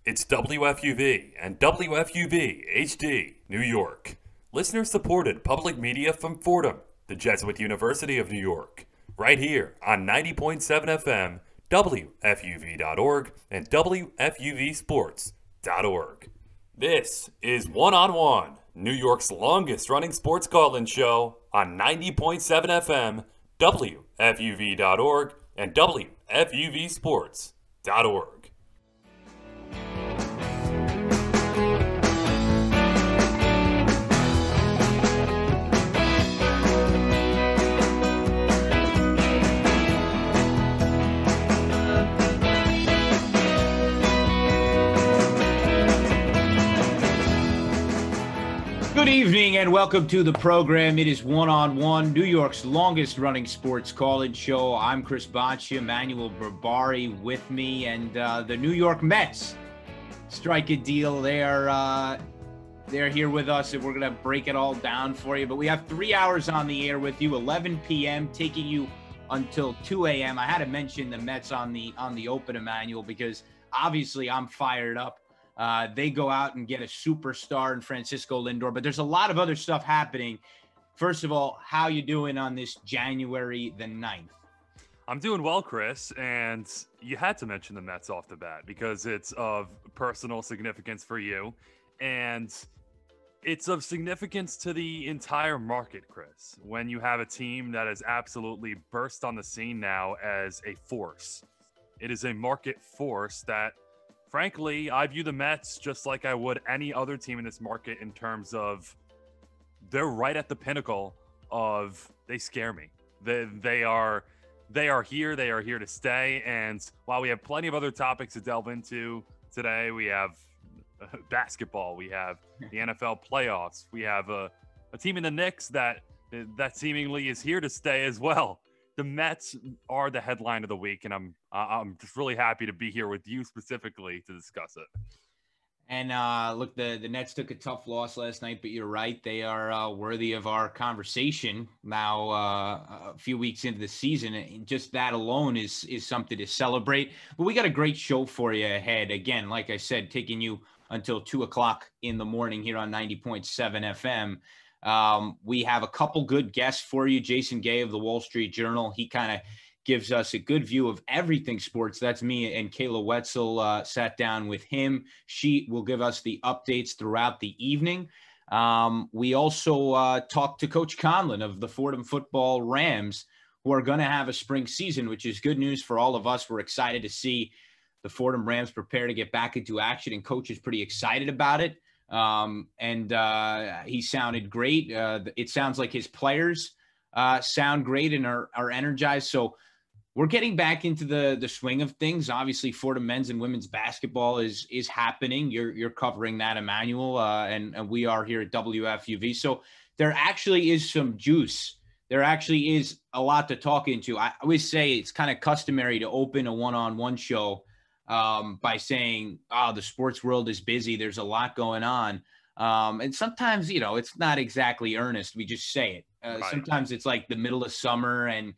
It's WFUV and WFUV HD, New York. Listener-supported public media from Fordham, the Jesuit University of New York. Right here on 90.7 FM, WFUV.org, and WFUVSports.org. This is One on One, New York's longest-running sports call-in show on 90.7 FM, WFUV.org, and WFUVSports.org. Good evening and welcome to the program. It is One on One, New York's longest running sports call-in show. I'm Chris Boccia, Emmanuel Barbari with me, and the New York Mets strike a deal. They're here with us, and we're going to break it all down for you. But we have 3 hours on the air with you, 11 p.m., taking you until 2 a.m. I had to mention the Mets on the open, Emmanuel, because obviously I'm fired up. They go out and get a superstar in Francisco Lindor, but there's a lot of other stuff happening. First of all, how you doing on this January the 9th? I'm doing well, Chris, and you had to mention the Mets off the bat because it's of personal significance for you, and it's of significance to the entire market, Chris, when you have a team that has absolutely burst on the scene now as a force. It is a market force that, frankly, I view the Mets just like I would any other team in this market in terms of they're right at the pinnacle of they scare me. They are here. They are here to stay. And while we have plenty of other topics to delve into today, we have basketball, we have the NFL playoffs, we have a team in the Knicks that seemingly is here to stay as well. The Mets are the headline of the week, and I'm just really happy to be here with you specifically to discuss it. And look, the Nets took a tough loss last night, but you're right. They are worthy of our conversation now a few weeks into the season. And just that alone is something to celebrate. But we got a great show for you ahead. Again, like I said, taking you until 2 o'clock in the morning here on 90.7 FM. We have a couple good guests for you. Jason Gay of the Wall Street Journal. He kind of gives us a good view of everything sports. That's me, and Kayla Wetzel sat down with him. She will give us the updates throughout the evening. We also talked to Coach Conlin of the Fordham Football Rams, who are going to have a spring season, which is good news for all of us. We're excited to see the Fordham Rams prepare to get back into action, and Coach is pretty excited about it. He sounded great. It sounds like his players sound great and are energized. So we're getting back into the swing of things. Obviously, Fordham men's and women's basketball is happening. You're covering that, Emmanuel, and we are here at WFUV. So there actually is some juice. There actually is a lot to talk into. I always say it's kind of customary to open a one-on-one show by saying, the sports world is busy. There's a lot going on. And sometimes, it's not exactly earnest. We just say it. Right. Sometimes it's like the middle of summer and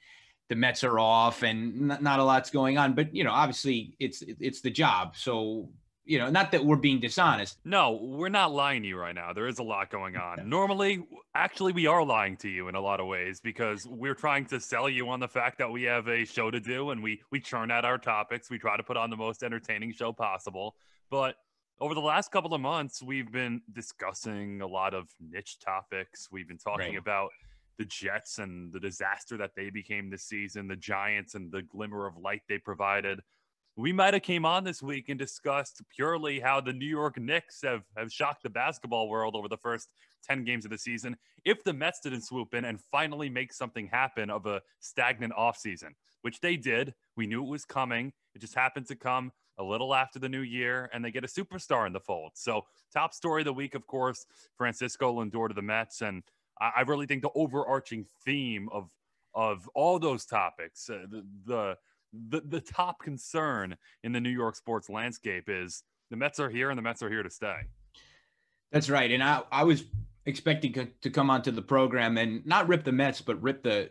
the Mets are off and not a lot's going on. But, obviously it's the job. So, not that we're being dishonest. No, we're not lying to you right now. There is a lot going on. Normally, actually, we are lying to you in a lot of ways because we're trying to sell you on the fact that we have a show to do and we churn out our topics. We try to put on the most entertaining show possible. But over the last couple of months, we've been discussing a lot of niche topics. We've been talking about the Jets and the disaster that they became this season, the Giants and the glimmer of light they provided. We might have came on this week and discussed purely how the New York Knicks have shocked the basketball world over the first 10 games of the season. If the Mets didn't swoop in and finally make something happen of a stagnant offseason, which they did. We knew it was coming. It just happened to come a little after the new year, and they get a superstar in the fold. So top story of the week, of course, Francisco Lindor to the Mets. And I really think the overarching theme of all those topics, the top concern in the New York sports landscape is the Mets are here and the Mets are here to stay. That's right. And I was expecting to come onto the program and not rip the Mets, but rip the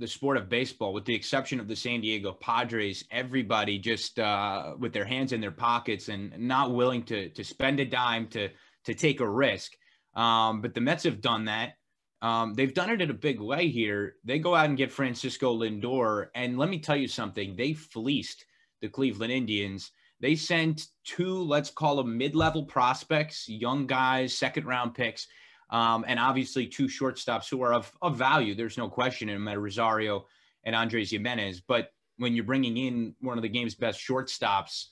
sport of baseball, with the exception of the San Diego Padres. Everybody just with their hands in their pockets and not willing to spend a dime to take a risk. But the Mets have done that. They've done it in a big way here. They go out and get Francisco Lindor, and let me tell you something. They fleeced the Cleveland Indians. They sent two, let's call them mid-level prospects, young guys, second-round picks, and obviously two shortstops who are of value. There's no question in them, Rosario and Andres Jimenez. But when you're bringing in one of the game's best shortstops,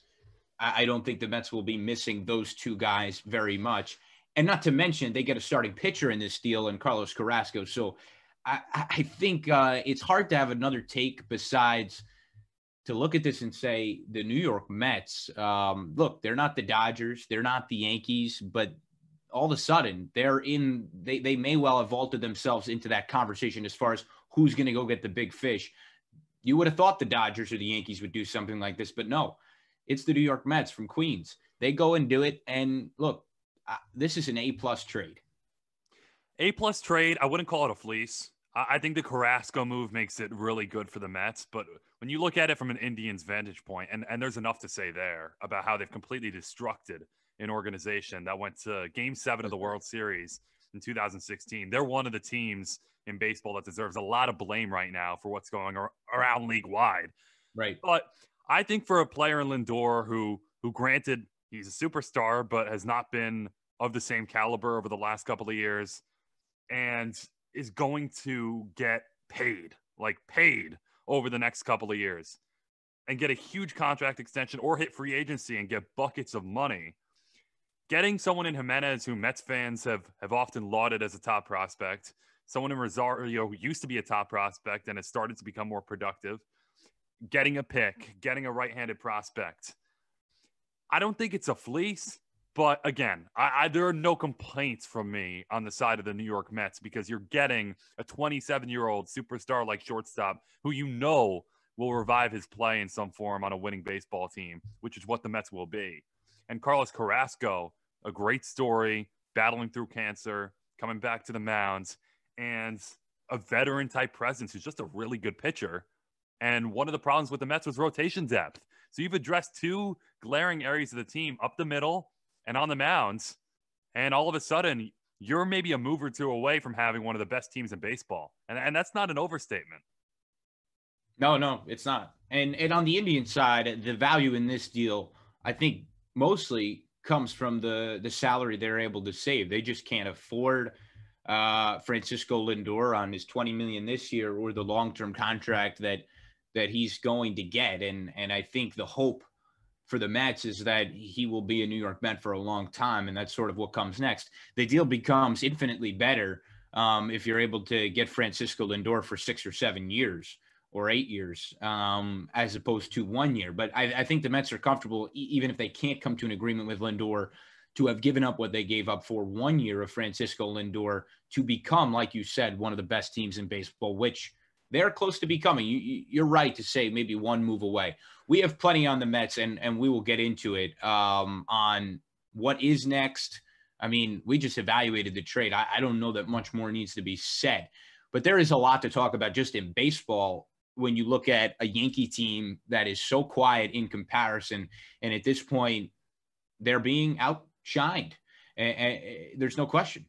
I don't think the Mets will be missing those two guys very much. And not to mention, they get a starting pitcher in this deal, and Carlos Carrasco. So I think it's hard to have another take besides to look at this and say the New York Mets, look, they're not the Dodgers, they're not the Yankees, but all of a sudden they may well have vaulted themselves into that conversation as far as who's going to go get the big fish. You would have thought the Dodgers or the Yankees would do something like this, but no, it's the New York Mets from Queens. They go and do it. And look, this is an A-plus trade. A-plus trade. I wouldn't call it a fleece. I think the Carrasco move makes it really good for the Mets. But when you look at it from an Indians vantage point, and there's enough to say there about how they've completely destructed an organization that went to Game 7 of the World Series in 2016. They're one of the teams in baseball that deserves a lot of blame right now for what's going around league-wide. Right. But I think for a player in Lindor who granted, he's a superstar, but has not been of the same caliber over the last couple of years and is going to get paid over the next couple of years and get a huge contract extension or hit free agency and get buckets of money. Getting someone in Jimenez who Mets fans have often lauded as a top prospect, someone in Rosario who used to be a top prospect and has started to become more productive, getting a pick, getting a right-handed prospect. I don't think it's a fleece, but again, there are no complaints from me on the side of the New York Mets because you're getting a 27-year-old superstar like shortstop who you know will revive his play in some form on a winning baseball team, which is what the Mets will be. And Carlos Carrasco, a great story, battling through cancer, coming back to the mound, and a veteran-type presence who's just a really good pitcher. And one of the problems with the Mets was rotation depth. So you've addressed two glaring areas of the team up the middle and on the mounds. And all of a sudden, you're maybe a move or two away from having one of the best teams in baseball. And that's not an overstatement. No, it's not. And on the Indian side, the value in this deal, I think mostly comes from the salary they're able to save. They just can't afford Francisco Lindor on his $20 million this year or the long-term contract that he's going to get. And I think the hope for the Mets is that he will be a New York Met for a long time. And that's sort of what comes next. The deal becomes infinitely better if you're able to get Francisco Lindor for 6 or 7 years or 8 years as opposed to 1 year. But I think the Mets are comfortable, even if they can't come to an agreement with Lindor, to have given up what they gave up for 1 year of Francisco Lindor to become, like you said, one of the best teams in baseball, which they're close to becoming. You're right to say maybe one move away. We have plenty on the Mets, and we will get into it on what is next. I mean, we just evaluated the trade. I don't know that much more needs to be said. But there is a lot to talk about just in baseball when you look at a Yankee team that is so quiet in comparison. And at this point, they're being outshined. And there's no question.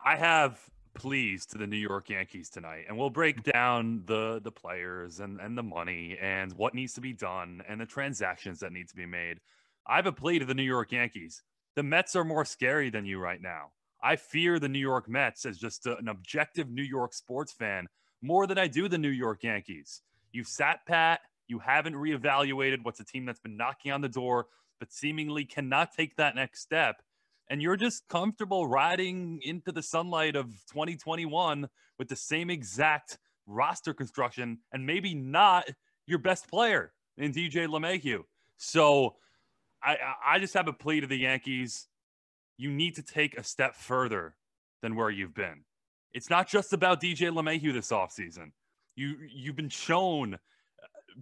I have pleas to the New York Yankees tonight, and we'll break down the players and the money and what needs to be done and the transactions that need to be made. I have a plea to the New York Yankees. The Mets are more scary than you right now. I fear the New York Mets as just an objective New York sports fan more than I do the New York Yankees. You've sat pat. You haven't reevaluated what's a team that's been knocking on the door but seemingly cannot take that next step. And you're just comfortable riding into the sunlight of 2021 with the same exact roster construction and maybe not your best player in DJ LeMahieu. So I just have a plea to the Yankees. You need to take a step further than where you've been. It's not just about DJ LeMahieu this offseason. You've been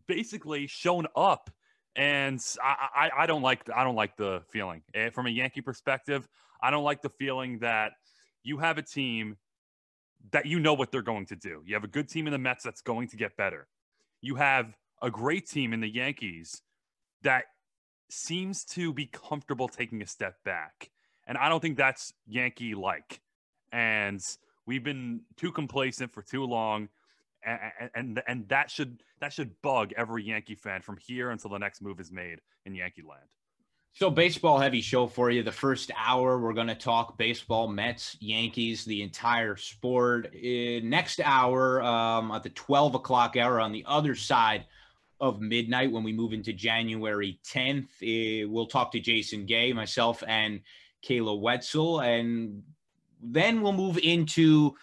basically shown up. And I don't like the feeling from a Yankee perspective. I don't like the feeling that you have a team that you know what they're going to do. You have a good team in the Mets that's going to get better. You have a great team in the Yankees that seems to be comfortable taking a step back. And I don't think that's Yankee-like. And we've been too complacent for too long. And that should bug every Yankee fan from here until the next move is made in Yankee land. So baseball heavy show for you. The first hour, we're going to talk baseball, Mets, Yankees, the entire sport. Next hour, at the 12 o'clock hour on the other side of midnight, when we move into January 10th, we'll talk to Jason Gay, myself, and Kayla Wetzel. And then we'll move into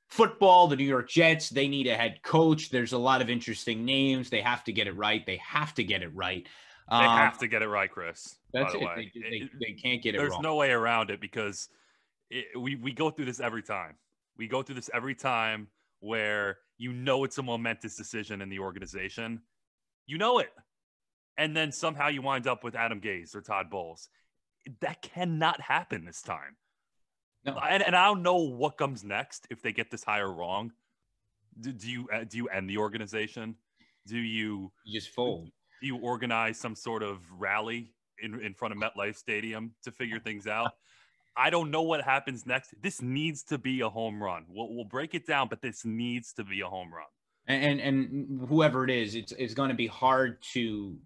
football, the New York Jets. They need a head coach. There's a lot of interesting names. They have to get it right. They have to get it right. They have to get it right, Chris. That's by the it. way. They can't get it There's wrong. no way around it because we go through this every time. We go through this every time where you know it's a momentous decision in the organization. You know it. And then somehow you wind up with Adam Gase or Todd Bowles. That cannot happen this time. No. And I don't know what comes next if they get this hire wrong. Do you end the organization? Do you just fold? Do you organize some sort of rally in front of MetLife Stadium to figure things out? I don't know what happens next. This needs to be a home run. We'll break it down, but this needs to be a home run. And whoever it is, it's going to be hard to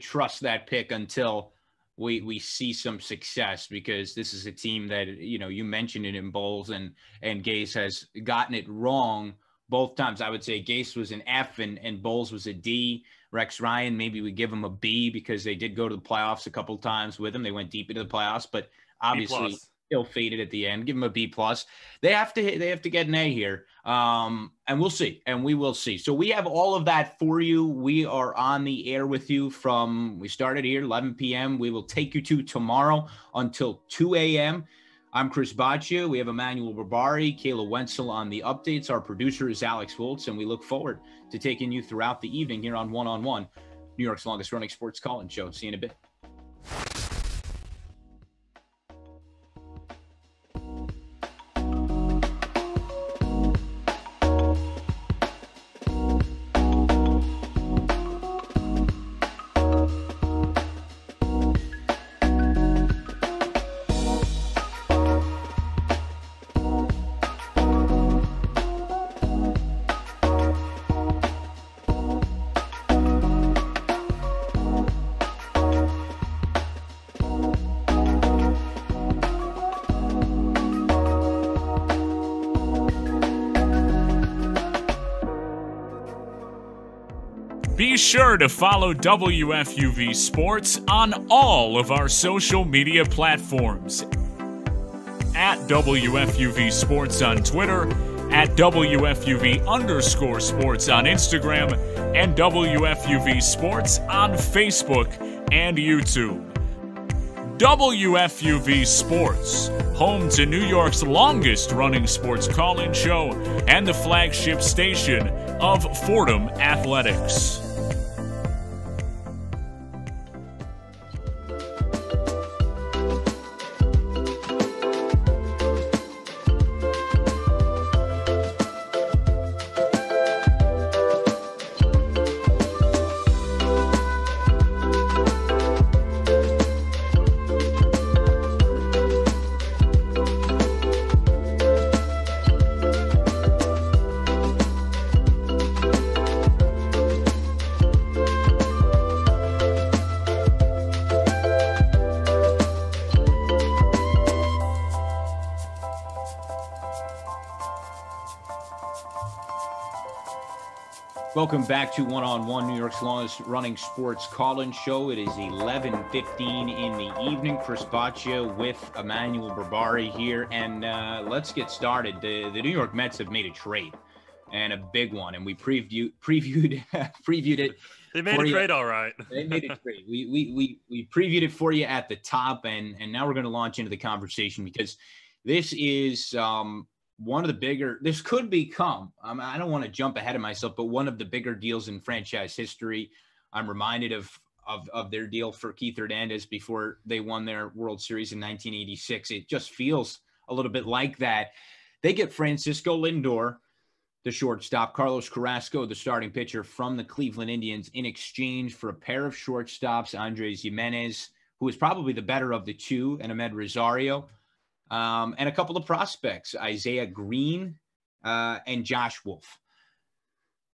trust that pick until we see some success, because this is a team that, you mentioned it in Bowles and Gase has gotten it wrong both times. I would say Gase was an F and Bowles was a D. Rex Ryan, maybe we give him a B because they did go to the playoffs a couple of times with him. They went deep into the playoffs, but obviously still faded at the end. Give him a B+. They have to get an A here. And we'll see. And we will see. So we have all of that for you. We are on the air with you we started here 11 p.m. We will take you to tomorrow until 2 a.m. I'm Chris Baccia. We have Emmanuel Barbari, Kayla Wetzel on the updates. Our producer is Alex Woltz, and we look forward to taking you throughout the evening here on 1-on-1, New York's longest running sports call-in show. See you in a bit. Be sure to follow WFUV Sports on all of our social media platforms. At WFUV Sports on Twitter, at WFUV_sports on Instagram, and WFUV Sports on Facebook and YouTube. WFUV Sports, home to New York's longest-running sports call-in show and the flagship station of Fordham Athletics. Welcome back to 1-on-1, New York's longest running sports call-in show. It is 11:15 in the evening. Chris Baccia with Emmanuel Barbari here, and let's get started. The New York Mets have made a trade, and a big one, and we previewed it. They made a trade, all right. They made a trade. We previewed it for you at the top, and now we're going to launch into the conversation, because this is one of the bigger, this could become, I don't want to jump ahead of myself, but one of the bigger deals in franchise history. I'm reminded of their deal for Keith Hernandez before they won their World Series in 1986. It just feels a little bit like that. They get Francisco Lindor, the shortstop, Carlos Carrasco, the starting pitcher from the Cleveland Indians, in exchange for a pair of shortstops, Andres Jimenez, who is probably the better of the two, and Ahmed Rosario, and a couple of prospects, Isaiah Green and Josh Wolf.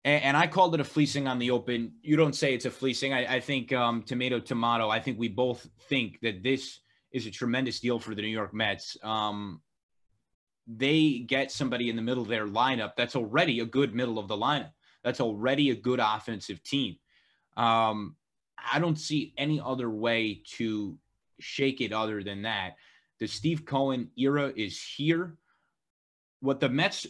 And I called it a fleecing on the open. You don't say it's a fleecing. I think tomato. I think we both think that this is a tremendous deal for the New York Mets. They get somebody in the middle of their lineup that's already a good middle of the lineup. That's already a good offensive team. I don't see any other way to shake it other than that. The Steve Cohen era is here. What the Mets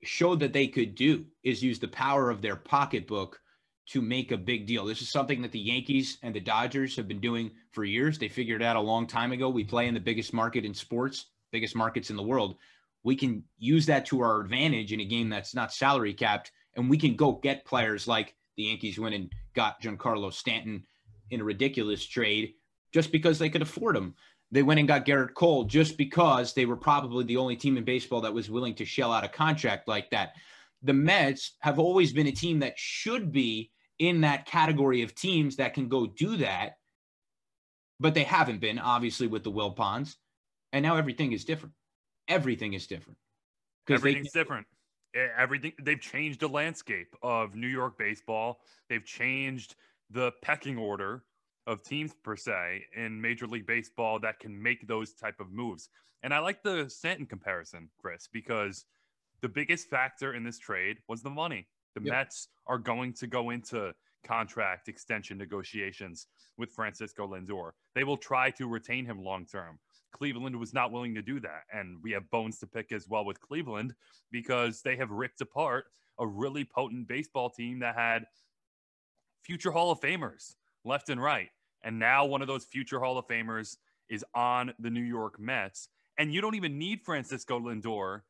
showed that they could do is use the power of their pocketbook to make a big deal. This is something that the Yankees and the Dodgers have been doing for years. They figured it out a long time ago. We play in the biggest market in sports, biggest markets in the world. We can use that to our advantage in a game that's not salary capped, and we can go get players like the Yankees went and got Giancarlo Stanton in a ridiculous trade just because they could afford him. They went and got Garrett Cole just because they were probably the only team in baseball that was willing to shell out a contract like that. The Mets have always been a team that should be in that category of teams that can go do that, but they haven't been, obviously, with the Wilpons. And now everything is different. Everything is different. Everything's different. Everything. They've changed the landscape of New York baseball. They've changed the pecking order of teams per se in Major League Baseball that can make those type of moves. And I like the Stanton comparison, Chris, because the biggest factor in this trade was the money. The Mets are going to go into contract extension negotiations with Francisco Lindor. They will try to retain him long-term. Cleveland was not willing to do that. And we have bones to pick as well with Cleveland because they have ripped apart a really potent baseball team that had future Hall of Famers left and right. And now one of those future Hall of Famers is on the New York Mets. And you don't even need Francisco Lindor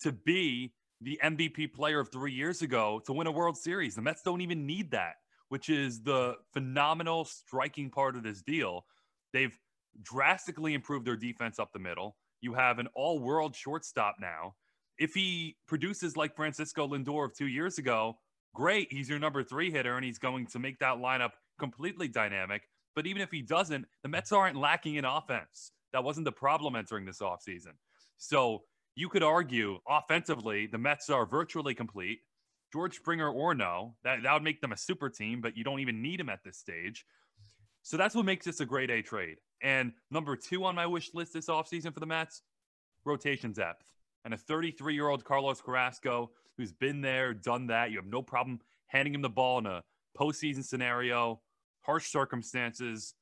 to be the MVP player of 3 years ago to win a World Series. The Mets don't even need that, which is the phenomenal striking part of this deal. They've drastically improved their defense up the middle. You have an all-world shortstop now. If he produces like Francisco Lindor of 2 years ago, great. He's your number 3 hitter, and he's going to make that lineup completely dynamic. But even if he doesn't, the Mets aren't lacking in offense. That wasn't the problem entering this offseason. So you could argue offensively, the Mets are virtually complete. George Springer or no, that would make them a super team, but you don't even need him at this stage. So that's what makes this a grade A trade. And number 2 on my wish list this offseason for the Mets, rotation depth. And a 33-year-old Carlos Carrasco who's been there, done that. You have no problem handing him the ball in a postseason scenario, harsh circumstances.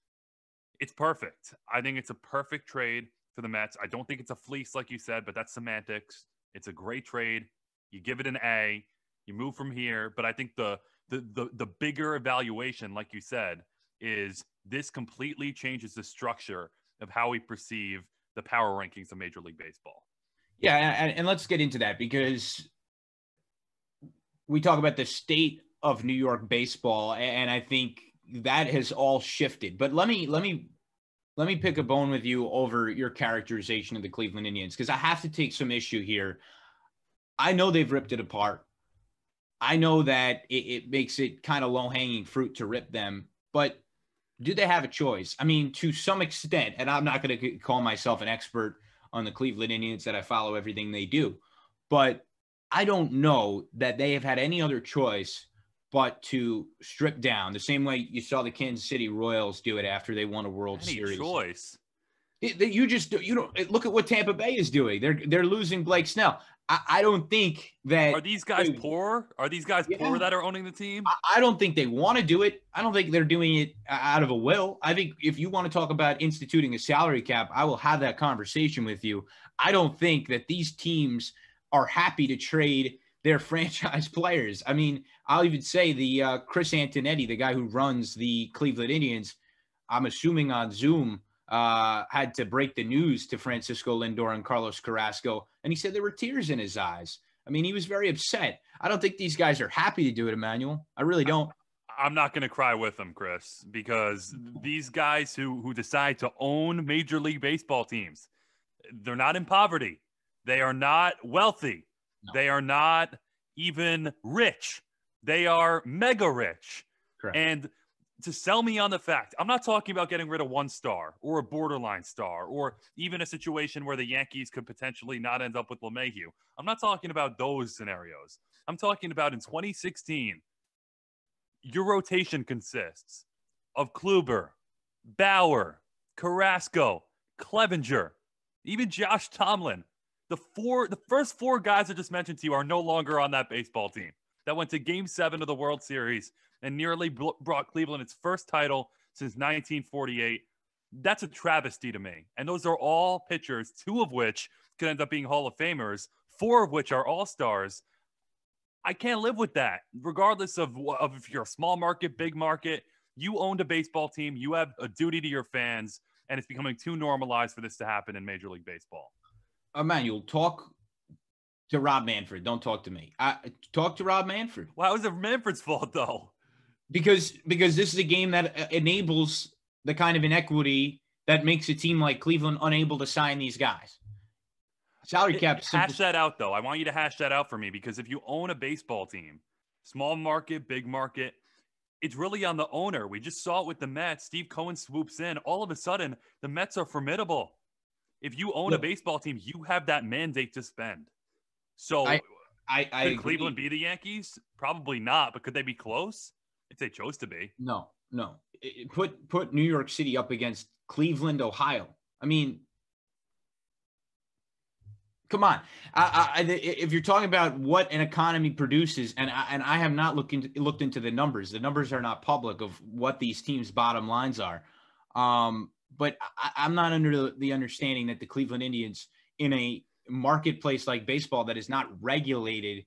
It's perfect. I think it's a perfect trade for the Mets. I don't think it's a fleece like you said, but that's semantics. It's a great trade. You give it an A. You move from here. But I think the bigger evaluation, like you said, is this completely changes the structure of how we perceive the power rankings of Major League Baseball. Yeah, and let's get into that because we talk about the state of New York baseball, and I think that has all shifted. But let me pick a bone with you over your characterization of the Cleveland Indians because I have to take some issue here. I know they've ripped it apart. I know that it makes it kind of low-hanging fruit to rip them, but do they have a choice? I mean, to some extent, and I'm not going to call myself an expert on the Cleveland Indians that I follow everything they do, but I don't know that they have had any other choice but to strip down the same way you saw the Kansas City Royals do it after they won a World Series. Choice. You don't look at what Tampa Bay is doing. They're losing Blake Snell. I don't think that. Are these guys poor? Are these guys poor that are owning the team? I don't think they want to do it. I don't think they're doing it out of a will. I think if you want to talk about instituting a salary cap, I will have that conversation with you. I don't think that these teams are happy to trade their franchise players. I mean, I'll even say the Chris Antonetti, the guy who runs the Cleveland Indians, I'm assuming on Zoom, had to break the news to Francisco Lindor and Carlos Carrasco, and he said there were tears in his eyes. I mean, he was very upset. I don't think these guys are happy to do it, Emmanuel. I really don't. I'm not going to cry with them, Chris, because these guys who decide to own Major League Baseball teams, they're not in poverty. They are not wealthy. No. They are not even rich. They are mega rich. Correct. And to sell me on the fact, I'm not talking about getting rid of one star or a borderline star or even a situation where the Yankees could potentially not end up with LeMahieu. I'm not talking about those scenarios. I'm talking about in 2016, your rotation consists of Kluber, Bauer, Carrasco, Clevenger, even Josh Tomlin. The first four guys I just mentioned to you are no longer on that baseball team that went to Game 7 of the World Series and nearly brought Cleveland its first title since 1948. That's a travesty to me. And those are all pitchers, two of which could end up being Hall of Famers, four of which are all-stars. I can't live with that, regardless of if you're a small market, big market. You owned a baseball team. You have a duty to your fans, and it's becoming too normalized for this to happen in Major League Baseball. Emmanuel, talk to Rob Manfred. Don't talk to me. Talk to Rob Manfred. Well, how is it Manfred's fault, though? Because this is a game that enables the kind of inequity that makes a team like Cleveland unable to sign these guys. Salary cap. Hash that out, though. I want you to hash that out for me, because if you own a baseball team, small market, big market, it's really on the owner. We just saw it with the Mets. Steve Cohen swoops in. All of a sudden, the Mets are formidable. If you own a baseball team, you have that mandate to spend. So could Cleveland be the Yankees? Probably not, but could they be close if they chose to be? No. Put New York City up against Cleveland, Ohio. I mean, come on. If you're talking about what an economy produces, and I have not looked into the numbers. The numbers are not public of what these teams' bottom lines are. But I'm not under the understanding that the Cleveland Indians, in a marketplace like baseball that is not regulated,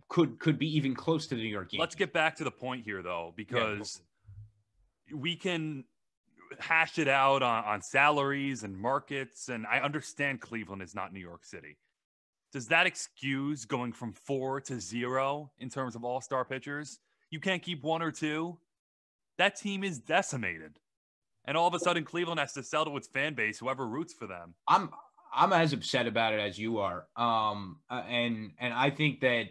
could be even close to the New York Yankees. Let's get back to the point here, though, because we can hash it out on salaries and markets, and I understand Cleveland is not New York City. Does that excuse going from 4 to 0 in terms of all-star pitchers? You can't keep one or two? That team is decimated. And all of a sudden, Cleveland has to sell to its fan base, whoever roots for them. I'm as upset about it as you are. And I think that,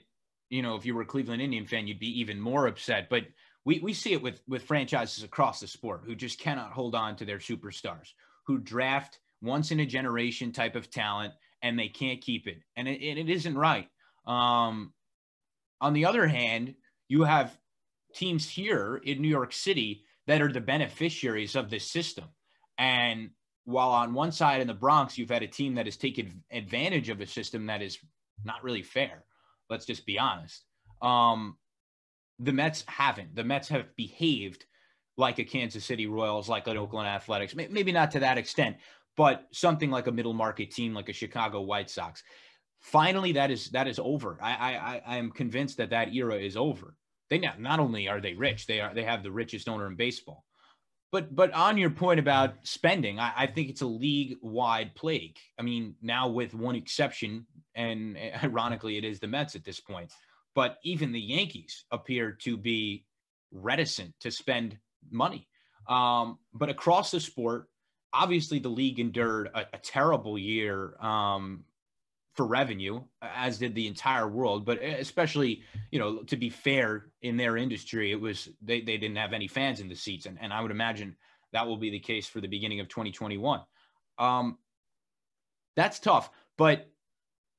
if you were a Cleveland Indian fan, you'd be even more upset. But we see it with franchises across the sport who just cannot hold on to their superstars, who draft once in a generation type of talent, and they can't keep it. And it isn't right. On the other hand, you have teams here in New York City that are the beneficiaries of this system. And while on one side in the Bronx, you've had a team that has taken advantage of a system that is not really fair. Let's just be honest. The Mets haven't. The Mets have behaved like a Kansas City Royals, like an Oakland Athletics, maybe not to that extent, but something like a middle market team like a Chicago White Sox. Finally, that is over. I am convinced that era is over. They not only are they rich, they have the richest owner in baseball. But on your point about spending, I think it's a league-wide plague. I mean, now with one exception, and ironically, it is the Mets at this point. But even the Yankees appear to be reticent to spend money. But across the sport, obviously the league endured a terrible year for revenue, as did the entire world. But especially, to be fair, in their industry, it was they didn't have any fans in the seats. And I would imagine that will be the case for the beginning of 2021. That's tough, but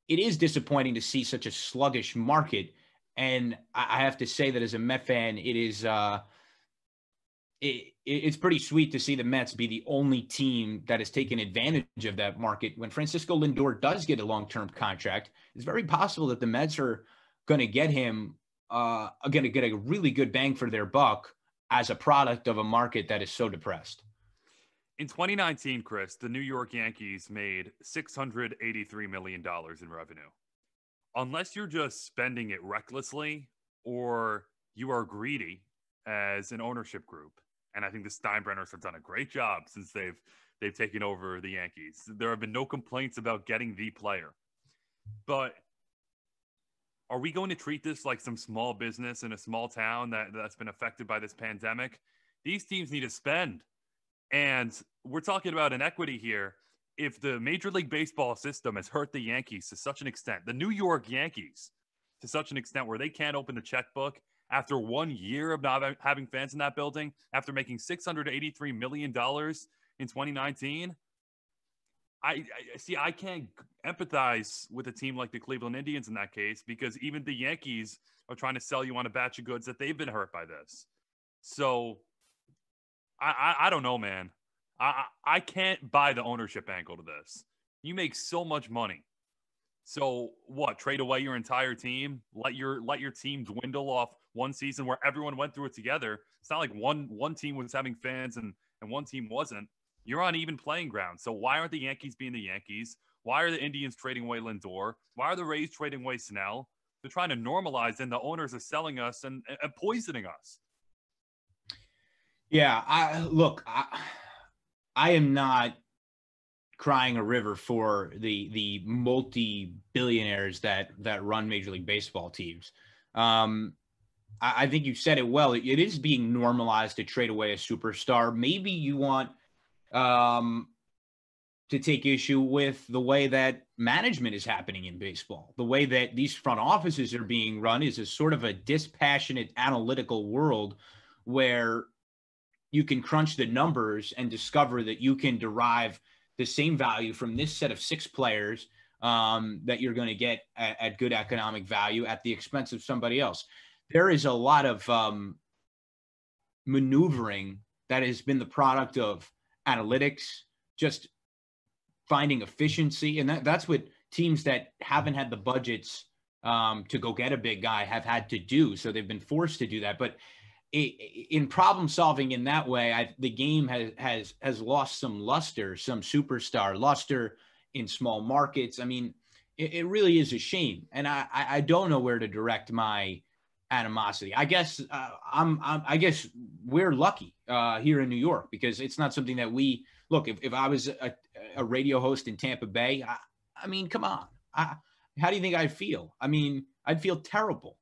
it is disappointing to see such a sluggish market. And I have to say that as a Met fan, it is it's pretty sweet to see the Mets be the only team that has taken advantage of that market. When Francisco Lindor does get a long-term contract, it's very possible that the Mets are going to get him, going to get a really good bang for their buck as a product of a market that is so depressed. In 2019, Chris, the New York Yankees made $683 million in revenue. Unless you're just spending it recklessly or you are greedy as an ownership group, and I think the Steinbrenners have done a great job since they've taken over the Yankees. There have been no complaints about getting the player. But are we going to treat this like some small business in a small town that's been affected by this pandemic? These teams need to spend. And we're talking about inequity here. if the Major League Baseball system has hurt the Yankees to such an extent, the New York Yankees to such an extent where they can't open the checkbook after 1 year of not having fans in that building, after making $683 million in 2019, I see. I can't empathize with a team like the Cleveland Indians in that case, because even the Yankees are trying to sell you on a batch of goods that they've been hurt by this. So I don't know, man. I can't buy the ownership angle to this. You make so much money. So what? Trade away your entire team? Let your team dwindle off one season where everyone went through it together. It's not like one team was having fans and one team wasn't. You're on even playing ground. So why aren't the Yankees being the Yankees? Why are the Indians trading away Lindor? Why are the Rays trading away Snell? They're trying to normalize, and the owners are selling us and poisoning us. Yeah, I am not crying a river for the multi-billionaires that run Major League Baseball teams. I think you said it well. It is being normalized to trade away a superstar. Maybe you want to take issue with the way that management is happening in baseball. The way that these front offices are being run is a sort of a dispassionate analytical world where you can crunch the numbers and discover that you can derive the same value from this set of 6 players that you're going to get at good economic value at the expense of somebody else. There is a lot of maneuvering that has been the product of analytics, just finding efficiency. And that's what teams that haven't had the budgets to go get a big guy have had to do. So they've been forced to do that. But in problem solving in that way, the game has lost some luster, some superstar luster in small markets. I mean, it really is a shame. And I don't know where to direct my animosity. I guess I guess we're lucky here in New York, because it's not something that we look. If I was a radio host in Tampa Bay, I mean, come on. How do you think I'd feel? I mean, I'd feel terrible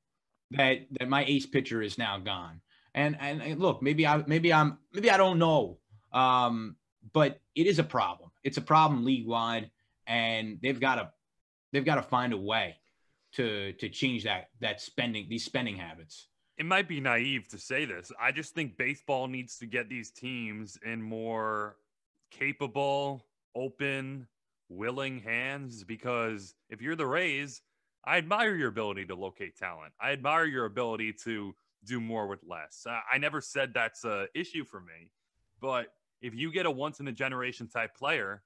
that my ace pitcher is now gone. And look, maybe I don't know. But it is a problem. It's a problem league wide, and they've got to find a way to change these spending habits. It might be naive to say this. I just think baseball needs to get these teams in more capable, open, willing hands, because if you're the Rays, I admire your ability to locate talent. I admire your ability to do more with less. I never said that's an issue for me, but if you get a once-in-a-generation type player,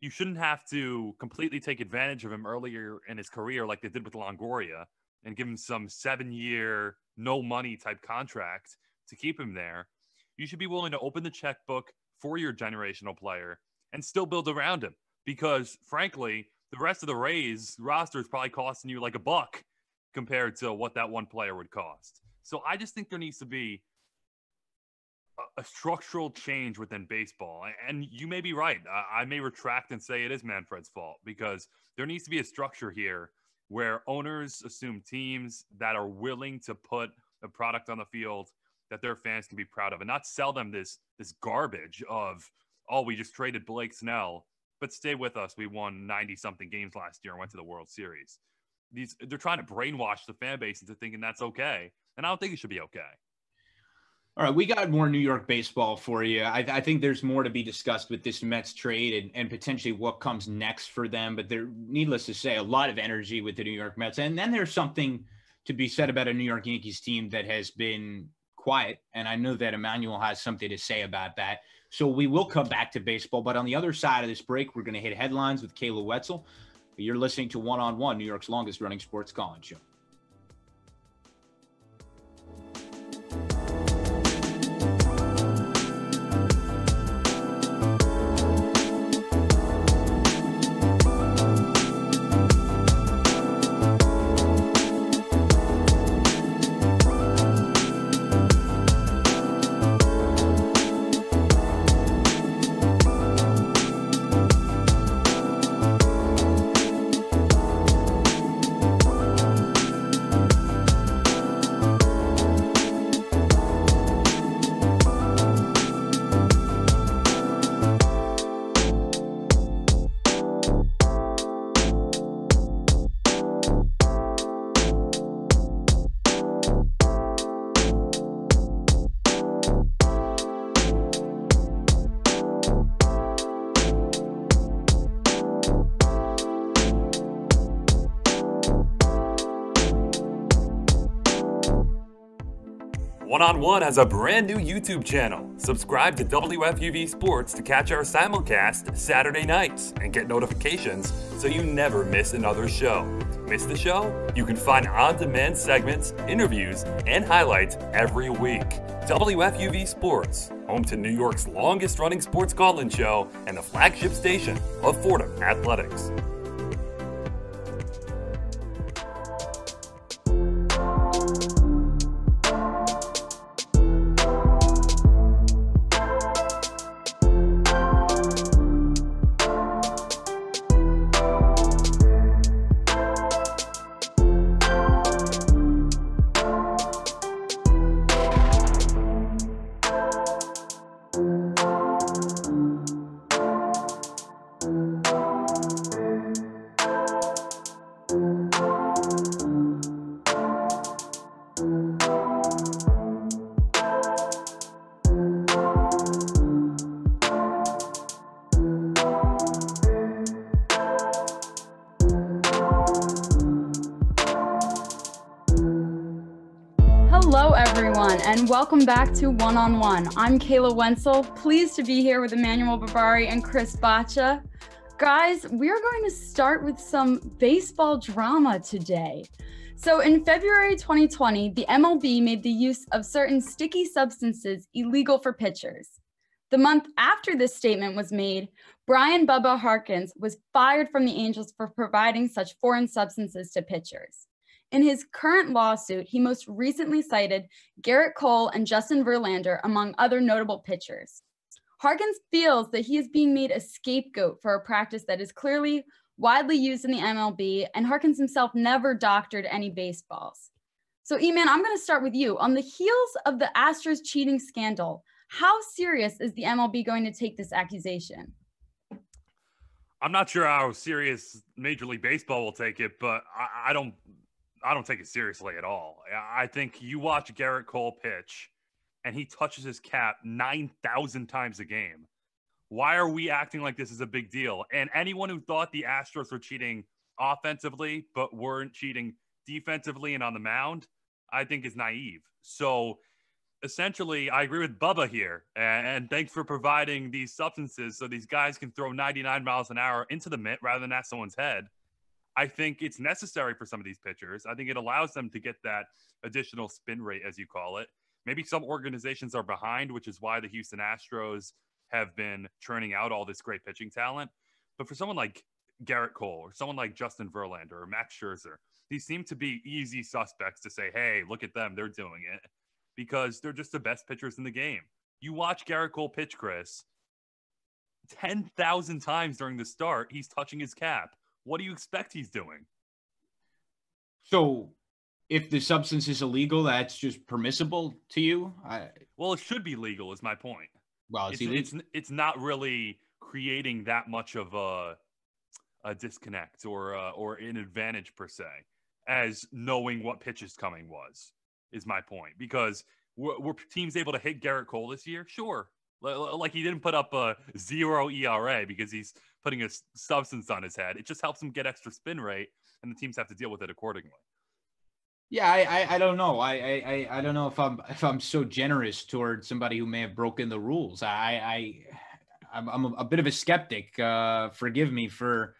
you shouldn't have to completely take advantage of him earlier in his career like they did with Longoria and give him some 7-year, no-money type contract to keep him there. You should be willing to open the checkbook for your generational player and still build around him, because, frankly, the rest of the Rays roster is probably costing you like $1 compared to what that one player would cost. So I just think there needs to be a structural change within baseball. And you may be right. I may retract and say it is Manfred's fault, because there needs to be a structure here where owners assume teams that are willing to put a product on the field that their fans can be proud of, and not sell them this garbage of, oh, we just traded Blake Snell, but stay with us. We won 90-something games last year and went to the World Series. They're trying to brainwash the fan base into thinking that's okay. And I don't think it should be okay. All right, we got more New York baseball for you. I think there's more to be discussed with this Mets trade and potentially what comes next for them. But there, needless to say, a lot of energy with the New York Mets. And then there's something to be said about a New York Yankees team that has been quiet. And I know that Emmanuel has something to say about that. So we will come back to baseball. But on the other side of this break, we're going to hit headlines with Kayla Wetzel. You're listening to One on One, New York's longest running sports call-in show. One on One has a brand new YouTube channel. Subscribe to WFUV Sports to catch our simulcast Saturday nights and get notifications so you never miss another show. Miss the show? You can find on-demand segments, interviews, and highlights every week. WFUV Sports, home to New York's longest-running sports call-in show and the flagship station of Fordham Athletics. Hello, everyone, and welcome back to One on One. I'm Kayla Wenzel, pleased to be here with Emmanuel Barbari and Chris Baccia. Guys, we're going to start with some baseball drama today. So in February 2020, the MLB made the use of certain sticky substances illegal for pitchers. The month after this statement was made, Brian Bubba Harkins was fired from the Angels for providing such foreign substances to pitchers. In his current lawsuit, he most recently cited Garrett Cole and Justin Verlander, among other notable pitchers. Harkins feels that he is being made a scapegoat for a practice that is clearly widely used in the MLB, and Harkins himself never doctored any baseballs. So, E-Man, I'm going to start with you. On the heels of the Astros cheating scandal, how serious is the MLB going to take this accusation? I'm not sure how serious Major League Baseball will take it, but I don't take it seriously at all. I think you watch Garrett Cole pitch, and he touches his cap 9,000 times a game. Why are we acting like this is a big deal? And anyone who thought the Astros were cheating offensively but weren't cheating defensively and on the mound, I think is naive. So essentially, I agree with Bubba here. And thanks for providing these substances so these guys can throw 99 miles an hour into the mitt rather than at someone's head. I think it's necessary for some of these pitchers. I think it allows them to get that additional spin rate, as you call it. Maybe some organizations are behind, which is why the Houston Astros have been churning out all this great pitching talent. But for someone like Garrett Cole or someone like Justin Verlander or Max Scherzer, these seem to be easy suspects to say, hey, look at them, they're doing it, because they're just the best pitchers in the game. You watch Garrett Cole pitch, Chris, 10,000 times during the start, he's touching his cap. What do you expect he's doing? So if the substance is illegal, that's just permissible to you? Well, it should be legal is my point. Well, it's not really creating that much of a disconnect or an advantage per se as knowing what pitch is coming is my point. Because were teams able to hit Garrett Cole this year? Sure. Like he didn't put up a 0 ERA because he's putting a substance on his head. It just helps him get extra spin rate, and the teams have to deal with it accordingly. Yeah, I don't know. I don't know if I'm so generous toward somebody who may have broken the rules. I'm a bit of a skeptic. Forgive me for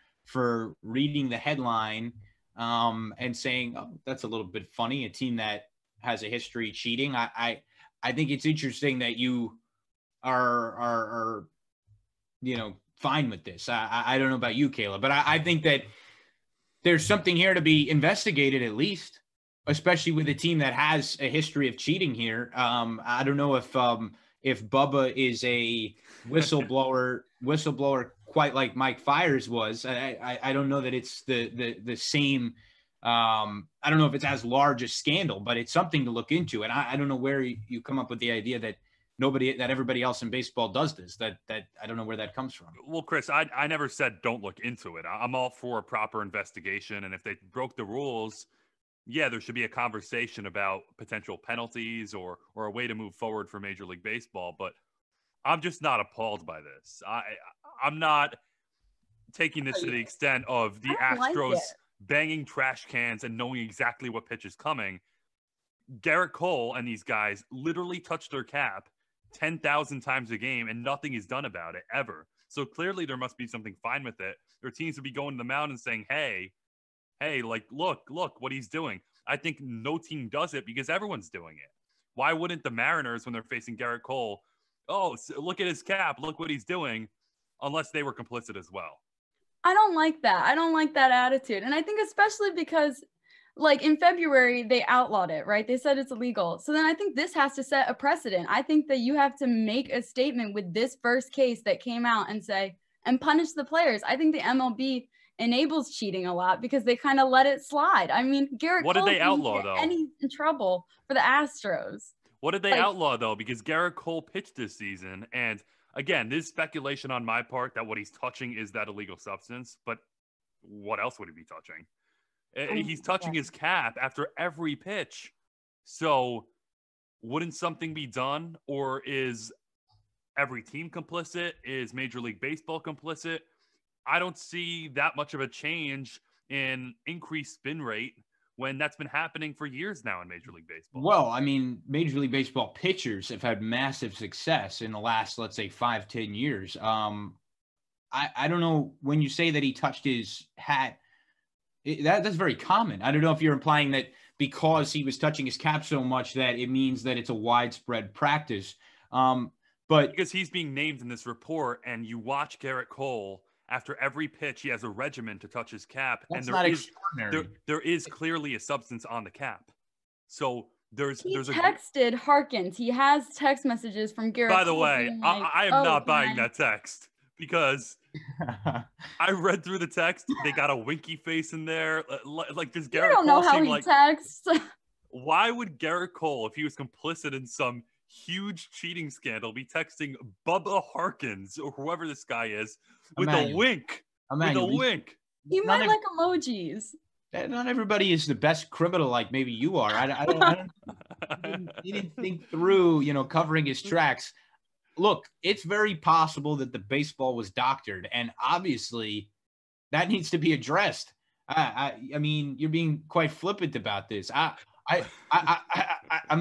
reading the headline and saying, oh, that's a little bit funny. A team that has a history cheating. I think it's interesting that you are fine with this. I don't know about you, Kayla, but I think that there's something here to be investigated at least, especially with a team that has a history of cheating here. I don't know if Bubba is a whistleblower quite like Mike Fiers was. I don't know that it's the same. I don't know if it's as large a scandal, but it's something to look into. And I don't know where you come up with the idea that everybody else in baseball does this, that I don't know where that comes from. Well, Chris, I never said don't look into it. I'm all for a proper investigation. And if they broke the rules, yeah, there should be a conversation about potential penalties or a way to move forward for Major League Baseball. But I'm just not appalled by this. I'm not taking this to the extent of the Astros banging trash cans and knowing exactly what pitch is coming. Garrett Cole and these guys literally touch their cap 10,000 times a game and nothing is done about it ever. So clearly there must be something fine with it. Their teams would be going to the mound and saying, hey, like, look what he's doing. I think no team does it because everyone's doing it. Why wouldn't the Mariners, when they're facing Garrett Cole, look at his cap, look what he's doing, unless they were complicit as well? I don't like that. I don't like that attitude. And I think especially because like in February, they outlawed it, right? They said it's illegal. So then I think this has to set a precedent. I think that you have to make a statement with this first case that came out and punish the players. I think the MLB enables cheating a lot because they kind of let it slide. I mean, Garrett Cole did they outlaw though? Any in trouble for the Astros. What did they outlaw though? Because Garrett Cole pitched this season, and again, this is speculation on my part that what he's touching is that illegal substance. But what else would he be touching? He's touching his cap after every pitch. So wouldn't something be done? Or is every team complicit? Is Major League Baseball complicit? I don't see that much of a change in increased spin rate when that's been happening for years now in Major League Baseball. Well, I mean, Major League Baseball pitchers have had massive success in the last, let's say, 5-10 years. I don't know, when you say that he touched his hat, that's very common. I don't know if you're implying that because he was touching his cap so much that it means that it's a widespread practice. But because he's being named in this report, and you watch Garrett Cole after every pitch, he has a regimen to touch his cap, that's and not extraordinary. There is clearly a substance on the cap. So there's texted Harkins. He has text messages from Garrett. By the way, I am not buying that text, because I read through the text. They got a winky face in there. Like, does Garrett Cole know how he texts? Why would Garrett Cole, if he was complicit in some huge cheating scandal, be texting Bubba Harkins or whoever this guy is with a wink? He might like emojis. Not everybody is the best criminal like maybe you are. I don't he didn't think through, covering his tracks. Look, it's very possible that the baseball was doctored, and obviously that needs to be addressed. I mean, you're being quite flippant about this. I'm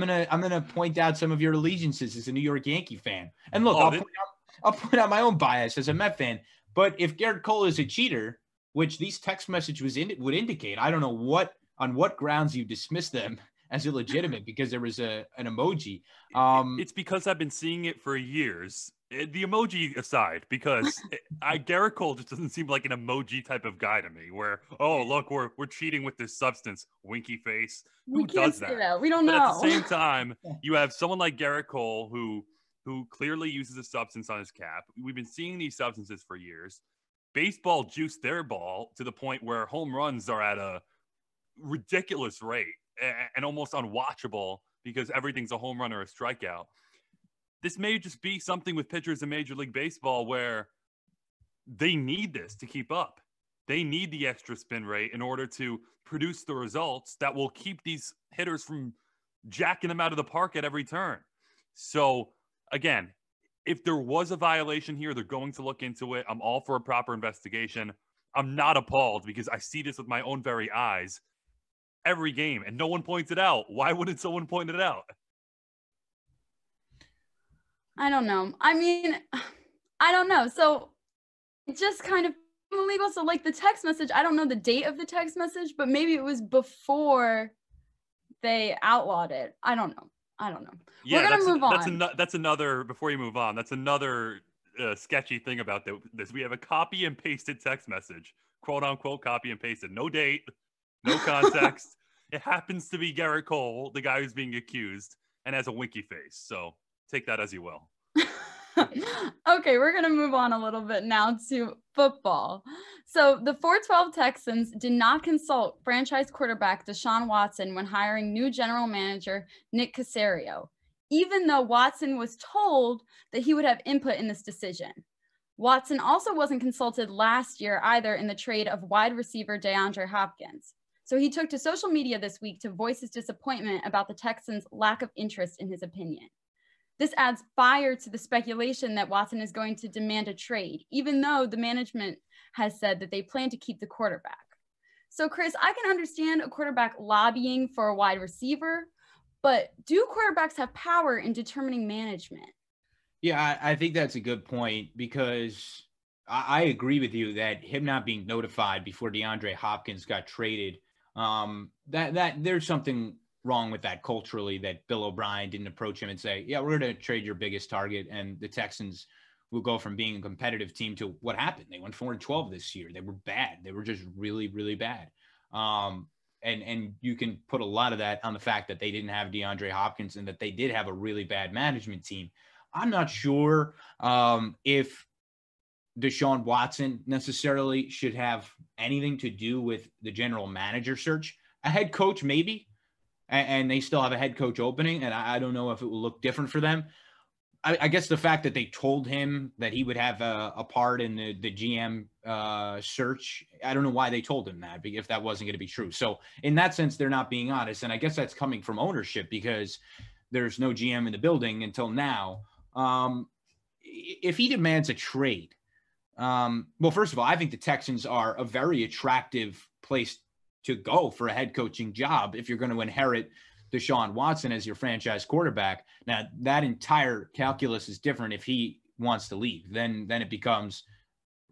gonna point out some of your allegiances as a New York Yankee fan, and look, I'll point out my own bias as a Met fan. But if Garrett Cole is a cheater, which these text messages would indicate, I don't know on what grounds you dismiss them as illegitimate because there was an emoji. It's because I've been seeing it for years. The emoji aside, because Garrett Cole just doesn't seem like an emoji type of guy to me, where, oh, look, we're cheating with this substance, winky face. Who does that? We don't know. At the same time, you have someone like Garrett Cole who clearly uses a substance on his cap. We've been seeing these substances for years. Baseball juiced their ball to the point where home runs are at a ridiculous rate and almost unwatchable because everything's a home run or a strikeout. This may just be something with pitchers in Major League Baseball where they need this to keep up. They need the extra spin rate in order to produce the results that will keep these hitters from jacking them out of the park at every turn. So, again, if there was a violation here, they're going to look into it. I'm all for a proper investigation. I'm not appalled because I see this with my own very eyes every game, and no one points it out. Why wouldn't someone point it out? I don't know. I mean, I don't know. So it just kind of illegal. So like the text message, I don't know the date of the text message, but maybe it was before they outlawed it. I don't know. Yeah, we're gonna move on. That's another. Before you move on, that's another sketchy thing about this. We have a copy and pasted text message, quote unquote, copy and pasted. No date, no context. It happens to be Garrett Cole, the guy who's being accused, and has a winky face. So take that as you will. Okay, we're going to move on a little bit now to football. So the 412 Texans did not consult franchise quarterback Deshaun Watson when hiring new general manager Nick Caserio, even though Watson was told that he would have input in this decision. Watson also wasn't consulted last year either in the trade of wide receiver DeAndre Hopkins. So he took to social media this week to voice his disappointment about the Texans' lack of interest in his opinion. This adds fire to the speculation that Watson is going to demand a trade, even though the management has said that they plan to keep the quarterback. So, Chris, I can understand a quarterback lobbying for a wide receiver, but do quarterbacks have power in determining management? Yeah, I think that's a good point, because I agree with you that him not being notified before DeAndre Hopkins got traded, that there's something wrong with that culturally, that Bill O'Brien didn't approach him and say, yeah, we're going to trade your biggest target, and the Texans will go from being a competitive team to what happened. They went 4-12 this year. They were bad. They were just really, really bad. And you can put a lot of that on the fact that they didn't have DeAndre Hopkins and that they did have a really bad management team. I'm not sure if Deshaun Watson necessarily should have anything to do with the general manager search. A head coach, maybe, and they still have a head coach opening, and I don't know if it will look different for them. I guess the fact that they told him that he would have a part in the GM search, I don't know why they told him that, if that wasn't going to be true. So in that sense, they're not being honest. And I guess that's coming from ownership, because there's no GM in the building until now. If he demands a trade, well, first of all, I think the Texans are a very attractive place to go for a head coaching job if you're going to inherit Deshaun Watson as your franchise quarterback. Now, that entire calculus is different if he wants to leave. Then it becomes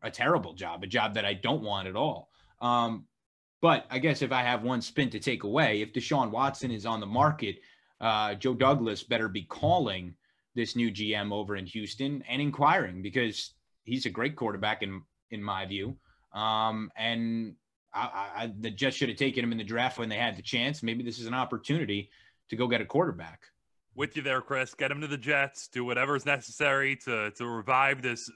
a terrible job, a job that I don't want at all. But I guess if I have one spin to take away, if Deshaun Watson is on the market, Joe Douglas better be calling this new GM over in Houston and inquiring, because he's a great quarterback in my view. And the Jets should have taken him in the draft when they had the chance. Maybe this is an opportunity to go get a quarterback. With you there, Chris. Get him to the Jets. Do whatever is necessary to revive this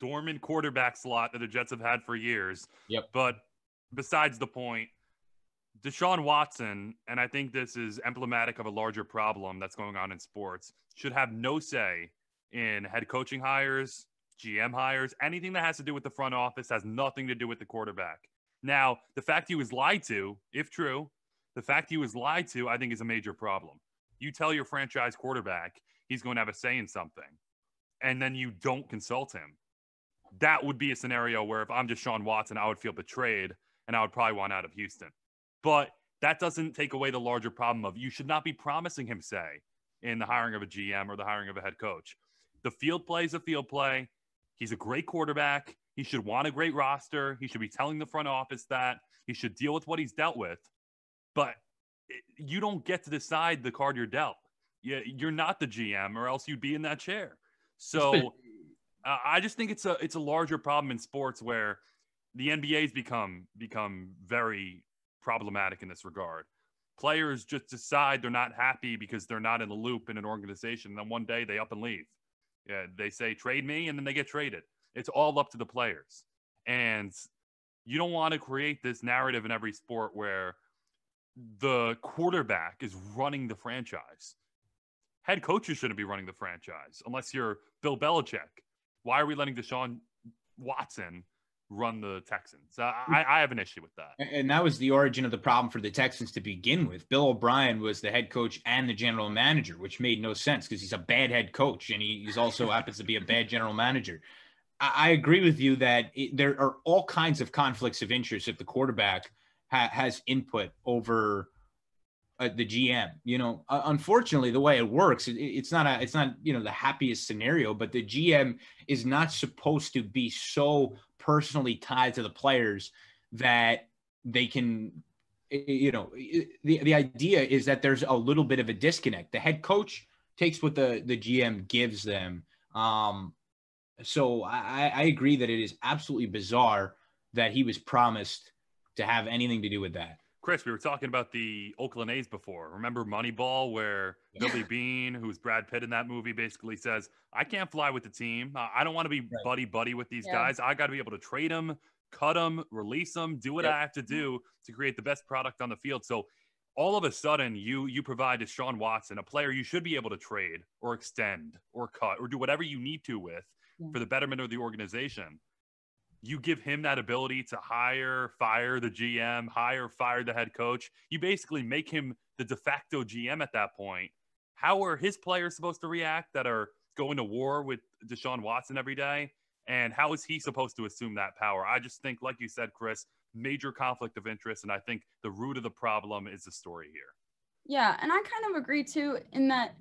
dormant quarterback slot that the Jets have had for years. Yep. But besides the point, Deshaun Watson, and I think this is emblematic of a larger problem that's going on in sports, should have no say in head coaching hires, GM hires. Anything that has to do with the front office has nothing to do with the quarterback. Now, the fact he was lied to, if true, the fact he was lied to, I think is a major problem. You tell your franchise quarterback he's going to have a say in something, and then you don't consult him. That would be a scenario where if I'm Deshaun Watson, I would feel betrayed, and I would probably want out of Houston. But that doesn't take away the larger problem of you should not be promising him say in the hiring of a GM or the hiring of a head coach. The field play is a field play. He's a great quarterback. He should want a great roster. He should be telling the front office that. He should deal with what he's dealt with. But you don't get to decide the card you're dealt. You're not the GM, or else you'd be in that chair. So I just think it's a larger problem in sports where the NBA's become very problematic in this regard. Players just decide they're not happy because they're not in the loop in an organization. And then one day they up and leave. Yeah, they say, trade me, and then they get traded. It's all up to the players. And you don't want to create this narrative in every sport where the quarterback is running the franchise. Head coaches shouldn't be running the franchise unless you're Bill Belichick. Why are we letting Deshaun Watson run the Texans? I have an issue with that. And that was the origin of the problem for the Texans to begin with. Bill O'Brien was the head coach and the general manager, which made no sense because he's a bad head coach and he's also happens to be a bad general manager. I agree with you that there are all kinds of conflicts of interest if the quarterback has input over the GM. Unfortunately, the way it works, it's not the happiest scenario, but the GM is not supposed to be so personally tied to the players that they can, the idea is that there's a little bit of a disconnect. The head coach takes what the GM gives them. So I agree that it is absolutely bizarre that he was promised to have anything to do with that. Chris, we were talking about the Oakland A's before. Remember Moneyball, where Billy Beane, who's Brad Pitt in that movie, basically says, I can't fly with the team. I don't want to be buddy-buddy with these guys. I got to be able to trade them, cut them, release them, do what I have to do to create the best product on the field. So all of a sudden, you provide Deshaun Watson, a player you should be able to trade or extend or cut or do whatever you need to with for the betterment of the organization. You give him that ability to hire, fire the GM, fire the head coach. You basically make him the de facto GM at that point. How are his players supposed to react that are going to war with Deshaun Watson every day? And how is he supposed to assume that power? I just think, like you said, Chris, major conflict of interest. And I think the root of the problem is the story here. Yeah, and I kind of agree too in that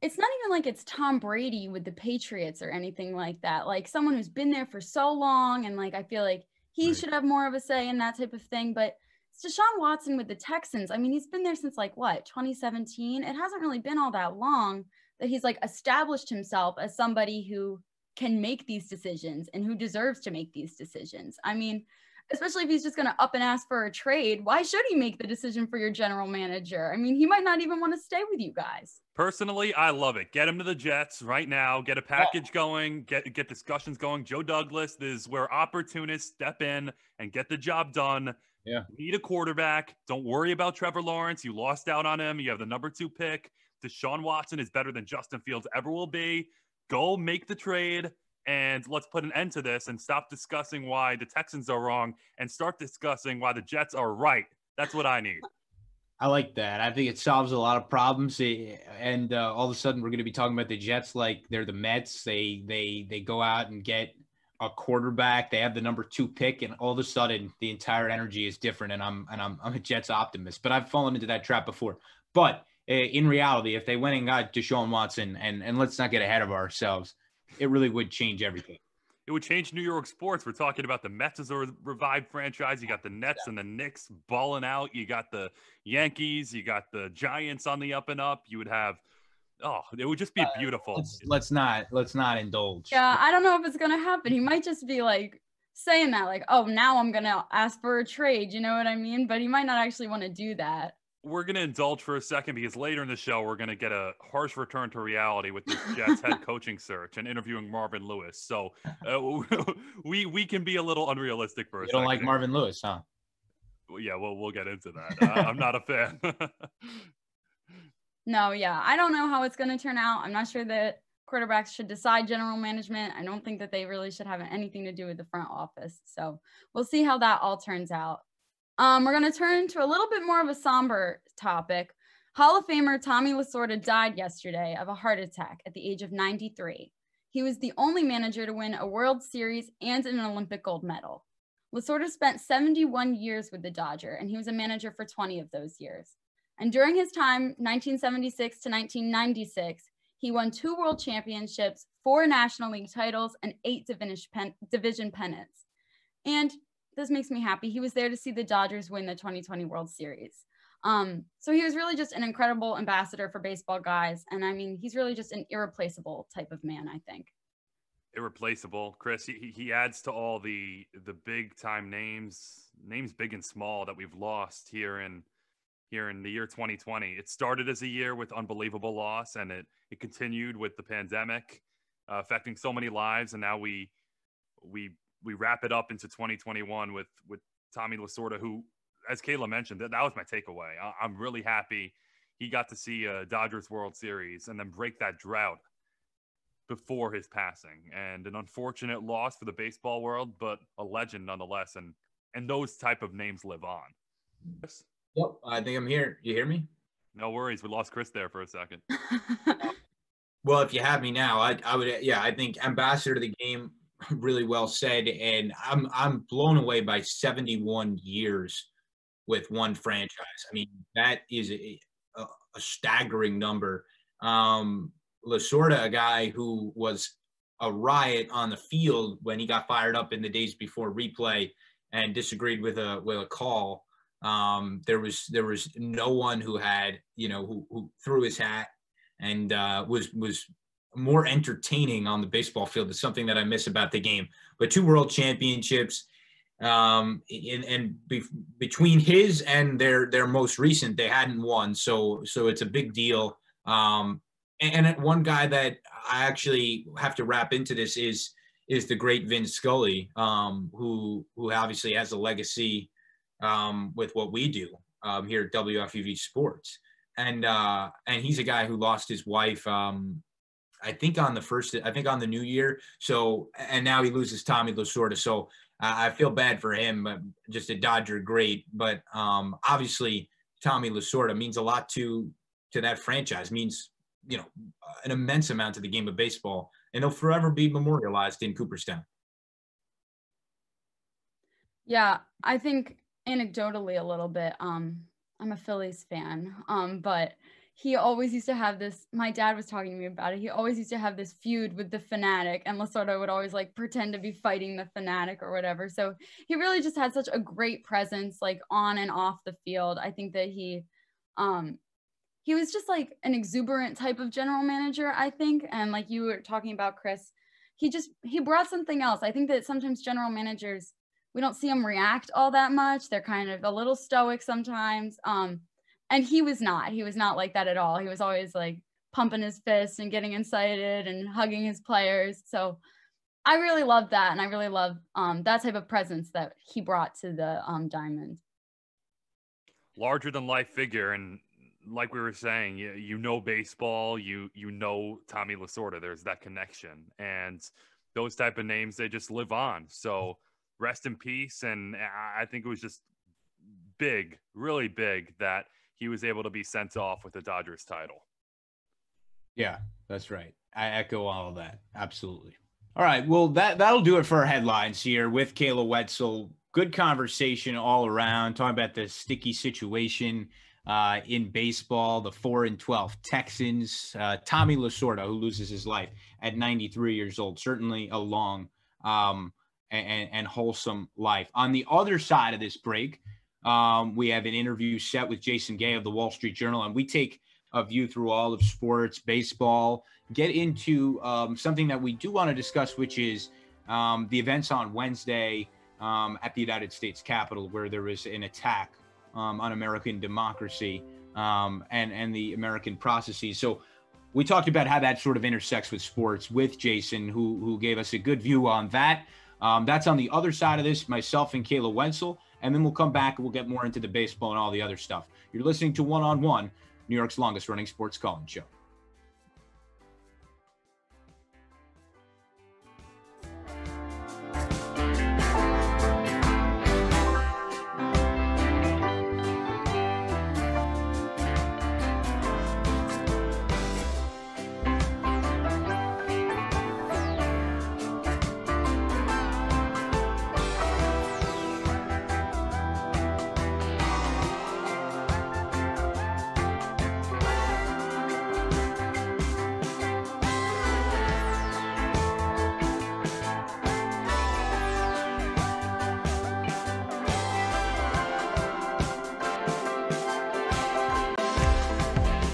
it's not even like it's Tom Brady with the Patriots or anything like that. Like someone who's been there for so long, and like I feel like he should have more of a say in that type of thing. But it's Deshaun Watson with the Texans. I mean, he's been there since like what, 2017? It hasn't really been all that long that he's like established himself as somebody who can make these decisions and who deserves to make these decisions. I mean, especially if he's just going to up and ask for a trade, why should he make the decision for your general manager? I mean, he might not even want to stay with you guys. Personally, I love it. Get him to the Jets right now. Get a package going. Get discussions going. Joe Douglas is where opportunists step in and get the job done. Yeah. Need a quarterback. Don't worry about Trevor Lawrence. You lost out on him. You have the number 2 pick. Deshaun Watson is better than Justin Fields ever will be. Go make the trade, and let's put an end to this and stop discussing why the Texans are wrong and start discussing why the Jets are right. That's what I need. I like that. I think it solves a lot of problems. And all of a sudden, we're going to be talking about the Jets like they're the Mets. They go out and get a quarterback. They have the number 2 pick, and all of a sudden, the entire energy is different. And I'm a Jets optimist, but I've fallen into that trap before. But in reality, if they went and got Deshaun Watson, and let's not get ahead of ourselves, it really would change everything. It would change New York sports. We're talking about the Mets as a revived franchise. You got the Nets and the Knicks balling out. You got the Yankees. You got the Giants on the up and up. You would have, it would just be beautiful. Let's not indulge. Yeah, I don't know if it's going to happen. He might just be like saying that, like, oh, now I'm going to ask for a trade. You know what I mean? But he might not actually want to do that. We're going to indulge for a second because later in the show, we're going to get a harsh return to reality with the Jets head coaching search and interviewing Marvin Lewis. So we can be a little unrealistic for a second. You don't like Marvin Lewis, huh? Well, yeah, we'll get into that. I'm not a fan. No, yeah. I don't know how it's going to turn out. I'm not sure that quarterbacks should decide general management. I don't think that they really should have anything to do with the front office. So we'll see how that all turns out. We're going to turn to a little bit more of a somber topic. Hall of Famer Tommy Lasorda died yesterday of a heart attack at the age of 93. He was the only manager to win a World Series and an Olympic gold medal. Lasorda spent 71 years with the Dodgers, and he was a manager for 20 of those years. And during his time, 1976 to 1996, he won 2 world championships, 4 National League titles, and 8 division pennants. And this makes me happy. He was there to see the Dodgers win the 2020 World Series. So he was really just an incredible ambassador for baseball, guys. And I mean, he's really just an irreplaceable type of man, I think. Irreplaceable. Chris, he adds to all the big time names big and small that we've lost here in the year 2020. It started as a year with unbelievable loss, and it continued with the pandemic affecting so many lives. And now we wrap it up into 2021 with Tommy Lasorda, who, as Kayla mentioned, that was my takeaway. I'm really happy he got to see a Dodgers World Series and then break that drought before his passing. And an unfortunate loss for the baseball world, but a legend nonetheless. And those type of names live on. Chris? Yep, I think I'm here. You hear me? No worries. We lost Chris there for a second. Well, if you have me now, I would. Yeah, I think ambassador to the game. Really well said, and I'm blown away by 71 years with one franchise. I mean, that is a staggering number. Lasorda, a guy who was a riot on the field when he got fired up in the days before replay and disagreed with a call. There was no one who had who threw his hat and was more entertaining on the baseball field. Is something that I miss about the game. But 2 world championships, between his and their most recent, they hadn't won. So it's a big deal. And one guy that I actually have to wrap into this is the great Vin Scully, who obviously has a legacy with what we do here at WFUV Sports. And he's a guy who lost his wife, I think on the New Year. So, and now he loses Tommy Lasorda. So I feel bad for him, just a Dodger great. But obviously Tommy Lasorda means a lot to that franchise, means, an immense amount to the game of baseball, and he'll forever be memorialized in Cooperstown. Yeah, I think anecdotally a little bit, I'm a Phillies fan, but he always used to have this, my dad was talking to me about it, he always used to have this feud with the Fanatic, and Lasorda would always like pretend to be fighting the Fanatic or whatever. So he really just had such a great presence, like on and off the field. I think that he was just like an exuberant type of general manager, I think. And like you were talking about, Chris, he brought something else. I think that sometimes general managers, we don't see them react all that much. They're kind of a little stoic sometimes. And he was not like that at all. He was always like pumping his fist and getting excited and hugging his players. So I really loved that. And I really love that type of presence that he brought to the Diamond. Larger than life figure. And like we were saying, you know baseball, you know Tommy Lasorda. There's that connection. And those type of names, they just live on. So rest in peace. And I think it was just big, really big, that he was able to be sent off with the Dodgers title. Yeah, that's right. I echo all of that. Absolutely. All right. Well, that'll do it for our headlines here with Kayla Wetzel. Good conversation all around, talking about the sticky situation in baseball, the 4-12 Texans, Tommy Lasorda, who loses his life at 93 years old. Certainly a long and wholesome life. On the other side of this break, we have an interview set with Jason Gay of the Wall Street Journal, and we take a view through all of sports, baseball, get into something that we do want to discuss, which is the events on Wednesday at the United States Capitol, where there was an attack on American democracy and the American processes. So we talked about how that sort of intersects with sports with Jason, who gave us a good view on that. That's on the other side of this, myself and Kayla Wetzel. And then we'll come back and we'll get more into the baseball and all the other stuff. You're listening to One on One, New York's longest running sports call-in show.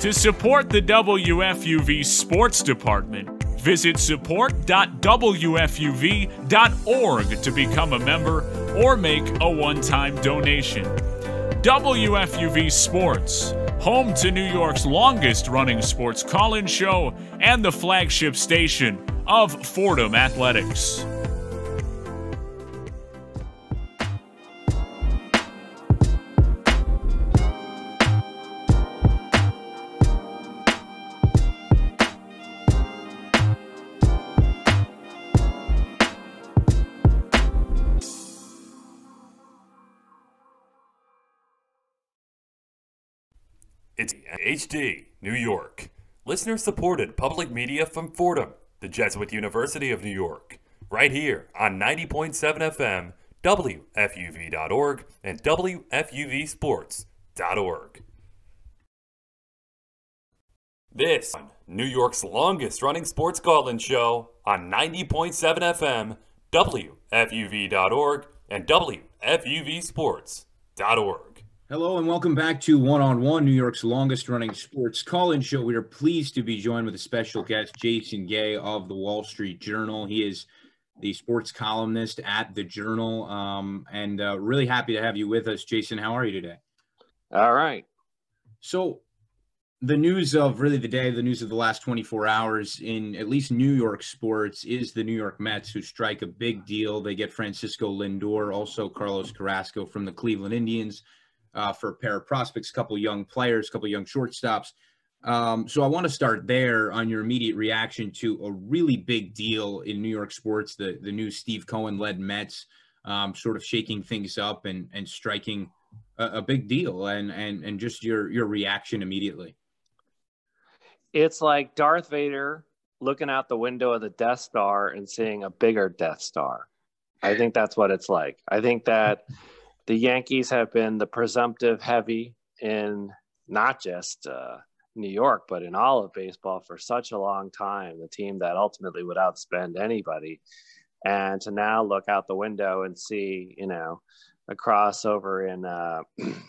To support the WFUV Sports Department, visit support.wfuv.org to become a member or make a one-time donation. WFUV Sports, home to New York's longest-running sports call-in show and the flagship station of Fordham Athletics. It's HD, New York. Listener-supported public media from Fordham, the Jesuit University of New York. Right here on 90.7 FM, WFUV.org, and WFUVsports.org. This, New York's longest-running sports call-in show on 90.7 FM, WFUV.org, and WFUVsports.org. Hello and welcome back to One on One, New York's longest running sports call-in show. We are pleased to be joined with a special guest, Jason Gay of the Wall Street Journal. He is the sports columnist at the Journal, and really happy to have you with us. Jason, how are you today? All right. So the news of really the day, the news of the last 24 hours in at least New York sports is the New York Mets, who strike a big deal. They get Francisco Lindor, also Carlos Carrasco from the Cleveland Indians, for a pair of prospects, a couple of young players, a couple of young shortstops. So I want to start there on your immediate reaction to a really big deal in New York sports, the new Steve Cohen-led Mets, sort of shaking things up and striking a big deal, and just your reaction immediately. It's like Darth Vader looking out the window of the Death Star and seeing a bigger Death Star. I think that's what it's like. I think that the Yankees have been the presumptive heavy in not just New York, but in all of baseball for such a long time, the team that ultimately would outspend anybody. And to now look out the window and see, a crossover in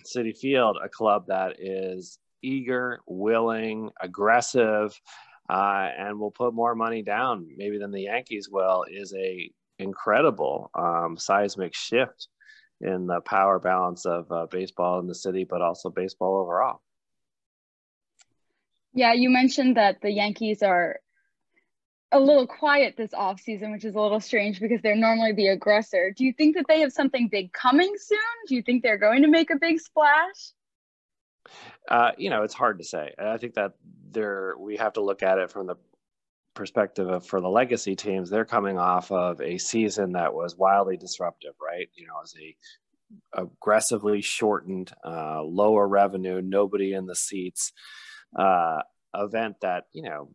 Citi Field, a club that is eager, willing, aggressive, and will put more money down maybe than the Yankees will, is a incredible seismic shift in the power balance of baseball in the city, but also baseball overall. Yeah, you mentioned that the Yankees are a little quiet this offseason, which is a little strange because they're normally the aggressor. Do you think that they have something big coming soon? Do you think they're going to make a big splash? It's hard to say. I think that we have to look at it from the perspective of, for the legacy teams, they're coming off of a season that was wildly disruptive, right? As a aggressively shortened, lower revenue, nobody in the seats, event that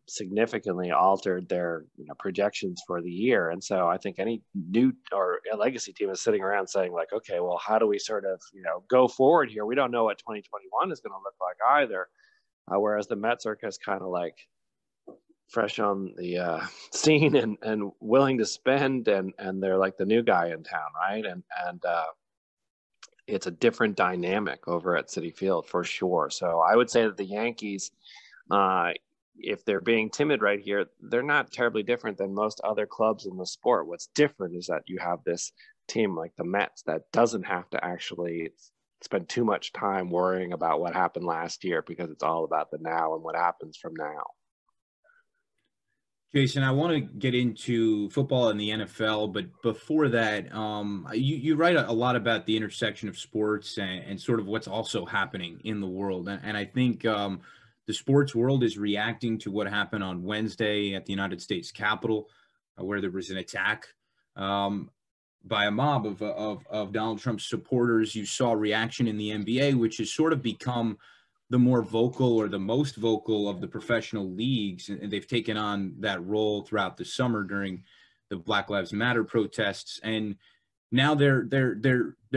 significantly altered their projections for the year. And so I think any new or a legacy team is sitting around saying like, okay, well, how do we sort of go forward here? We don't know what 2021 is going to look like either. Whereas the Mets are just kind of like fresh on the scene and willing to spend, and they're like the new guy in town, right? And it's a different dynamic over at Citi Field for sure. So I would say that the Yankees, if they're being timid right here, they're not terribly different than most other clubs in the sport. What's different is that you have this team like the Mets that doesn't have to actually spend too much time worrying about what happened last year, because it's all about the now and what happens from now. Jason, I want to get into football and the NFL, but before that, you write a lot about the intersection of sports and sort of what's also happening in the world. And I think the sports world is reacting to what happened on Wednesday at the United States Capitol, where there was an attack by a mob of Donald Trump's supporters. You saw reaction in the NBA, which has sort of become the more vocal or the most vocal of the professional leagues, and they've taken on that role throughout the summer during the Black Lives Matter protests, and now they're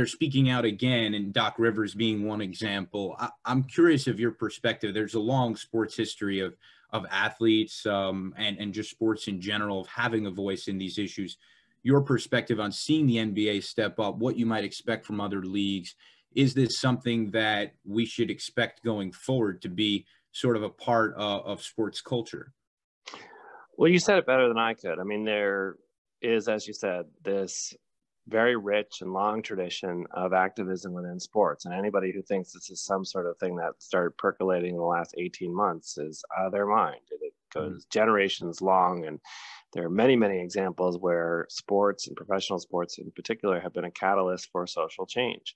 speaking out again, and Doc Rivers being one example. I'm curious of your perspective. There's a long sports history of athletes and just sports in general of having a voice in these issues. Your perspective on seeing the NBA step up, what you might expect from other leagues. Is this something that we should expect going forward to be sort of a part of sports culture? Well, you said it better than I could. I mean, there is, as you said, this very rich and long tradition of activism within sports. And anybody who thinks this is some sort of thing that started percolating in the last 18 months is out of their mind. It goes generations long. And there are many, many examples where sports and professional sports in particular have been a catalyst for social change.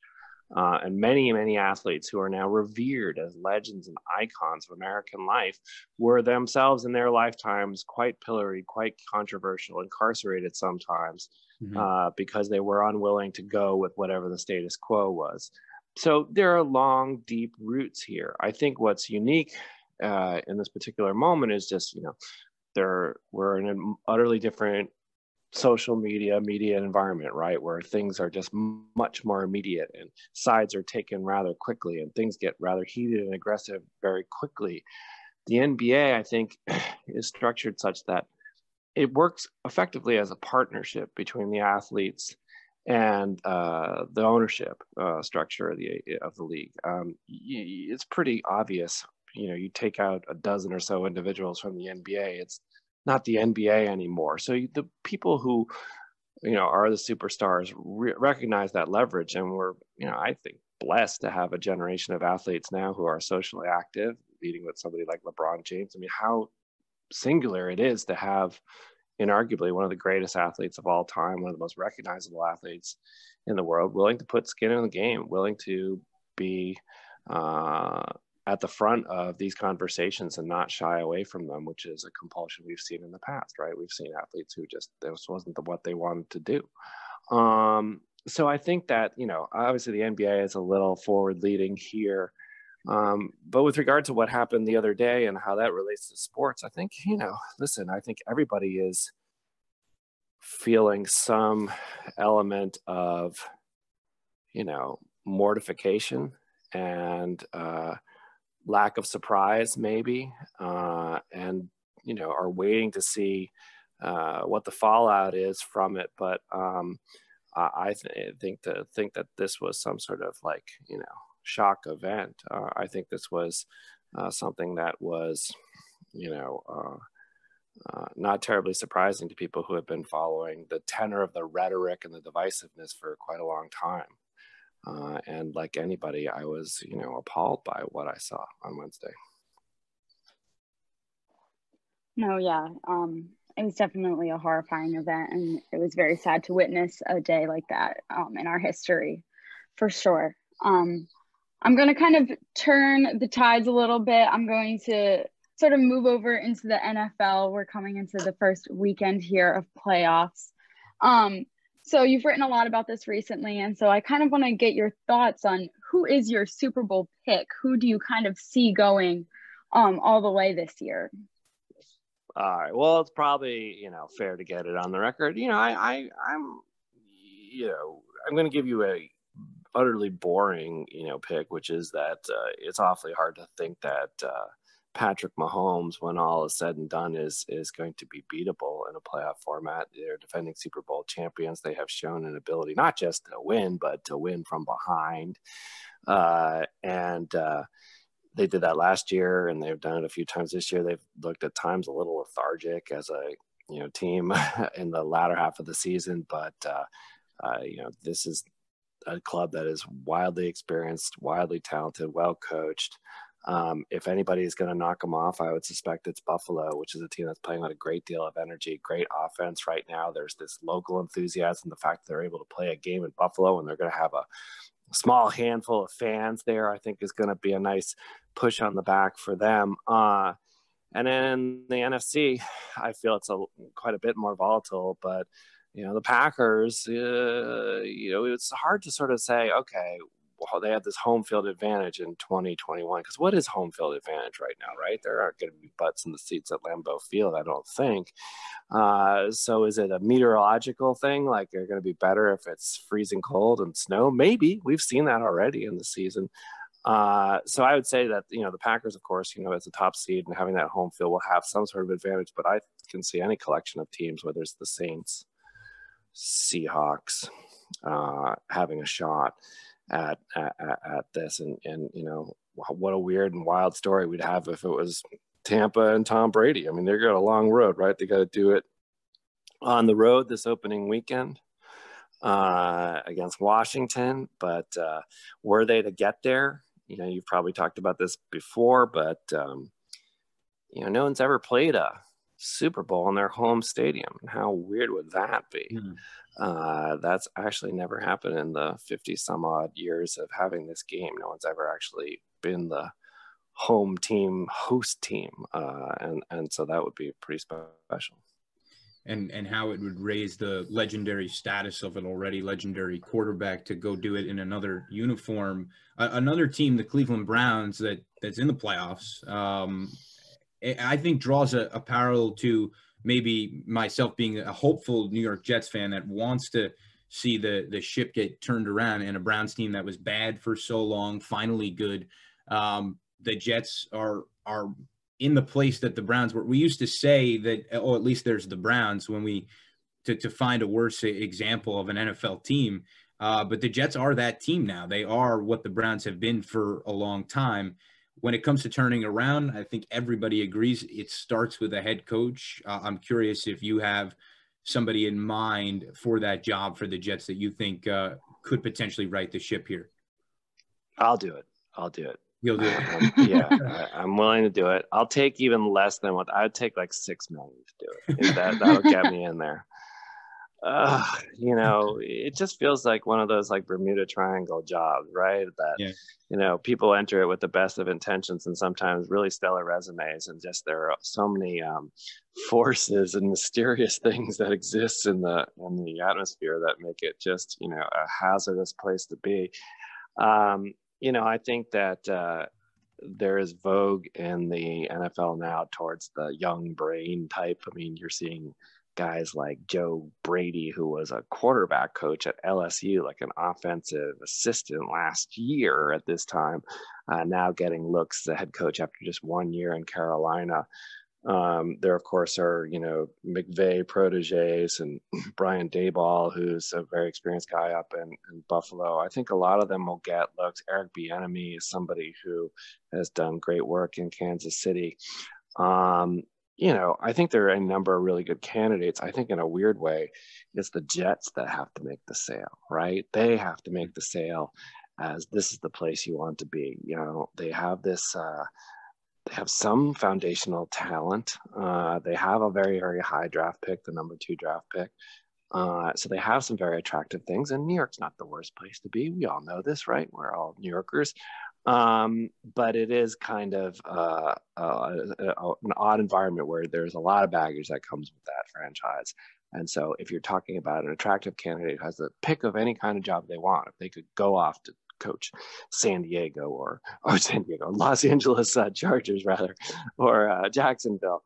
And many, many athletes who are now revered as legends and icons of American life were themselves in their lifetimes quite pillory, quite controversial, incarcerated sometimes, because they were unwilling to go with whatever the status quo was. So there are long, deep roots here. I think what's unique in this particular moment is just, we're in an utterly different social media environment, right, where things are just much more immediate and sides are taken rather quickly and things get rather heated and aggressive very quickly. The NBA, I think, is structured such that it works effectively as a partnership between the athletes and the ownership structure of the league. It's pretty obvious. You take out a dozen or so individuals from the NBA, it's not the NBA anymore. So the people who, are the superstars recognize that leverage. And we're, I think, blessed to have a generation of athletes now who are socially active, leading with somebody like LeBron James. I mean, how singular it is to have inarguably one of the greatest athletes of all time, one of the most recognizable athletes in the world, willing to put skin in the game, willing to be at the front of these conversations and not shy away from them, which is a compulsion we've seen in the past, right? We've seen athletes who just, this wasn't what they wanted to do. So I think that, obviously the NBA is a little forward leading here. But with regard to what happened the other day and how that relates to sports, I think, I think everybody is feeling some element of, mortification and lack of surprise, maybe, and are waiting to see what the fallout is from it. But I think that this was some sort of shock event. I think this was something that was not terribly surprising to people who have been following the tenor of the rhetoric and the divisiveness for quite a long time. And like anybody, I was, appalled by what I saw on Wednesday. No, yeah. It was definitely a horrifying event, and it was very sad to witness a day like that in our history, for sure. I'm going to kind of turn the tides a little bit. I'm going to sort of move over into the NFL. We're coming into the first weekend here of playoffs. So you've written a lot about this recently, and so I kind of want to get your thoughts on who is your Super Bowl pick? Who do you kind of see going all the way this year? All right. Well, it's probably, fair to get it on the record. I'm going to give you a utterly boring, pick, which is that it's awfully hard to think that Patrick Mahomes, when all is said and done, is going to be beatable in a playoff format. They're defending Super Bowl champions. They have shown an ability not just to win, but to win from behind. They did that last year, and they've done it a few times this year. They've looked at times a little lethargic as a team in the latter half of the season, but this is a club that is wildly experienced, wildly talented, well coached. If anybody is going to knock them off, I would suspect it's Buffalo, which is a team that's playing with a great deal of energy, great offense right now. There's this local enthusiasm, the fact that they're able to play a game in Buffalo and they're going to have a small handful of fans there, I think is going to be a nice push on the back for them. And then the NFC, I feel it's quite a bit more volatile, but the Packers, it's hard to sort of say, okay, well, they have this home field advantage in 2021, because what is home field advantage right now, right? There aren't going to be butts in the seats at Lambeau Field, I don't think. So is it a meteorological thing? Like they're going to be better if it's freezing cold and snow? Maybe. We've seen that already in the season. So I would say that, the Packers, of course, as a top seed and having that home field will have some sort of advantage, but I can see any collection of teams, whether it's the Saints, Seahawks, having a shot at this. And what a weird and wild story we'd have if it was Tampa and Tom Brady. I mean, they've got a long road, right? They got to do it on the road this opening weekend against Washington. But were they to get there, you've probably talked about this before, but no one's ever played a Super Bowl in their home stadium. How weird would that be? That's actually never happened in the 50 some odd years of having this game. No one's ever actually been the home team host team. And so that would be pretty special. And how it would raise the legendary status of an already legendary quarterback to go do it in another uniform. Another team, the Cleveland Browns, that's in the playoffs, I think draws a parallel to maybe myself being a hopeful New York Jets fan that wants to see the ship get turned around, and a Browns team that was bad for so long, finally good. The Jets are in the place that the Browns were. We used to say that, oh, at least there's the Browns when to find a worse example of an NFL team. But the Jets are that team now. They are what the Browns have been for a long time. When it comes to turning around, I think everybody agrees it starts with a head coach. I'm curious if you have somebody in mind for that job for the Jets that you think could potentially right the ship here. I'll do it. You'll do it. Yeah, I'm willing to do it. I'll take even less than what I'd take, like $6 million to do it. That'll get me in there. It just feels like one of those like Bermuda Triangle jobs, right? That, people enter it with the best of intentions and sometimes really stellar resumes. And just there are so many forces and mysterious things that exist in the atmosphere that make it just, a hazardous place to be. I think that there is vogue in the NFL now towards the young brain type. I mean, you're seeing guys like Joe Brady, who was a quarterback coach at LSU, like an offensive assistant last year at this time, now getting looks as a head coach after just 1 year in Carolina. There, of course, are, McVay proteges and Brian Daboll, who's a very experienced guy up in Buffalo. I think a lot of them will get looks. Eric Bieniemy is somebody who has done great work in Kansas City. I think there are a number of really good candidates. I think in a weird way, it's the Jets that have to make the sale, right? They have to make the sale as this is the place you want to be. They have this, they have some foundational talent. They have a very, very high draft pick, the number 2 draft pick. So they have some very attractive things, and New York's not the worst place to be. We all know this, right? We're all New Yorkers. But it is kind of an odd environment where there's a lot of baggage that comes with that franchise. And so if you're talking about an attractive candidate who has the pick of any kind of job they want, if they could go off to coach San Diego or Los Angeles Chargers rather, or Jacksonville,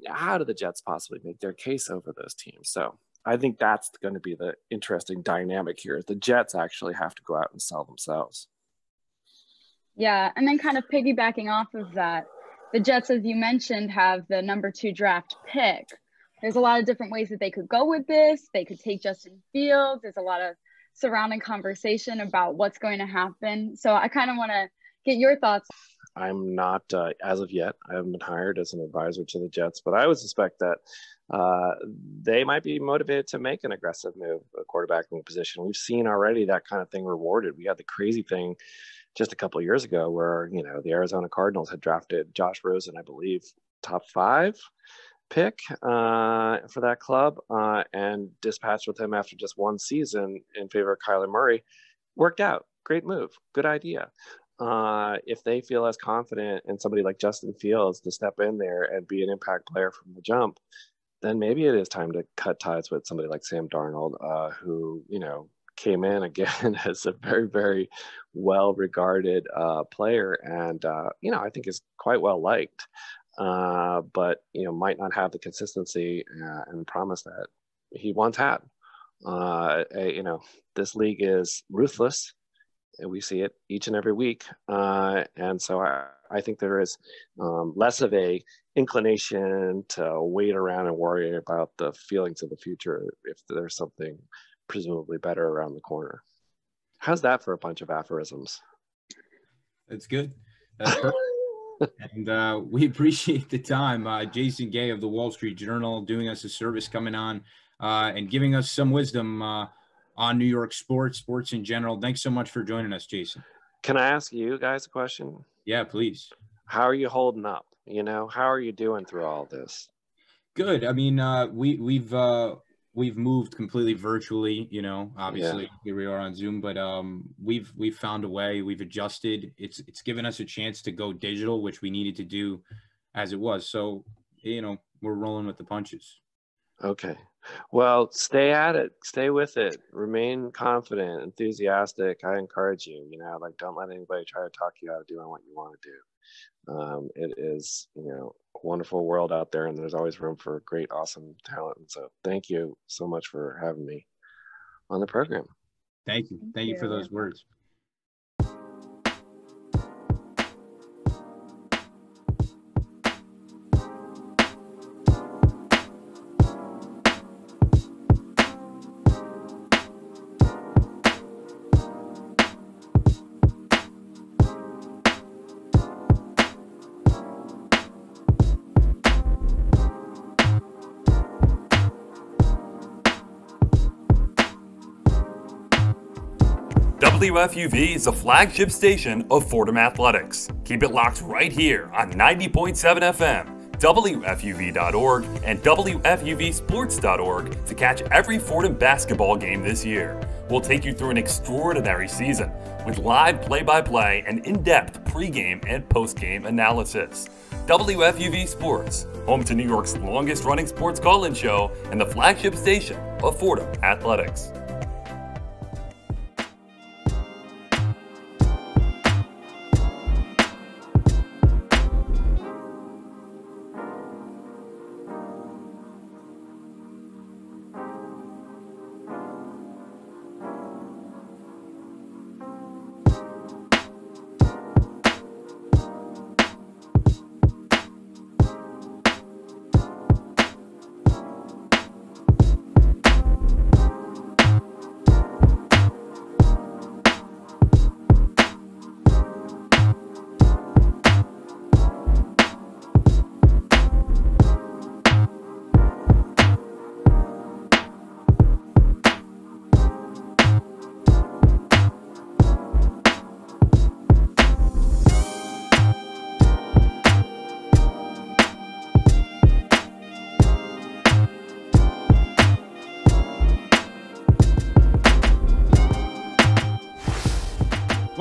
how do the Jets possibly make their case over those teams? So I think that's going to be the interesting dynamic here, is the Jets actually have to go out and sell themselves. Yeah, and then kind of piggybacking off of that, the Jets, as you mentioned, have the number 2 draft pick. There's a lot of different ways that they could go with this. They could take Justin Fields. There's a lot of surrounding conversation about what's going to happen. So I kind of want to get your thoughts. I'm not, as of yet, I haven't been hired as an advisor to the Jets, but I would suspect that they might be motivated to make an aggressive move, a quarterbacking position. We've seen already that kind of thing rewarded. We had the crazy thing just a couple of years ago where, the Arizona Cardinals had drafted Josh Rosen, I believe, top 5 pick for that club, and dispatched with him after just 1 season in favor of Kyler Murray. Worked out. Great move. Good idea. If they feel as confident in somebody like Justin Fields to step in there and be an impact player from the jump, then maybe it is time to cut ties with somebody like Sam Darnold, who, came in again as a very, very well-regarded player, and, I think is quite well liked. But might not have the consistency and promise that he once had. This league is ruthless, and we see it each and every week. And so I think there is less of a inclination to wait around and worry about the feelings of the future if there's something presumably better around the corner. How's that for a bunch of aphorisms? That's good. That's perfect. And we appreciate the time. Jason Gay of the Wall Street Journal doing us a service, coming on and giving us some wisdom on New York sports in general. Thanks so much for joining us, Jason. Can I ask you guys a question? Yeah, please. How are you holding up? How are you doing through all this? Good. I mean, we've moved completely virtually, obviously here we are on Zoom, but we've found a way, we've adjusted. It's given us a chance to go digital, which we needed to do as it was. So, we're rolling with the punches. Okay. Well, stay at it, stay with it, remain confident, enthusiastic. I encourage you, don't let anybody try to talk you out of doing what you want to do. It is, a wonderful world out there, and there's always room for great, awesome talent. And so thank you so much for having me on the program. Thank you. Thank you for those words. WFUV is the flagship station of Fordham Athletics. Keep it locked right here on 90.7 FM, WFUV.org, and WFUVsports.org to catch every Fordham basketball game this year. We'll take you through an extraordinary season with live play-by-play and in-depth pregame and postgame analysis. WFUV Sports, home to New York's longest-running sports call-in show and the flagship station of Fordham Athletics.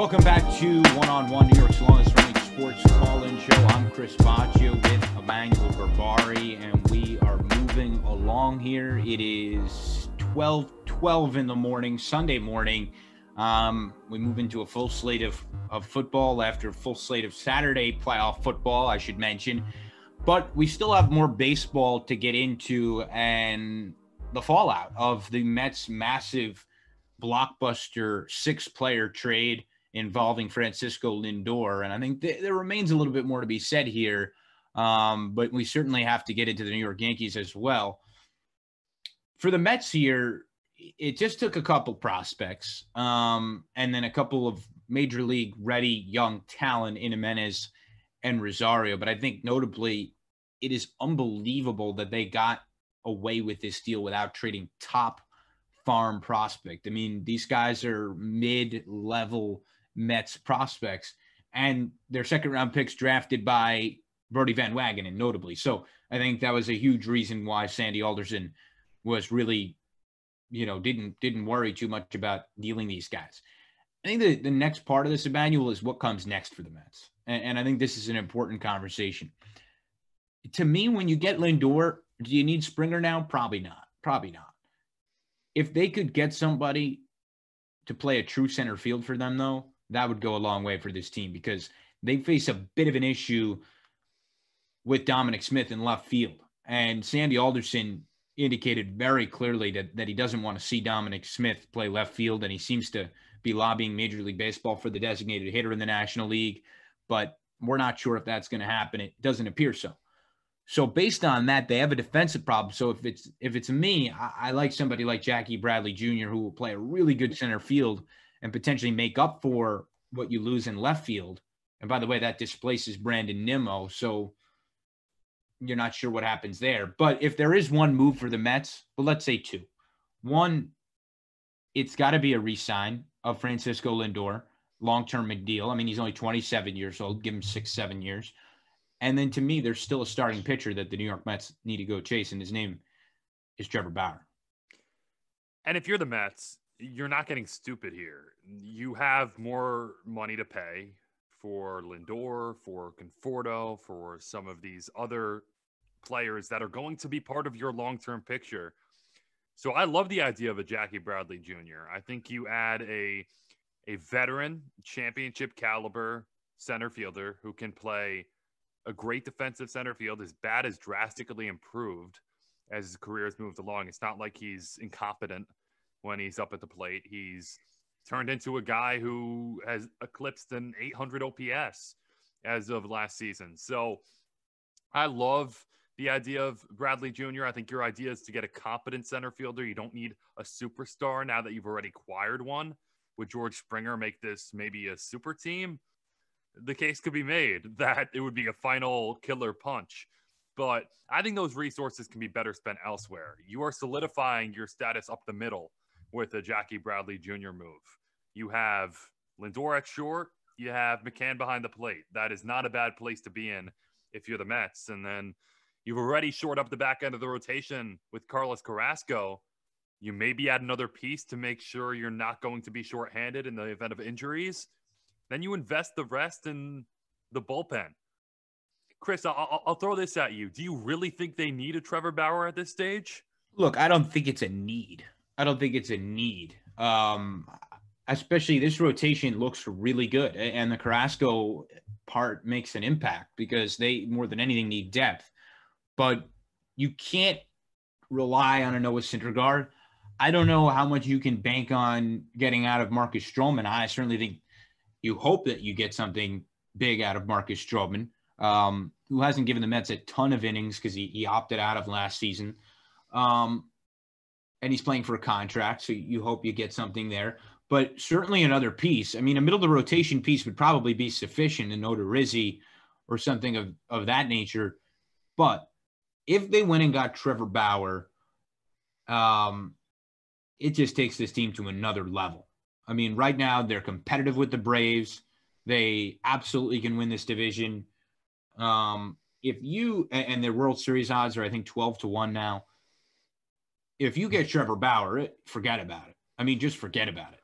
Welcome back to One-on-One, New York's longest running sports call-in show. I'm Chris Baccia with Emmanuel Barbari, and we are moving along here. It is 12:12 in the morning, Sunday morning. We move into a full slate of football after a full slate of Saturday playoff football, I should mention. But we still have more baseball to get into, and the fallout of the Mets' massive blockbuster 6-player trade involving Francisco Lindor. And I think there remains a little bit more to be said here, but we certainly have to get into the New York Yankees as well. For the Mets here, it just took a couple prospects and then a couple of major league ready young talent in Jimenez and Rosario. But I think notably, it is unbelievable that they got away with this deal without trading top farm prospect. I mean, these guys are mid-level Mets prospects, and their second-round picks drafted by Brodie Van Wagenen, notably. So I think that was a huge reason why Sandy Alderson was really, didn't worry too much about dealing these guys. I think the next part of this, Emmanuel, is what comes next for the Mets. And I think this is an important conversation. To me, when you get Lindor, do you need Springer now? Probably not. If they could get somebody to play a true center field for them, though, that would go a long way for this team, because they face a bit of an issue with Dominic Smith in left field. And Sandy Alderson indicated very clearly that he doesn't want to see Dominic Smith play left field, and he seems to be lobbying Major League Baseball for the designated hitter in the National League. But we're not sure if that's going to happen. It doesn't appear so. So based on that, they have a defensive problem. So if it's me, I like somebody like Jackie Bradley Jr., who will play a really good center field and potentially make up for what you lose in left field. And by the way, that displaces Brandon Nimmo. So you're not sure what happens there. But if there is one move for the Mets, well, let's say two. One, it's got to be a re-sign of Francisco Lindor, long-term deal. I mean, he's only 27 years old. Give him 6-7 years. And then to me, there's still a starting pitcher that the New York Mets need to go chase, and his name is Trevor Bauer. And if you're the Mets, you're not getting stupid here. You have more money to pay for Lindor, for Conforto, for some of these other players that are going to be part of your long-term picture. So I love the idea of a Jackie Bradley Jr. I think you add a veteran championship caliber center fielder who can play a great defensive center field. His bat is drastically improved as his career has moved along. It's not like he's incompetent when he's up at the plate. He's turned into a guy who has eclipsed an 800 OPS as of last season. So I love the idea of Bradley Jr. I think your idea is to get a competent center fielder. You don't need a superstar now that you've already acquired one. Would George Springer make this maybe a super team? The case could be made that it would be a final killer punch. But I think those resources can be better spent elsewhere. You are solidifying your status up the middle with a Jackie Bradley Jr. move. You have Lindor at short. You have McCann behind the plate. That is not a bad place to be in if you're the Mets. And then you've already shored up the back end of the rotation with Carlos Carrasco. You maybe add another piece to make sure you're not going to be shorthanded in the event of injuries. Then you invest the rest in the bullpen. Chris, I'll throw this at you. Do you really think they need a Trevor Bauer at this stage? Look, I don't think it's a need. Especially this rotation looks really good. And the Carrasco part makes an impact because they, more than anything, need depth. But you can't rely on a Noah Syndergaard. I don't know how much you can bank on getting out of Marcus Stroman. I certainly think you hope that you get something big out of Marcus Stroman, who hasn't given the Mets a ton of innings because he opted out of last season. And he's playing for a contract, so you hope you get something there. But certainly another piece. I mean, a middle-of-the-rotation piece would probably be sufficient in Odorizzi or something of that nature. But if they went and got Trevor Bauer, it just takes this team to another level. I mean, right now they're competitive with the Braves. They absolutely can win this division. If you, and their World Series odds are, I think, 12-1 now. If you get Trevor Bauer, forget about it. I mean, just forget about it.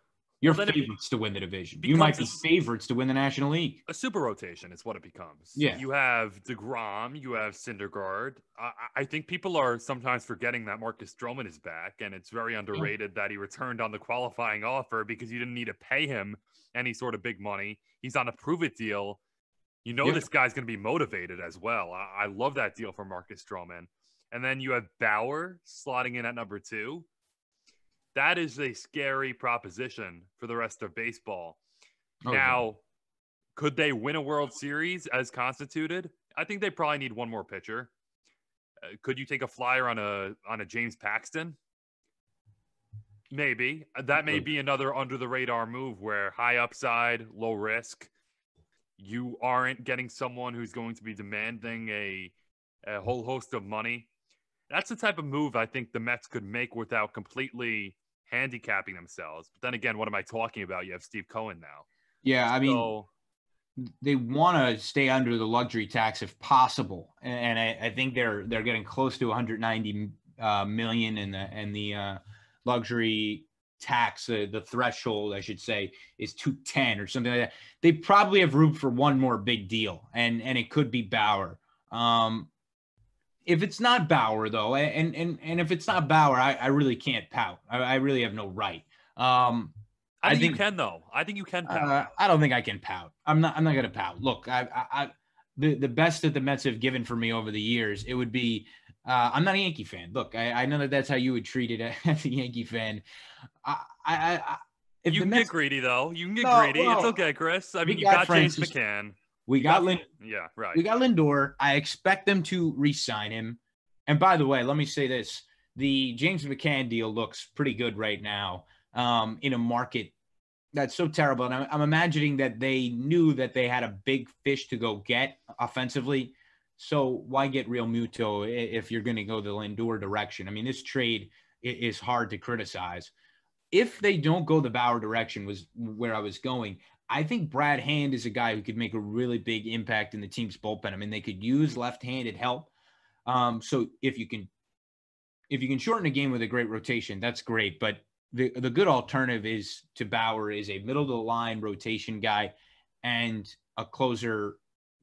You're Well, then favorites to win the division. You becomes might be favorites to win the National League. a super rotation is what it becomes. Yeah. You have DeGrom, you have Syndergaard. I think people are sometimes forgetting that Marcus Stroman is back, and it's very underrated that he returned on the qualifying offer because you didn't need to pay him any sort of big money. He's on a prove-it deal. You know this guy's going to be motivated as well. I love that deal for Marcus Stroman. And then you have Bauer slotting in at number 2. That is a scary proposition for the rest of baseball. Now, could they win a World Series as constituted? I think they probably need one more pitcher. Could you take a flyer on a James Paxton? Maybe. That may be another under the radar move where high upside, low risk. You aren't getting someone who's going to be demanding a whole host of money. That's the type of move I think the Mets could make without completely handicapping themselves. But then again, what am I talking about? You have Steve Cohen now. Yeah, I mean, they want to stay under the luxury tax if possible, and I think they're getting close to 190 million, and the luxury tax, the threshold, I should say, is 210 or something like that. They probably have room for one more big deal, and it could be Bauer. If it's not Bauer, though, and if it's not Bauer, I really can't pout. I really have no right. I think you can, though. I think you can pout. I don't think I can pout. I'm not going to pout. Look, the best that the Mets have given for me over the years, it would be. I'm not a Yankee fan. Look, I know that's how you would treat it as a Yankee fan. You can get greedy, though. You can get greedy. It's okay, Chris. I mean, you got James McCann. We got Lindor. I expect them to re-sign him. And by the way, let me say this. The James McCann deal looks pretty good right now in a market that's so terrible. And I'm imagining that they knew that they had a big fish to go get offensively. So why get Real Muto if you're going to go the Lindor direction? I mean, this trade is hard to criticize. If they don't go the Bauer direction, was where I was going, I think Brad Hand is a guy who could make a really big impact in the team's bullpen. I mean, they could use left-handed help. So if you can shorten a game with a great rotation, that's great. But the good alternative is to Bauer is a middle-of-the-line rotation guy and a closer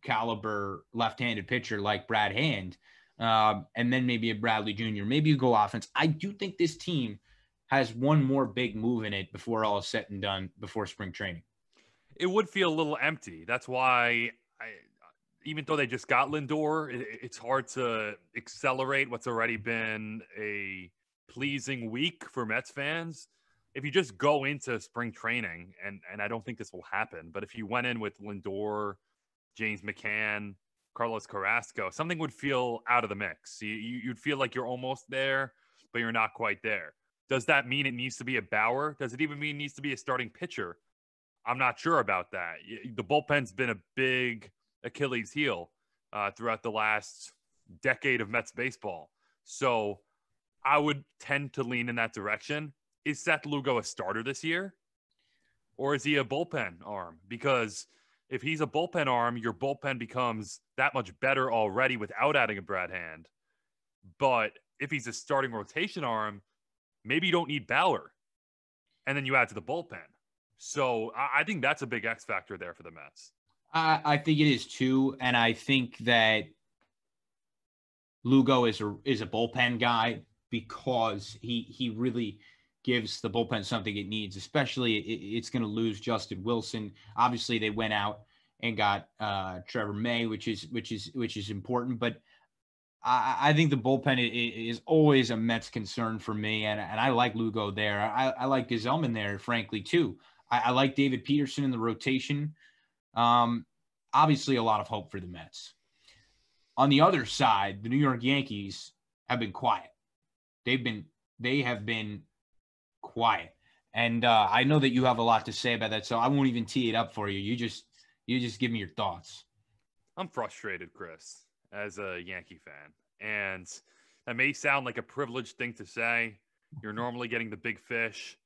caliber left-handed pitcher like Brad Hand, and then maybe a Bradley Jr. Maybe you go offense. I do think this team has one more big move in it before all is said and done before spring training. It would feel a little empty. That's why, even though they just got Lindor, it's hard to accelerate what's already been a pleasing week for Mets fans. If you just go into spring training, and I don't think this will happen, but if you went in with Lindor, James McCann, Carlos Carrasco, something would feel out of the mix. You'd feel like you're almost there, but you're not quite there. Does that mean it needs to be a Bauer? Does it even mean it needs to be a starting pitcher? I'm not sure about that. The bullpen's been a big Achilles heel throughout the last decade of Mets baseball. So I would tend to lean in that direction. Is Seth Lugo a starter this year? Or is he a bullpen arm? Because if he's a bullpen arm, your bullpen becomes that much better already without adding a Brad Hand. But if he's a starting rotation arm, maybe you don't need Bauer. And then you add to the bullpen. So I think that's a big X factor there for the Mets. I think it is too. And I think that Lugo is a bullpen guy because he really gives the bullpen something it needs, especially it's going to lose Justin Wilson. Obviously they went out and got Trevor May, which is important, but I think the bullpen is always a Mets concern for me. And I like Lugo there. I like Gesellman there, frankly, too. I like David Peterson in the rotation. Obviously, a lot of hope for the Mets. On the other side, the New York Yankees have been quiet. They have been quiet. And I know that you have a lot to say about that, so I won't even tee it up for you. You just give me your thoughts. I'm frustrated, Chris, as a Yankee fan. And that may sound like a privileged thing to say. You're normally getting the big fish.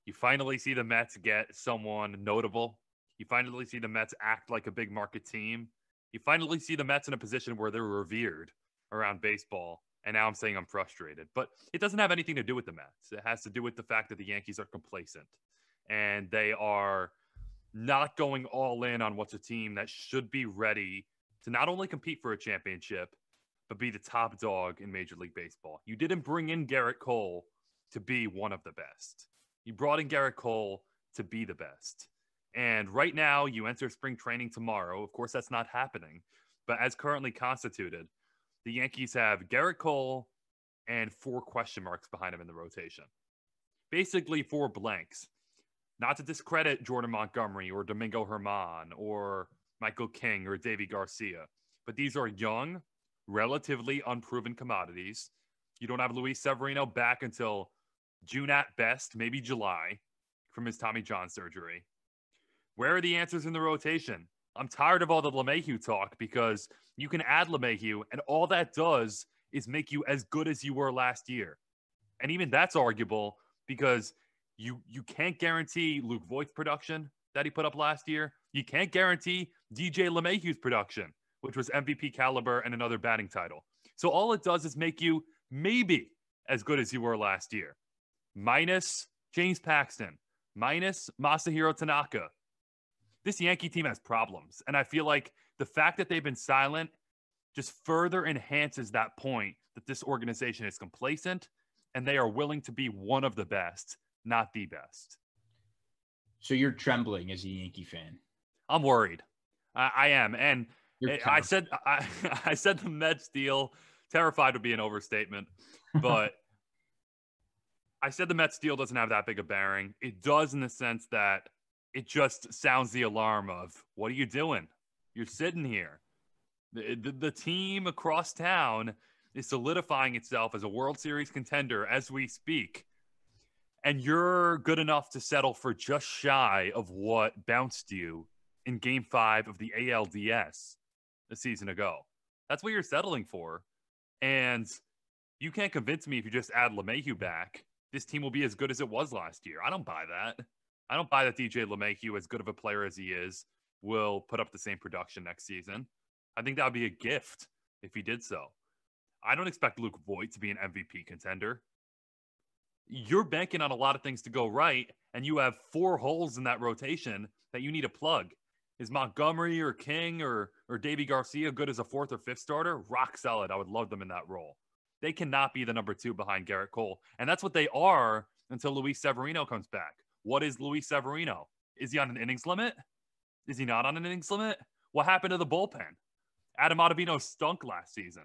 You finally see the Mets get someone notable. You finally see the Mets act like a big market team. You finally see the Mets in a position where they're revered around baseball. And now I'm saying I'm frustrated. But it doesn't have anything to do with the Mets. It has to do with the fact that the Yankees are complacent. and they are not going all in on what's a team that should be ready to not only compete for a championship, but be the top dog in Major League Baseball. You didn't bring in Garrett Cole to be one of the best. You brought in Garrett Cole to be the best. And right now, you enter spring training tomorrow. Of course, that's not happening. But as currently constituted, the Yankees have Garrett Cole and 4 question marks behind him in the rotation. Basically, 4 blanks. Not to discredit Jordan Montgomery or Domingo Germán or Michael King or Davy Garcia, but these are young, relatively unproven commodities. You don't have Luis Severino back until June at best, maybe July, from his Tommy John surgery. Where are the answers in the rotation? I'm tired of all the LeMahieu talk because you can add LeMahieu, and all that does is make you as good as you were last year. And even that's arguable because you can't guarantee Luke Voigt's production that he put up last year. You can't guarantee DJ LeMahieu's production, which was MVP caliber and another batting title. So all it does is make you maybe as good as you were last year. Minus James Paxton, minus Masahiro Tanaka. This Yankee team has problems, and I feel like the fact that they've been silent just further enhances that point that this organization is complacent and they are willing to be one of the best, not the best. So you're trembling as a Yankee fan. I'm worried. I am. And I said the Mets deal, terrified would be an overstatement, but I said the Mets deal doesn't have that big a bearing. It does in the sense that it just sounds the alarm of, what are you doing? You're sitting here. The team across town is solidifying itself as a World Series contender as we speak. And you're good enough to settle for just shy of what bounced you in Game 5 of the ALDS a season ago. That's what you're settling for. And you can't convince me if you just add LeMahieu back, this team will be as good as it was last year. I don't buy that. I don't buy that DJ LeMahieu, as good of a player as he is, will put up the same production next season. I think that would be a gift if he did so. I don't expect Luke Voigt to be an MVP contender. You're banking on a lot of things to go right, and you have 4 holes in that rotation that you need to plug. Is Montgomery or King or Davy Garcia good as a 4th or 5th starter? Rock solid. I would love them in that role. They cannot be the number 2 behind Garrett Cole. And that's what they are until Luis Severino comes back. What is Luis Severino? Is he on an innings limit? Is he not on an innings limit? What happened to the bullpen? Adam Ottavino stunk last season.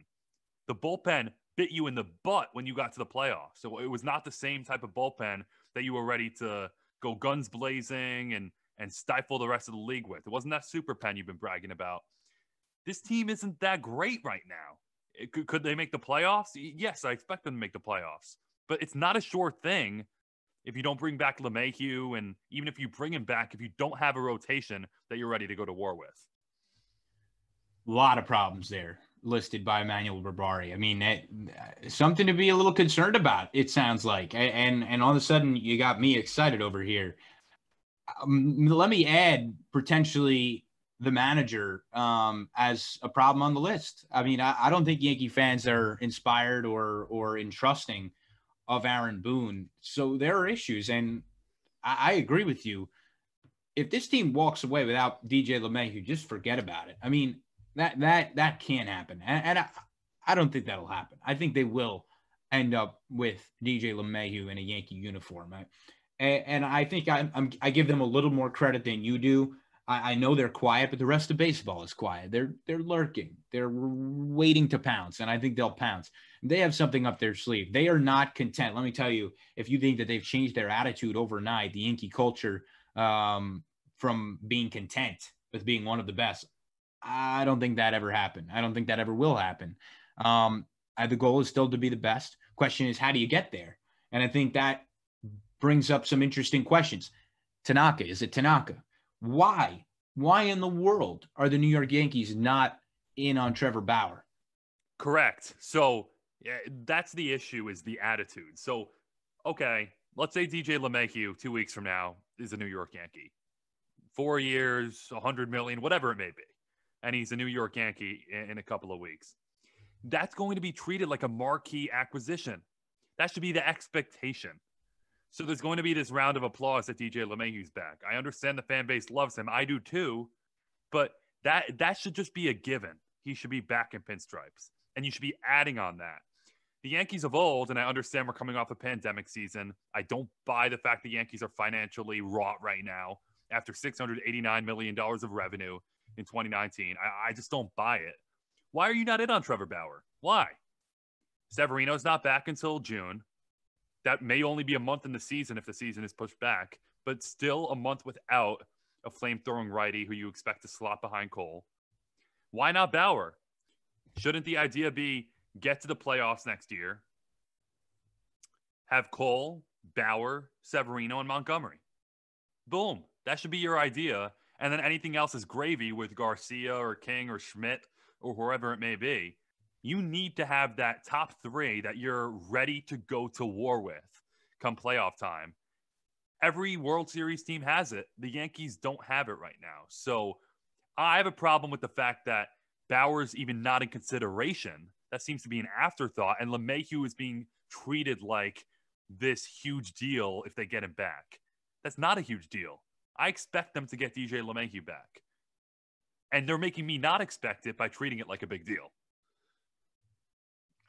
The bullpen bit you in the butt when you got to the playoffs. So it was not the same type of bullpen that you were ready to go guns blazing and stifle the rest of the league with. It wasn't that super pen you've been bragging about. This team isn't that great right now. Could they make the playoffs? Yes, I expect them to make the playoffs. But it's not a sure thing if you don't bring back LeMahieu, and even if you bring him back, if you don't have a rotation that you're ready to go to war with. A lot of problems there listed by Emmanuel Barbari. I mean, something to be a little concerned about, it sounds like. And all of a sudden, you got me excited over here. Let me add potentially the manager as a problem on the list. I mean, I don't think Yankee fans are inspired or entrusting of Aaron Boone. So there are issues. And I agree with you. If this team walks away without DJ LeMahieu, just forget about it. I mean, that can't happen. And I don't think that'll happen. I think they will end up with DJ LeMahieu in a Yankee uniform. And I think I give them a little more credit than you do. I know they're quiet, but the rest of baseball is quiet. They're lurking. They're waiting to pounce, and I think they'll pounce. They have something up their sleeve. They are not content. Let me tell you, if you think that they've changed their attitude overnight, the Yankee culture from being content with being one of the best, I don't think that ever happened. I don't think that ever will happen. The goal is still to be the best. Question is, how do you get there? And I think that brings up some interesting questions. Tanaka, is it Tanaka? Why? Why in the world are the New York Yankees not in on Trevor Bauer? Correct. So yeah, that's the issue, is the attitude. So, okay, let's say DJ LeMahieu 2 weeks from now is a New York Yankee. 4 years, $100 million, whatever it may be. And he's a New York Yankee in a couple of weeks. That's going to be treated like a marquee acquisition. That should be the expectation. So there's going to be this round of applause that DJ LeMahieu's back. I understand the fan base loves him. I do too. But that should just be a given. He should be back in pinstripes. And you should be adding on that. The Yankees of old, and I understand we're coming off a pandemic season. I don't buy the fact the Yankees are financially wrought right now after $689 million of revenue in 2019. I just don't buy it. Why are you not in on Trevor Bauer? Why? Severino's not back until June. That may only be a month in the season if the season is pushed back, but still a month without a flame-throwing righty who you expect to slot behind Cole. Why not Bauer? Shouldn't the idea be get to the playoffs next year, have Cole, Bauer, Severino, and Montgomery? Boom. That should be your idea. And then anything else is gravy with Garcia or King or Schmidt or whoever it may be. You need to have that top three that you're ready to go to war with come playoff time. Every World Series team has it. The Yankees don't have it right now. So I have a problem with the fact that Bauer's even not in consideration. That seems to be an afterthought. And LeMahieu is being treated like this huge deal if they get him back. That's not a huge deal. I expect them to get DJ LeMahieu back. And they're making me not expect it by treating it like a big deal.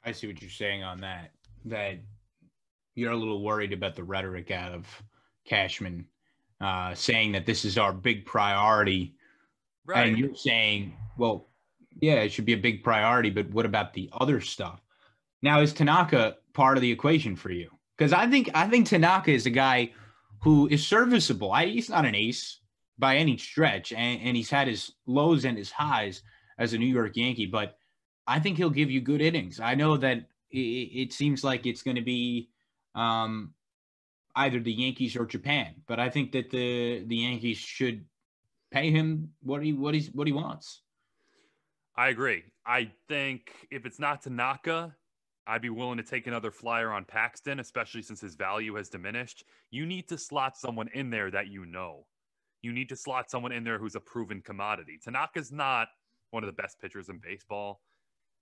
I see what you're saying on that, that you're a little worried about the rhetoric out of Cashman saying that this is our big priority. Right. And you're saying, well, yeah, it should be a big priority, but what about the other stuff? Now, is Tanaka part of the equation for you? Because I think Tanaka is a guy who is serviceable. He's not an ace by any stretch, and he's had his lows and his highs as a New York Yankee, but I think he'll give you good innings. I know that it seems like it's going to be either the Yankees or Japan, but I think that the Yankees should pay him what he wants. I agree. I think if it's not Tanaka, I'd be willing to take another flyer on Paxton, especially since his value has diminished. You need to slot someone in there that you know. You need to slot someone in there who's a proven commodity. Tanaka's not one of the best pitchers in baseball.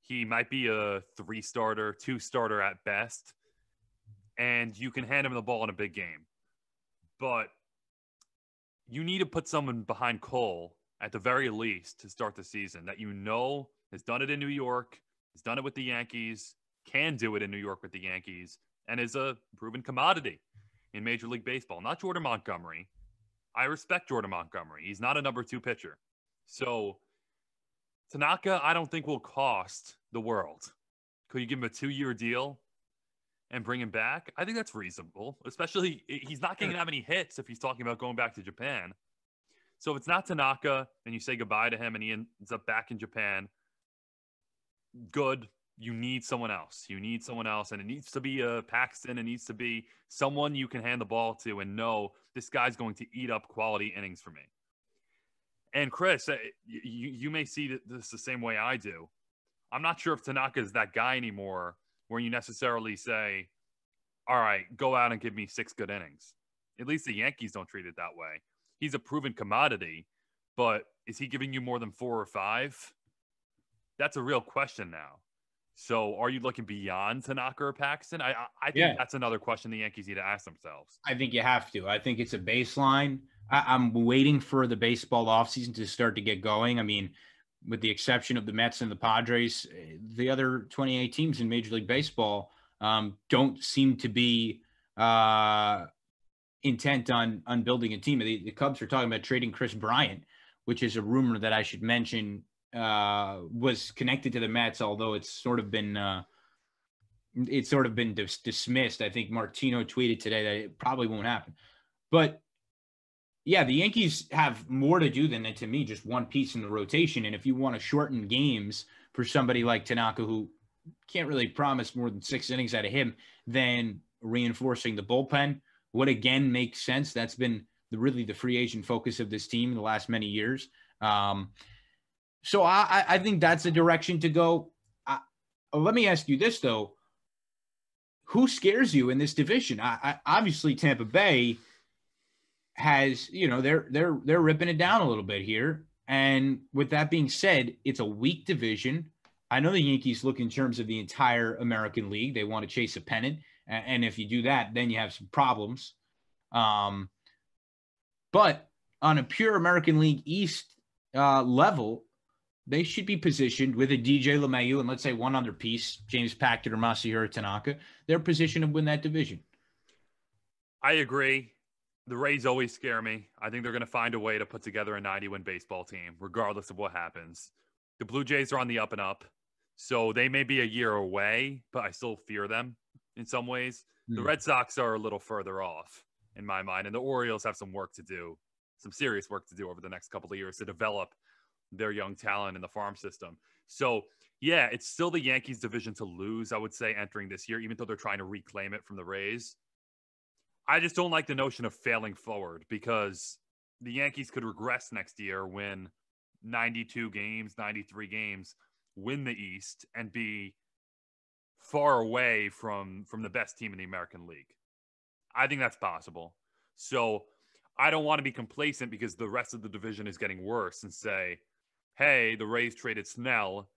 He might be a 3-starter, 2-starter at best, and you can hand him the ball in a big game. But you need to put someone behind Cole at the very least to start the season that you know has done it in New York, has done it with the Yankees, can do it in New York with the Yankees, and is a proven commodity in Major League Baseball. Not Jordan Montgomery. I respect Jordan Montgomery. He's not a number 2 pitcher. So Tanaka, I don't think will cost the world. Could you give him a 2-year deal and bring him back? I think that's reasonable, especially he's not getting that many hits if he's talking about going back to Japan. So if it's not Tanaka and you say goodbye to him and he ends up back in Japan, good. You need someone else. You need someone else, and it needs to be a Paxton. It needs to be someone you can hand the ball to and know this guy's going to eat up quality innings for me. And Chris, you may see this the same way I do. I'm not sure if Tanaka is that guy anymore where you necessarily say, all right, go out and give me 6 good innings. At least the Yankees don't treat it that way. He's a proven commodity, but is he giving you more than 4 or 5? That's a real question now. So are you looking beyond Tanaka or Paxton? I think that's another question the Yankees need to ask themselves. I think you have to. I think it's a baseline. I'm waiting for the baseball offseason to start to get going. I mean, with the exception of the Mets and the Padres, the other 28 teams in Major League Baseball don't seem to be intent on building a team. The Cubs are talking about trading Chris Bryant, which is a rumor that I should mention was connected to the Mets, although it's sort of been dismissed. I think Martino tweeted today that it probably won't happen. But yeah, the Yankees have more to do than, to me, just one piece in the rotation. And if you want to shorten games for somebody like Tanaka, who can't really promise more than 6 innings out of him, then reinforcing the bullpen would again make sense. That's been really the free agent focus of this team in the last many years. So I think that's the direction to go. Let me ask you this, though. Who scares you in this division? Obviously, Tampa Bay has, they're ripping it down a little bit here. And with that being said, it's a weak division. I know the Yankees look in terms of the entire American League. They want to chase a pennant. And if you do that, then you have some problems. But on a pure American League East level, they should be positioned with a DJ LeMahieu and let's say one other piece, James Paxton or Masahiro Tanaka. They're positioned to win that division. I agree. The Rays always scare me. I think they're going to find a way to put together a 90-win baseball team, regardless of what happens. The Blue Jays are on the up and up, so they may be a year away, but I still fear them in some ways. The Red Sox are a little further off in my mind, and the Orioles have some work to do, some serious work to do over the next couple of years to develop their young talent in the farm system. So, yeah, it's still the Yankees' division to lose, I would say, entering this year, even though they're trying to reclaim it from the Rays. I just don't like the notion of failing forward because the Yankees could regress next year, win 92 games, 93 games, win the East, and be far away from the best team in the American League. I think that's possible. So I don't want to be complacent because the rest of the division is getting worse and say, hey, the Rays traded Snell.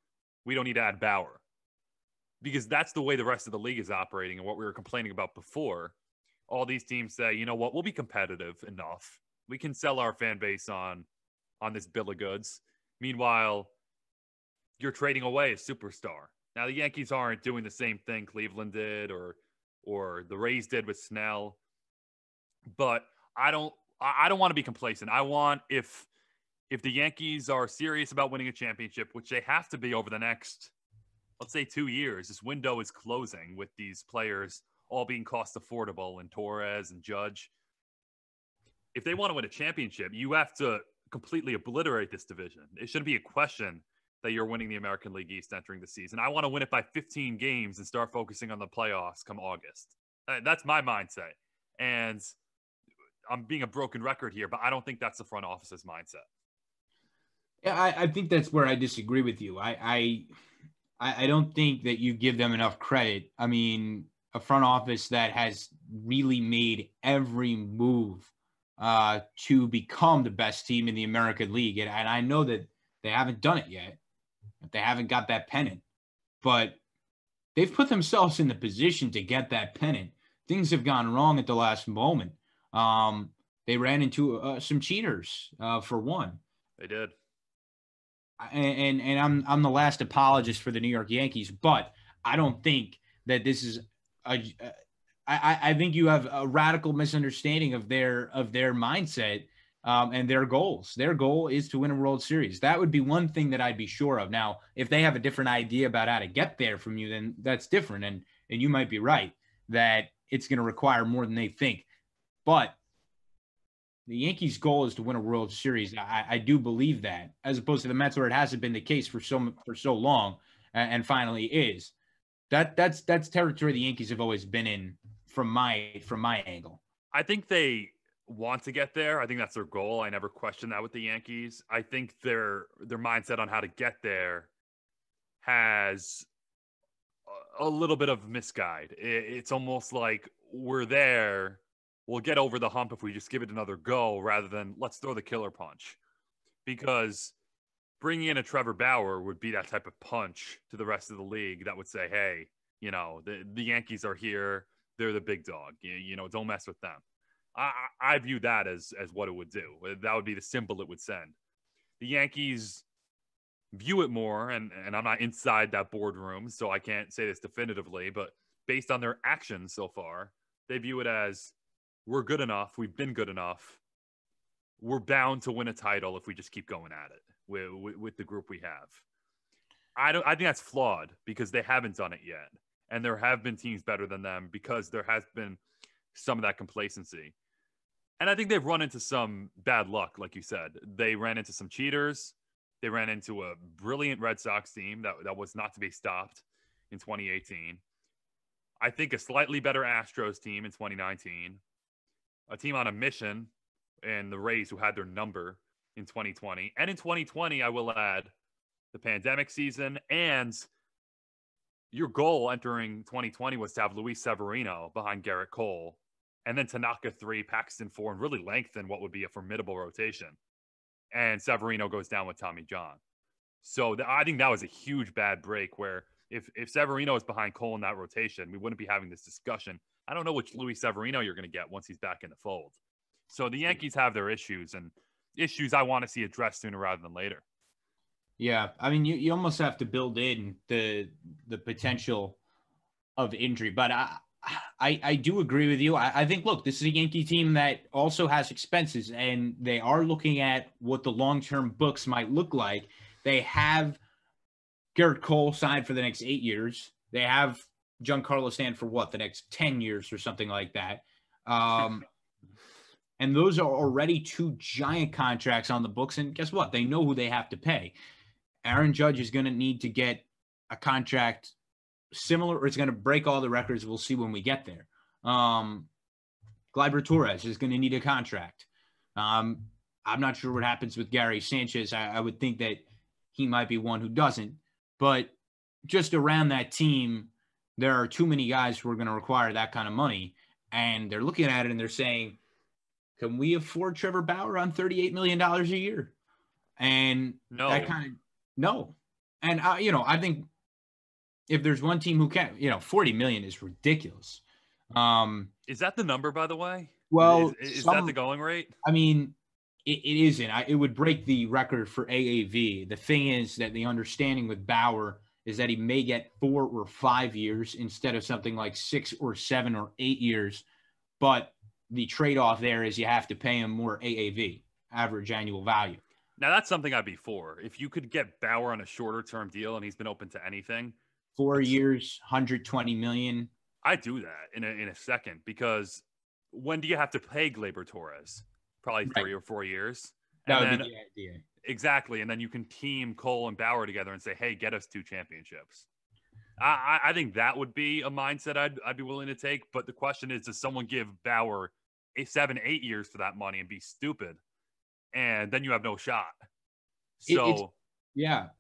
We don't need to add Bauer. Because that's the way the rest of the league is operating and what we were complaining about before. All these teams say, you know what, we'll be competitive enough. We can sell our fan base on this bill of goods. Meanwhile, you're trading away a superstar. Now, the Yankees aren't doing the same thing Cleveland did or the Rays did with Snell. But I don't want to be complacent. I want, if the Yankees are serious about winning a championship, which they have to be over the next, let's say 2 years, this window is closing with these players all being cost affordable and Torres and Judge. If they want to win a championship, you have to completely obliterate this division. It shouldn't be a question that you're winning the American League East entering the season. I want to win it by 15 games and start focusing on the playoffs come August. That's my mindset. And I'm being a broken record here, but I don't think that's the front office's mindset. Yeah, I think that's where I disagree with you. I don't think that you give them enough credit. I mean, a front office that has really made every move to become the best team in the American League. And I know that they haven't done it yet. They haven't got that pennant. But they've put themselves in the position to get that pennant. Things have gone wrong at the last moment. They ran into some cheaters, for one. They did. And I'm the last apologist for the New York Yankees, but I don't think that this is I think you have a radical misunderstanding of their mindset and their goals. Their goal is to win a World Series. That would be one thing that I'd be sure of. Now, if they have a different idea about how to get there from you, then that's different. And you might be right that it's going to require more than they think. But the Yankees' goal is to win a World Series. I do believe that, as opposed to the Mets, where it hasn't been the case for so long, and finally is. That's territory the Yankees have always been in from my angle. I think they want to get there. I think that's their goal. I never question that with the Yankees. I think their mindset on how to get there has a little bit of misguide. It's almost like we're there. We'll get over the hump if we just give it another go rather than let's throw the killer punch. Because bringing in a Trevor Bauer would be that type of punch to the rest of the league that would say, hey, you know, the Yankees are here. They're the big dog. You know, don't mess with them. I view that as what it would do. That would be the symbol it would send. The Yankees view it more, and I'm not inside that boardroom, so I can't say this definitively, but based on their actions so far, they view it as we're good enough. We've been good enough. We're bound to win a title if we just keep going at it with the group we have. I think that's flawed because they haven't done it yet. And there have been teams better than them because there has been some of that complacency. And I think they've run into some bad luck, like you said. They ran into some cheaters. They ran into a brilliant Red Sox team that was not to be stopped in 2018. I think a slightly better Astros team in 2019. A team on a mission, and the Rays, who had their number in 2020. And in 2020, I will add, the pandemic season, and your goal entering 2020 was to have Luis Severino behind Garrett Cole, and then Tanaka 3, Paxton 4, and really lengthen what would be a formidable rotation. And Severino goes down with Tommy John. So I think that was a huge bad break where If Severino is behind Cole in that rotation, we wouldn't be having this discussion. I don't know which Luis Severino you're going to get once he's back in the fold. So the Yankees have their issues, and issues I want to see addressed sooner rather than later. Yeah, I mean, you almost have to build in the potential of injury, but I do agree with you. I think, look, this is a Yankee team that also has expenses, and they are looking at what the long-term books might look like. They have Garrett Cole signed for the next 8 years. They have Giancarlo Stanton for what, the next 10 years or something like that. And those are already 2 giant contracts on the books. And guess what? They know who they have to pay. Aaron Judge is going to need to get a contract similar, or it's going to break all the records. We'll see when we get there. Gleyber Torres is going to need a contract. I'm not sure what happens with Gary Sanchez. I would think that he might be one who doesn't. But just around that team, there are too many guys who are going to require that kind of money. And they're looking at it and they're saying, can we afford Trevor Bauer on $38 million a year? And no. No. And, I think if there's one team who can, $40 million is ridiculous. Is that the number, by the way? Well, is that the going rate? I mean, it isn't. It would break the record for AAV. The thing is that the understanding with Bauer is that he may get 4 or 5 years instead of something like 6 or 7 or 8 years. But the trade-off there is you have to pay him more AAV, average annual value. Now, that's something I'd be for. If you could get Bauer on a shorter-term deal and he's been open to anything. 4 years, $120 million. I'd do that in a second, because when do you have to pay Gleyber Torres? Probably 3 or 4 years. That would be the idea. Exactly. And then you can team Cole and Bauer together and say, hey, get us 2 championships. I think that would be a mindset I'd be willing to take. But the question is, does someone give Bauer 7-8 years for that money and be stupid? And then you have no shot. So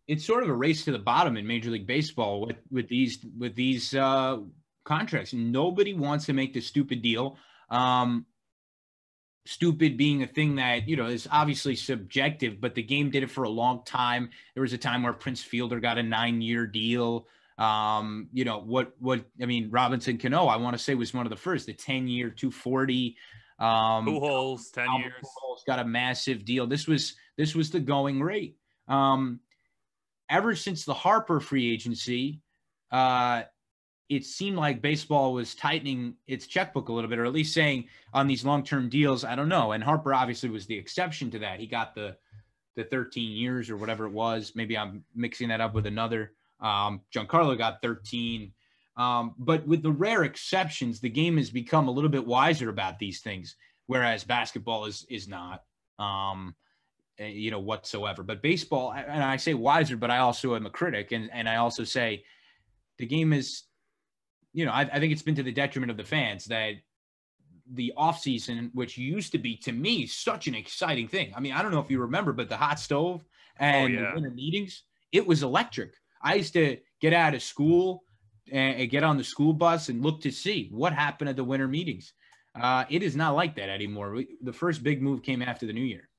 it's sort of a race to the bottom in Major League Baseball with these contracts. Nobody wants to make the stupid deal. Stupid being a thing that, is obviously subjective, but the game did it for a long time. There was a time where Prince Fielder got a 9-year deal. Robinson Cano, I want to say, was one of the first, the 10-year, 240. Pujols, 10 years. Pujols got a massive deal. This was the going rate. Ever since the Harper free agency, it seemed like baseball was tightening its checkbook a little bit, or at least saying on these long-term deals, I don't know. And Harper obviously was the exception to that. He got the 13 years or whatever it was. Maybe I'm mixing that up with another. Giancarlo got 13. But with the rare exceptions, the game has become a little bit wiser about these things, whereas basketball is not, whatsoever. But baseball, and I say wiser, but I also am a critic. And I also say the game is, I think it's been to the detriment of the fans that the offseason, which used to be, to me, such an exciting thing. I mean, I don't know if you remember, but the hot stove and the winter meetings, it was electric. I used to get out of school and get on the school bus and look to see what happened at the winter meetings. It is not like that anymore. The first big move came after the new year.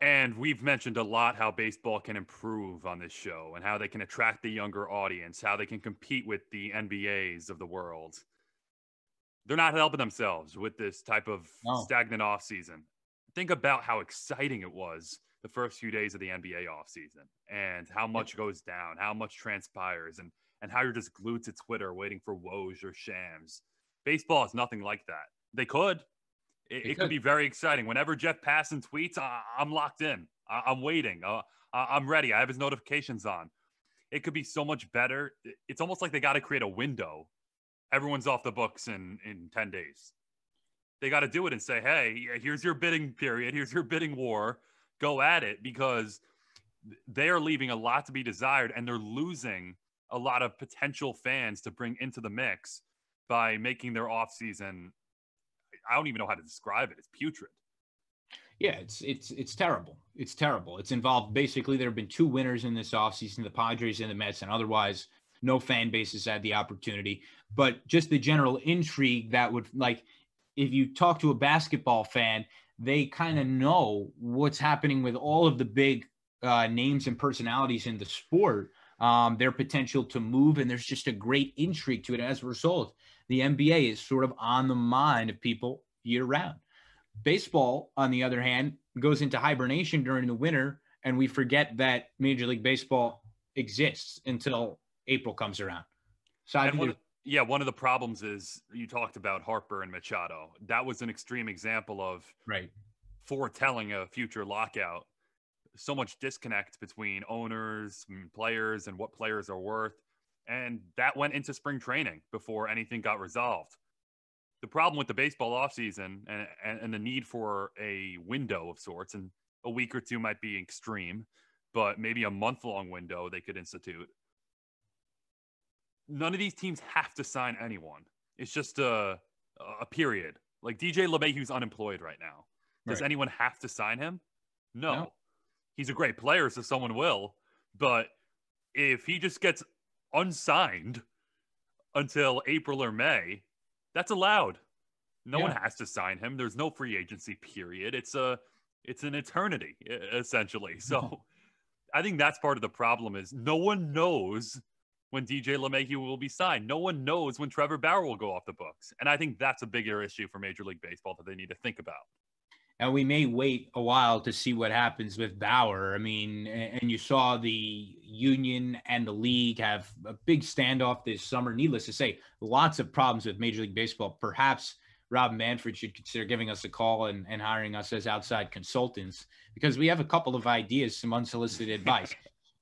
And we've mentioned a lot how baseball can improve on this show and how they can attract the younger audience, how they can compete with the NBAs of the world. They're not helping themselves with this type of stagnant offseason. Think about how exciting it was the first few days of the NBA offseason and how much goes down, how much transpires, and how you're just glued to Twitter waiting for Woj or Shams. Baseball is nothing like that. They could. It could be very exciting. Whenever Jeff Passan tweets, I'm locked in. I'm waiting. I'm ready. I have his notifications on. It could be so much better. It's almost like they got to create a window. Everyone's off the books in 10 days. They got to do it and say, hey, here's your bidding period. Here's your bidding war. Go at it, because they are leaving a lot to be desired, and they're losing a lot of potential fans to bring into the mix by making their offseason, I don't even know how to describe it. It's putrid. Yeah, it's terrible. It's terrible. It's involved, basically, there have been 2 winners in this offseason, the Padres and the Mets, and otherwise no fan bases had the opportunity. But just the general intrigue that would, like, if you talk to a basketball fan, they kind of know what's happening with all of the big names and personalities in the sport. their potential to move, and there's just a great intrigue to it. As a result, the NBA is sort of on the mind of people year round. Baseball, on the other hand, goes into hibernation during the winter, and we forget that Major League Baseball exists until April comes around. So I think one of the problems is you talked about Harper and Machado. That was an extreme example of foretelling a future lockout. So much disconnect between owners and players and what players are worth. And that went into spring training before anything got resolved. The problem with the baseball offseason and the need for a window of sorts, and a week or two might be extreme, but maybe a month-long window they could institute. None of these teams have to sign anyone. It's just a period. Like DJ LeMahieu's unemployed right now. Does anyone have to sign him? No. He's a great player, so someone will. But if he just gets unsigned until April or May, that's allowed. No one has to sign him. There's no free agency period. It's an eternity, essentially. So I think that's part of the problem is no one knows when DJ LeMahieu will be signed. No one knows when Trevor Bauer will go off the books. And I think that's a bigger issue for Major League Baseball that they need to think about. And we may wait a while to see what happens with Bauer. I mean, and you saw the union and the league have a big standoff this summer. Needless to say, lots of problems with Major League Baseball. Perhaps Rob Manfred should consider giving us a call and hiring us as outside consultants, because we have a couple of ideas, some unsolicited advice.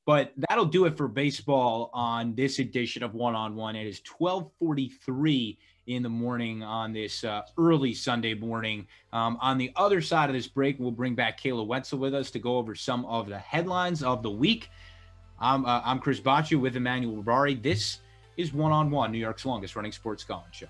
But that'll do it for baseball on this edition of One on One. It is 12:43 in the morning on this early Sunday morning. On the other side of this break, we'll bring back Kayla Wetzel with us to go over some of the headlines of the week. I'm Chris Baccia with Emmanuel Barbari. This is One on One, New York's longest running sports call-in show.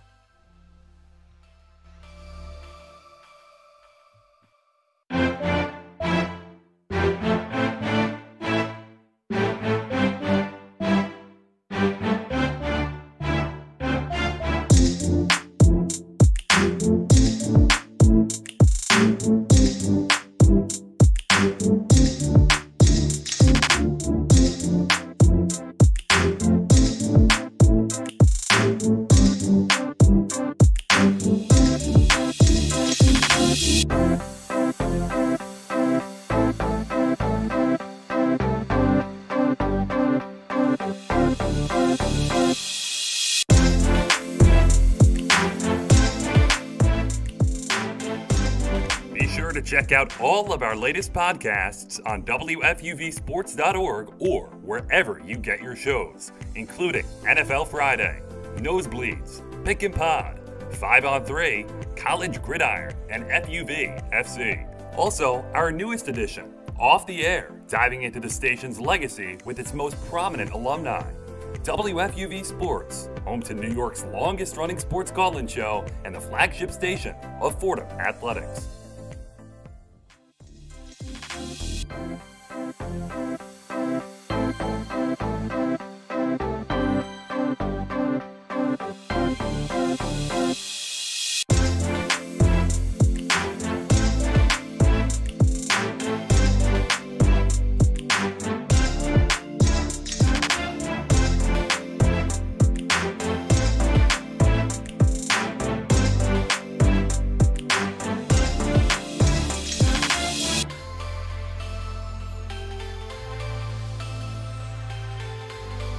Check out all of our latest podcasts on WFUVsports.org or wherever you get your shows, including NFL Friday, Nosebleeds, Pick and Pod, 5 on 3, College Gridiron, and FUV FC. Also, our newest edition, Off the Air, diving into the station's legacy with its most prominent alumni. WFUV Sports, home to New York's longest-running sports call-in show and the flagship station of Fordham Athletics.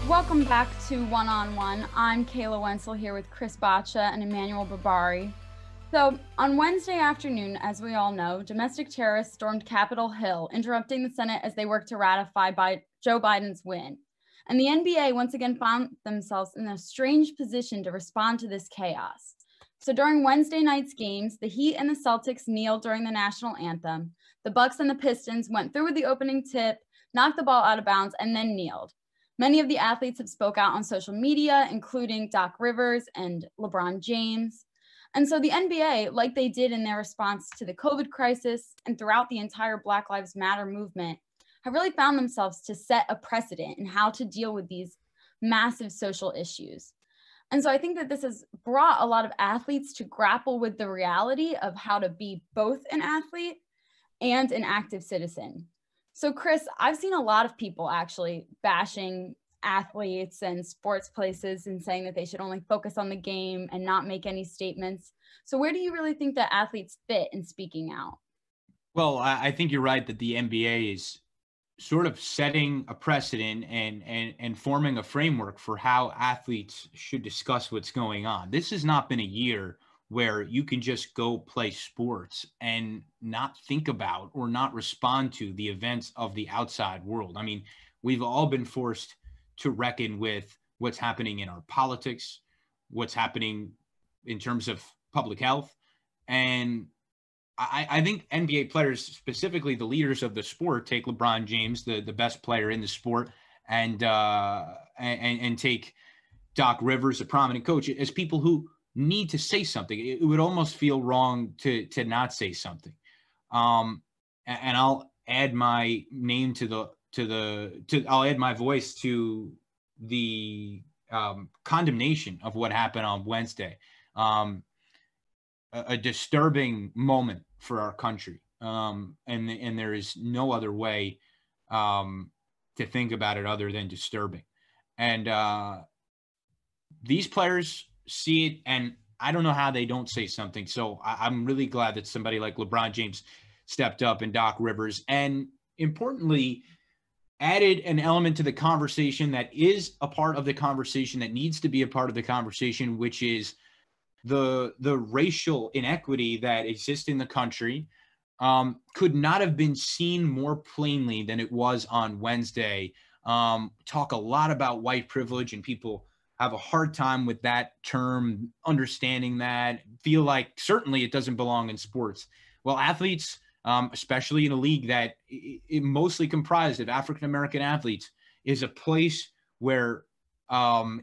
Welcome back to One on One. I'm Kayla Wetzel here with Chris Baccia and Emmanuel Barbari. So on Wednesday afternoon, as we all know, domestic terrorists stormed Capitol Hill, interrupting the Senate as they worked to ratify Joe Biden's win. And the NBA once again found themselves in a strange position to respond to this chaos. So during Wednesday night's games, the Heat and the Celtics kneeled during the national anthem. The Bucks and the Pistons went through with the opening tip, knocked the ball out of bounds, and then kneeled. Many of the athletes have spoke out on social media, including Doc Rivers and LeBron James. And so the NBA, like they did in their response to the COVID crisis and throughout the entire Black Lives Matter movement, have really found themselves to set a precedent in how to deal with these massive social issues. And so I think that this has brought a lot of athletes to grapple with the reality of how to be both an athlete and an active citizen. So Chris, I've seen a lot of people actually bashing athletes and sports places and saying that they should only focus on the game and not make any statements. So where do you really think that athletes fit in speaking out? Well, I think you're right that the NBA is sort of setting a precedent and forming a framework for how athletes should discuss what's going on. This has not been a year where you can just go play sports and not think about or not respond to the events of the outside world. I mean, we've all been forced to reckon with what's happening in our politics, what's happening in terms of public health. And I think NBA players, specifically the leaders of the sport, take LeBron James, the best player in the sport, and take Doc Rivers, a prominent coach, as people who need to say something. It would almost feel wrong to not say something. And I'll add my name I'll add my voice to the condemnation of what happened on Wednesday. A disturbing moment for our country. And there is no other way to think about it other than disturbing. And these players see it, and I don't know how they don't say something. So I'm really glad that somebody like LeBron James stepped up, and Doc Rivers, and importantly, added an element to the conversation that is a part of the conversation that needs to be a part of the conversation, which is the racial inequity that exists in the country. Could not have been seen more plainly than it was on Wednesday. Talk a lot about white privilege, and people have a hard time with that term, understanding that, feel like certainly it doesn't belong in sports. Well, athletes, especially in a league that is mostly comprised of African-American athletes, is a place where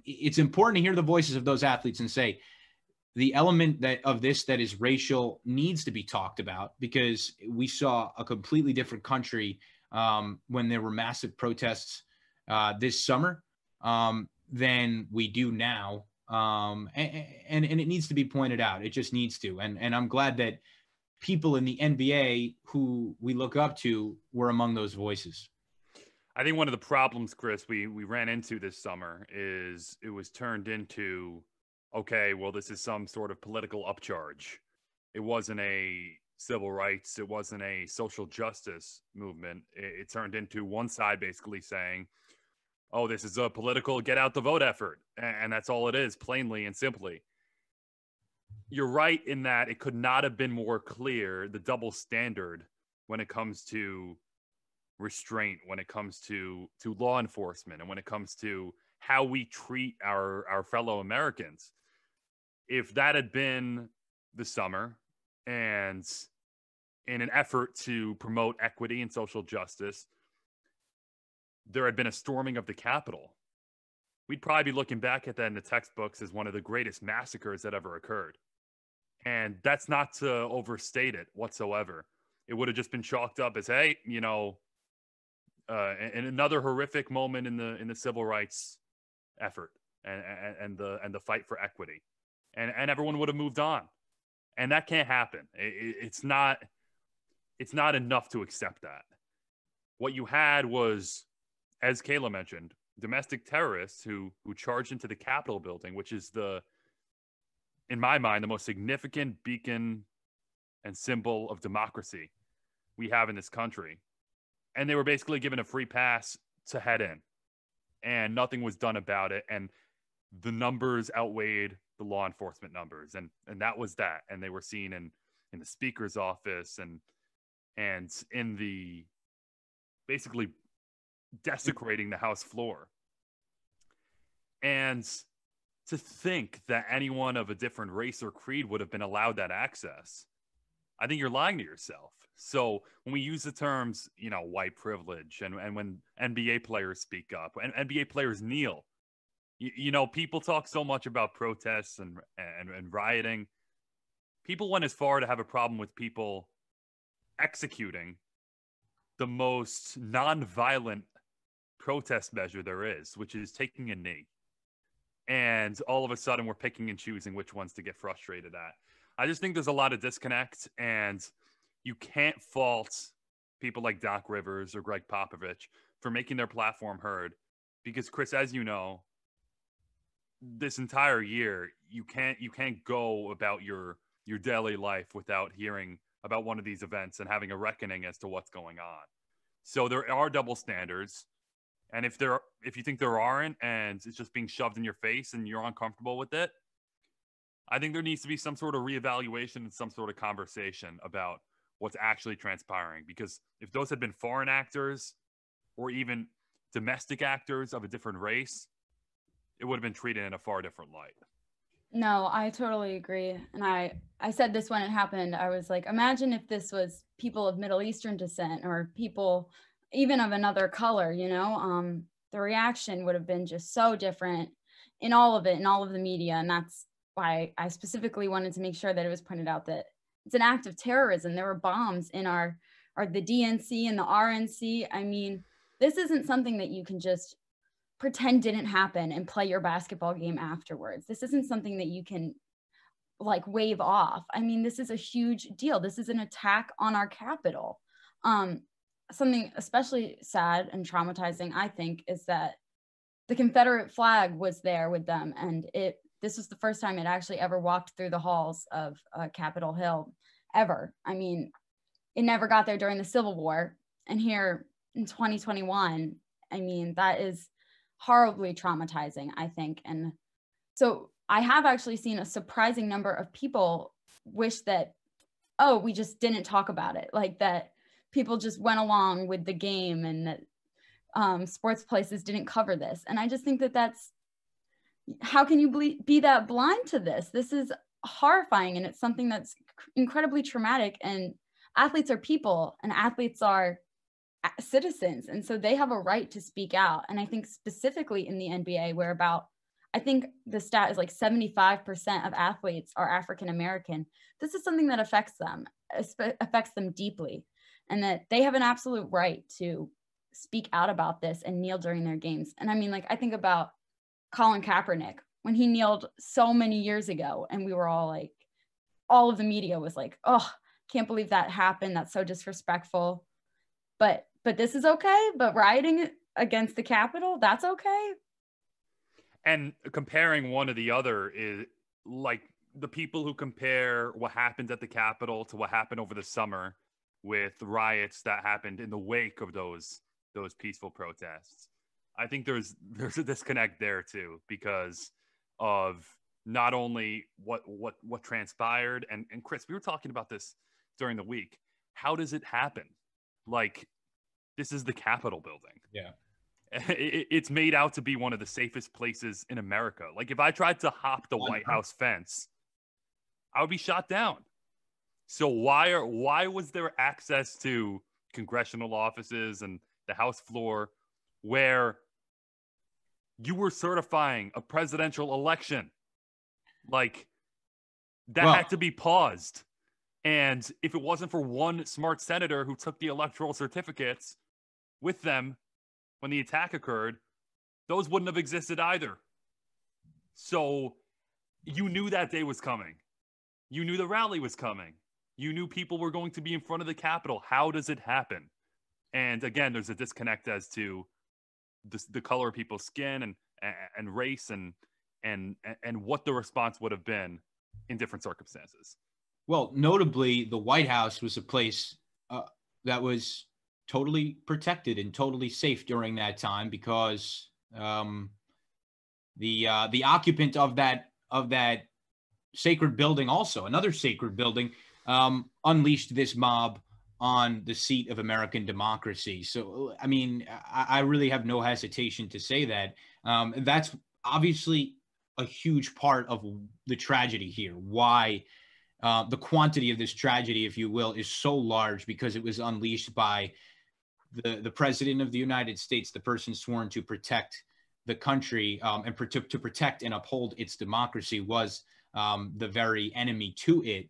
it's important to hear the voices of those athletes and say, the element of this that is racial needs to be talked about, because we saw a completely different country when there were massive protests this summer than we do now. And it needs to be pointed out. It just needs to. And I'm glad that people in the NBA who we look up to were among those voices. I think one of the problems, Chris, we ran into this summer is it was turned into, okay, well, this is some sort of political upcharge. It wasn't a civil rights. It wasn't a social justice movement. It turned into one side basically saying, oh, this is a political get out the vote effort. And that's all it is, plainly and simply. You're right in that it could not have been more clear, the double standard when it comes to restraint, when it comes to law enforcement, and when it comes to how we treat our fellow Americans. If that had been the summer, and in an effort to promote equity and social justice, there had been a storming of the Capitol, we'd probably be looking back at that in the textbooks as one of the greatest massacres that ever occurred. And that's not to overstate it whatsoever. It would have just been chalked up as, hey, you know, and another horrific moment in the civil rights effort and the fight for equity, and everyone would have moved on. And that can't happen. It's not enough to accept that. What you had was, as Kayla mentioned, domestic terrorists who charged into the Capitol building, which is in my mind, the most significant beacon and symbol of democracy we have in this country. And they were basically given a free pass to head in, and nothing was done about it. And the numbers outweighed the law enforcement numbers. And that was that. And they were seen in the speaker's office and in the basically desecrating the House floor. And to think that anyone of a different race or creed would have been allowed that access, I think you're lying to yourself. So when we use the terms, you know, white privilege, and when NBA players speak up, and NBA players kneel, you know, people talk so much about protests and rioting. People went as far to have a problem with people executing the most nonviolent protest measure there is, which is taking a knee. And all of a sudden we're picking and choosing which ones to get frustrated at. I just think there's a lot of disconnect, and you can't fault people like Doc Rivers or Greg Popovich for making their platform heard Because Chris, as you know, this entire year, you can't go about your daily life without hearing about one of these events and having a reckoning as to what's going on. So there are double standards. And if you think there aren't, and it's just being shoved in your face and you're uncomfortable with it, I think there needs to be some sort of reevaluation and some sort of conversation about what's actually transpiring. Because if those had been foreign actors or even domestic actors of a different race, it would have been treated in a far different light. No, I totally agree. And I said this when it happened. I was like, imagine if this was people of Middle Eastern descent or people even of another color, the reaction would have been just so different in all of it, in all of the media. And that's why I specifically wanted to make sure that it was pointed out that it's an act of terrorism. There were bombs in the DNC and the RNC. I mean, this isn't something that you can just pretend didn't happen and play your basketball game afterwards. This isn't something that you can like wave off. I mean, this is a huge deal. This is an attack on our capital. Something especially sad and traumatizing, I think, is that the Confederate flag was there with them. And this was the first time it actually ever walked through the halls of Capitol Hill ever. I mean, it never got there during the Civil War. And here in 2021, I mean, that is horribly traumatizing, I think. And so I have actually seen a surprising number of people wish that, oh, we just didn't talk about it, like that people just went along with the game and that sports places didn't cover this. And I just think that how can you be that blind to this? This is horrifying, and it's something that's incredibly traumatic. And athletes are people, and athletes are citizens, and so they have a right to speak out. And I think specifically in the NBA, where I think the stat is like 75% of athletes are African American, this is something that affects them deeply, and that they have an absolute right to speak out about this and kneel during their games. And I mean, like, I think about Colin Kaepernick when he kneeled so many years ago, and we were all of the media was like, oh, can't believe that happened, that's so disrespectful. But this is okay. But rioting against the Capitol, that's okay. And comparing one to the other is like the people who compare what happened at the Capitol to what happened over the summer with riots that happened in the wake of those peaceful protests. I think there's a disconnect there too, because of not only what transpired, and Chris, we were talking about this during the week. How does it happen? Like, this is the Capitol building. Yeah. It's made out to be one of the safest places in America. Like, if I tried to hop the White House fence, I would be shot down. So why was there access to congressional offices and the House floor where you were certifying a presidential election? Like, that had to be paused. And if it wasn't for one smart senator who took the electoral certificates with them when the attack occurred, those wouldn't have existed either. So you knew that day was coming. You knew the rally was coming. You knew people were going to be in front of the Capitol. How does it happen? And again, there's a disconnect as to the color of people's skin and race and what the response would have been in different circumstances. Well, notably, the White House was a place that was totally protected and totally safe during that time, because the occupant of that sacred building, also another sacred building, unleashed this mob on the seat of American democracy. So, I mean, I really have no hesitation to say that. That's obviously a huge part of the tragedy here. Why the quantity of this tragedy, if you will, is so large, because it was unleashed by the president of the United States, the person sworn to protect the country and to protect and uphold its democracy, was the very enemy to it.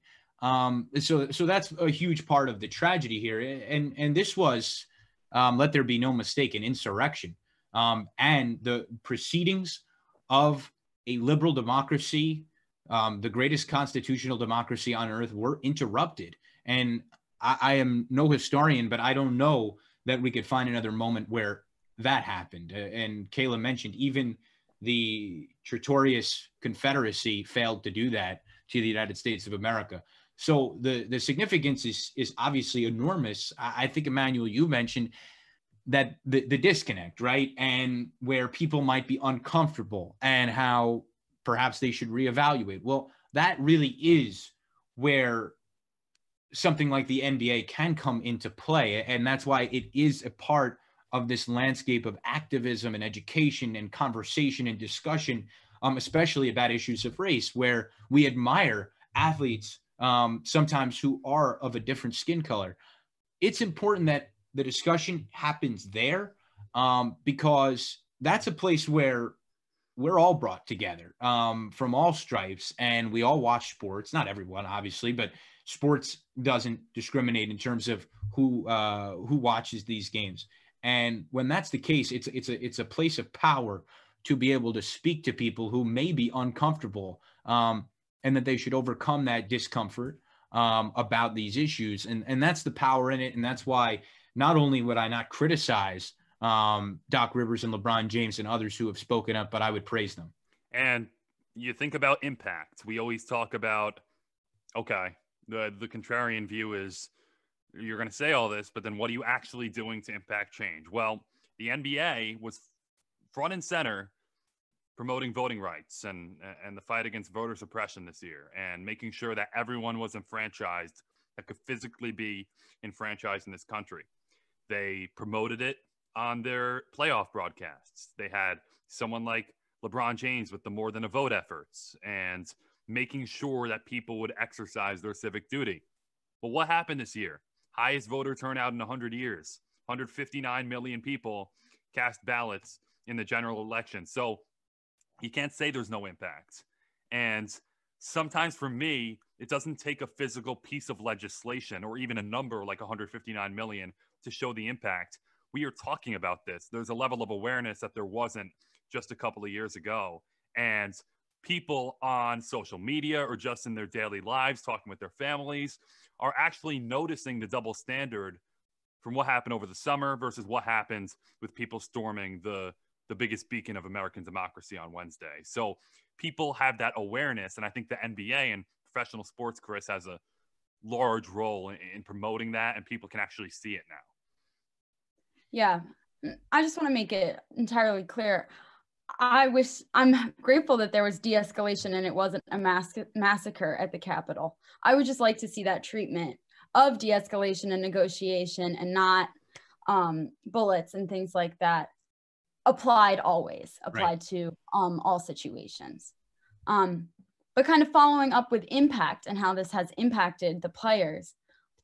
So that's a huge part of the tragedy here. And this was, let there be no mistake, an insurrection. And the proceedings of a liberal democracy, the greatest constitutional democracy on earth, were interrupted. And I am no historian, but I don't know that we could find another moment where that happened. And Kayla mentioned even the Tratorius Confederacy failed to do that to the United States of America. So the significance is obviously enormous. I think, Emmanuel, you mentioned that the disconnect, right? And where people might be uncomfortable and how perhaps they should reevaluate. Well, that really is where something like the NBA can come into play. And that's why it is a part of this landscape of activism and education and conversation and discussion, especially about issues of race, where we admire athletes sometimes who are of a different skin color. It's important that the discussion happens there because that's a place where we're all brought together from all stripes, and we all watch sports. Not everyone, obviously, but sports doesn't discriminate in terms of who watches these games. And when that's the case, it's a place of power to be able to speak to people who may be uncomfortable, and that they should overcome that discomfort about these issues. And that's the power in it. And that's why not only would I not criticize Doc Rivers and LeBron James and others who have spoken up, but I would praise them. And you think about impact. We always talk about, okay, the contrarian view is you're going to say all this, but then what are you actually doing to impact change? Well, the NBA was front and center promoting voting rights and the fight against voter suppression this year, and making sure that everyone was enfranchised that could physically be enfranchised in this country. They promoted it on their playoff broadcasts. They had someone like LeBron James with the More Than a Vote efforts and making sure that people would exercise their civic duty. But what happened this year? Highest voter turnout in 100 years. 159 million people cast ballots in the general election. So you can't say there's no impact. And sometimes for me, it doesn't take a physical piece of legislation or even a number like 159 million to show the impact. We are talking about this. There's a level of awareness that there wasn't just a couple of years ago. And people on social media or just in their daily lives, talking with their families, are actually noticing the double standard from what happened over the summer versus what happened with people storming the biggest beacon of American democracy on Wednesday. So people have that awareness. And I think the NBA and professional sports, Chris, has a large role in promoting that, and people can actually see it now. Yeah, I just want to make it entirely clear. I'm grateful that there was de-escalation and it wasn't a massacre at the Capitol. I would just like to see that treatment of de-escalation and negotiation and not bullets and things like that applied to all situations. But kind of following up with impact and how this has impacted the players,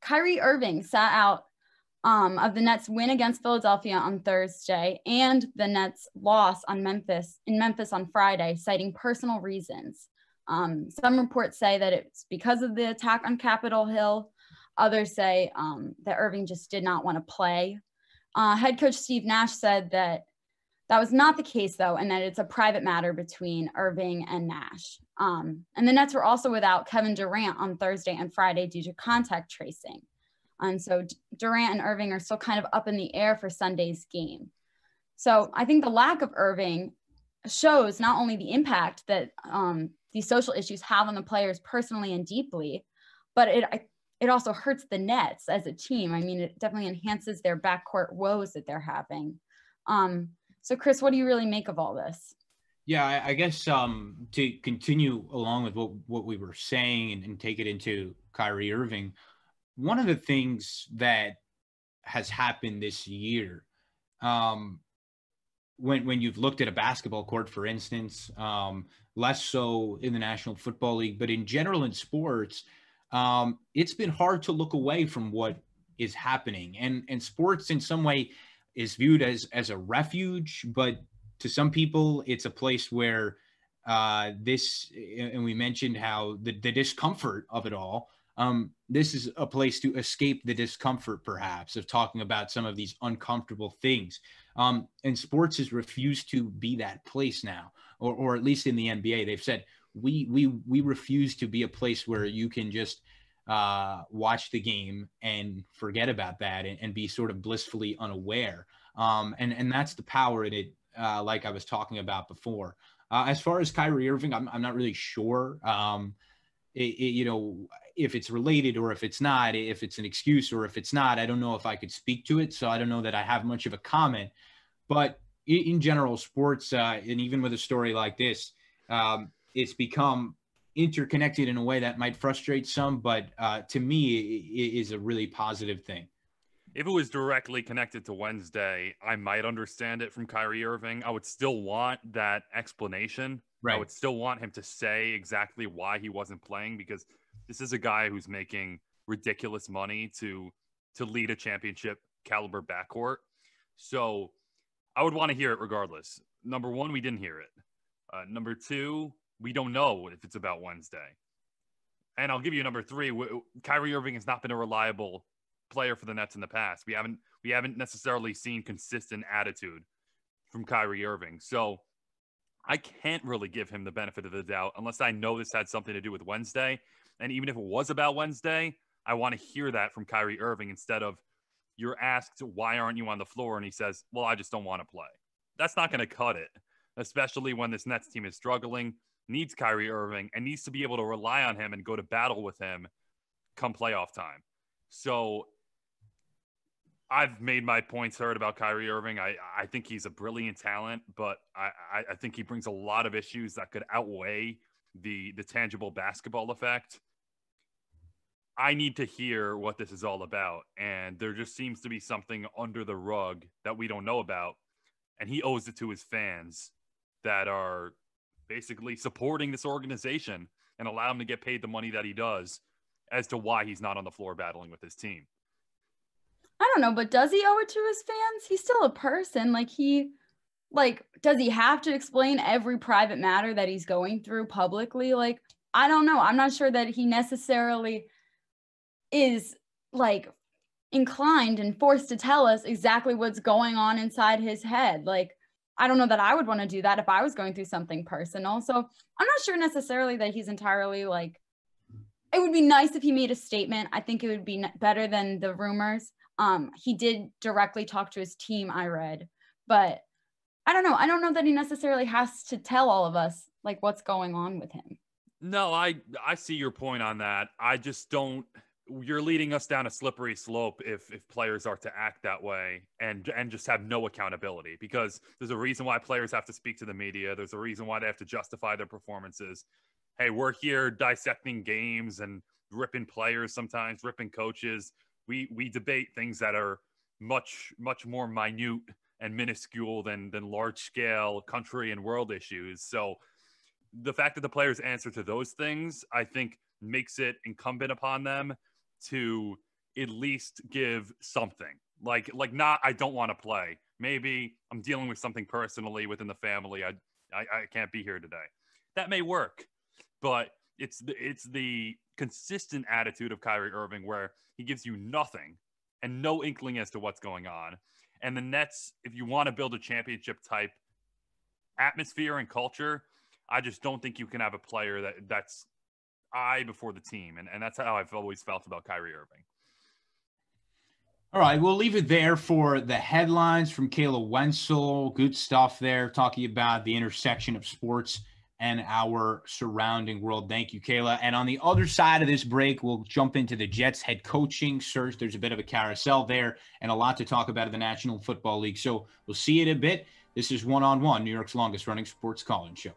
Kyrie Irving sat out of the Nets' win against Philadelphia on Thursday and the Nets' loss in Memphis on Friday, citing personal reasons. Some reports say that it's because of the attack on Capitol Hill. Others say that Irving just did not want to play. Head coach Steve Nash said that was not the case, though, and that it's a private matter between Irving and Nash. And the Nets were also without Kevin Durant on Thursday and Friday due to contact tracing. And so Durant and Irving are still kind of up in the air for Sunday's game. So I think the lack of Irving shows not only the impact that these social issues have on the players personally and deeply, but it also hurts the Nets as a team. I mean, it definitely enhances their backcourt woes that they're having. So Chris, what do you really make of all this? Yeah, I guess to continue along with what we were saying and take it into Kyrie Irving, one of the things that has happened this year, when you've looked at a basketball court, for instance, less so in the National Football League, but in general in sports, it's been hard to look away from what is happening. And sports in some way is viewed as a refuge, but to some people, it's a place where this, and we mentioned how the discomfort of it all, this is a place to escape the discomfort, perhaps, of talking about some of these uncomfortable things. And sports has refused to be that place now, or at least in the NBA, they've said, we refuse to be a place where you can just watch the game and forget about that and be sort of blissfully unaware. And that's the power in it, like I was talking about before. As far as Kyrie Irving, I'm not really sure, if it's related or if it's not, if it's an excuse or if it's not. I don't know if I could speak to it, so I don't know that I have much of a comment. But in general, sports, and even with a story like this, it's become interconnected in a way that might frustrate some, but to me, it is a really positive thing. If it was directly connected to Wednesday, I might understand it from Kyrie Irving. I would still want that explanation. Right. I would still want him to say exactly why he wasn't playing, because this is a guy who's making ridiculous money to lead a championship caliber backcourt. So I would want to hear it regardless. Number one, we didn't hear it. Number two, we don't know if it's about Wednesday. And I'll give you number three. Kyrie Irving has not been a reliable player for the Nets in the past. We haven't necessarily seen consistent attitude from Kyrie Irving. So I can't really give him the benefit of the doubt unless I know this had something to do with Wednesday. And even if it was about Wednesday, I want to hear that from Kyrie Irving instead of you're asked, why aren't you on the floor? And he says, well, I just don't want to play. That's not going to cut it, especially when this Nets team is struggling, needs Kyrie Irving, and needs to be able to rely on him and go to battle with him come playoff time. So I've made my points heard about Kyrie Irving. I think he's a brilliant talent, but I think he brings a lot of issues that could outweigh the tangible basketball effect. I need to hear what this is all about, and there just seems to be something under the rug that we don't know about, and he owes it to his fans that are basically supporting this organization and allow him to get paid the money that he does as to why he's not on the floor battling with his team. I don't know, but does he owe it to his fans? He's still a person. Does he have to explain every private matter that he's going through publicly? I don't know. I'm not sure that he necessarily is inclined and forced to tell us exactly what's going on inside his head. I don't know that I would want to do that if I was going through something personal. So I'm not sure necessarily that he's entirely it would be nice if he made a statement. I think it would be better than the rumors. He did directly talk to his team, I read, but I don't know. I don't know that he necessarily has to tell all of us what's going on with him. No, I see your point on that. I just don't. You're leading us down a slippery slope if players are to act that way and just have no accountability, because there's a reason why players have to speak to the media. There's a reason why they have to justify their performances. Hey, we're here dissecting games and ripping players, sometimes ripping coaches. We debate things that are much, much more minute and minuscule than large scale country and world issues. So the fact that the players answer to those things, I think, makes it incumbent upon them to at least give something not, I don't want to play. Maybe I'm dealing with something personally within the family. I can't be here today. That may work, but it's the consistent attitude of Kyrie Irving where he gives you nothing and no inkling as to what's going on. And the Nets, if you want to build a championship type atmosphere and culture, I just don't think you can have a player that's I before the team. And that's how I've always felt about Kyrie Irving. All right, we'll leave it there for the headlines from Kayla Wenzel. Good stuff there, talking about the intersection of sports and our surrounding world. Thank you, Kayla. And on the other side of this break, we'll jump into the Jets head coaching search. There's a bit of a carousel there and a lot to talk about in the National Football League. So we'll see you in a bit. This is One on One, New York's longest running sports call-in show.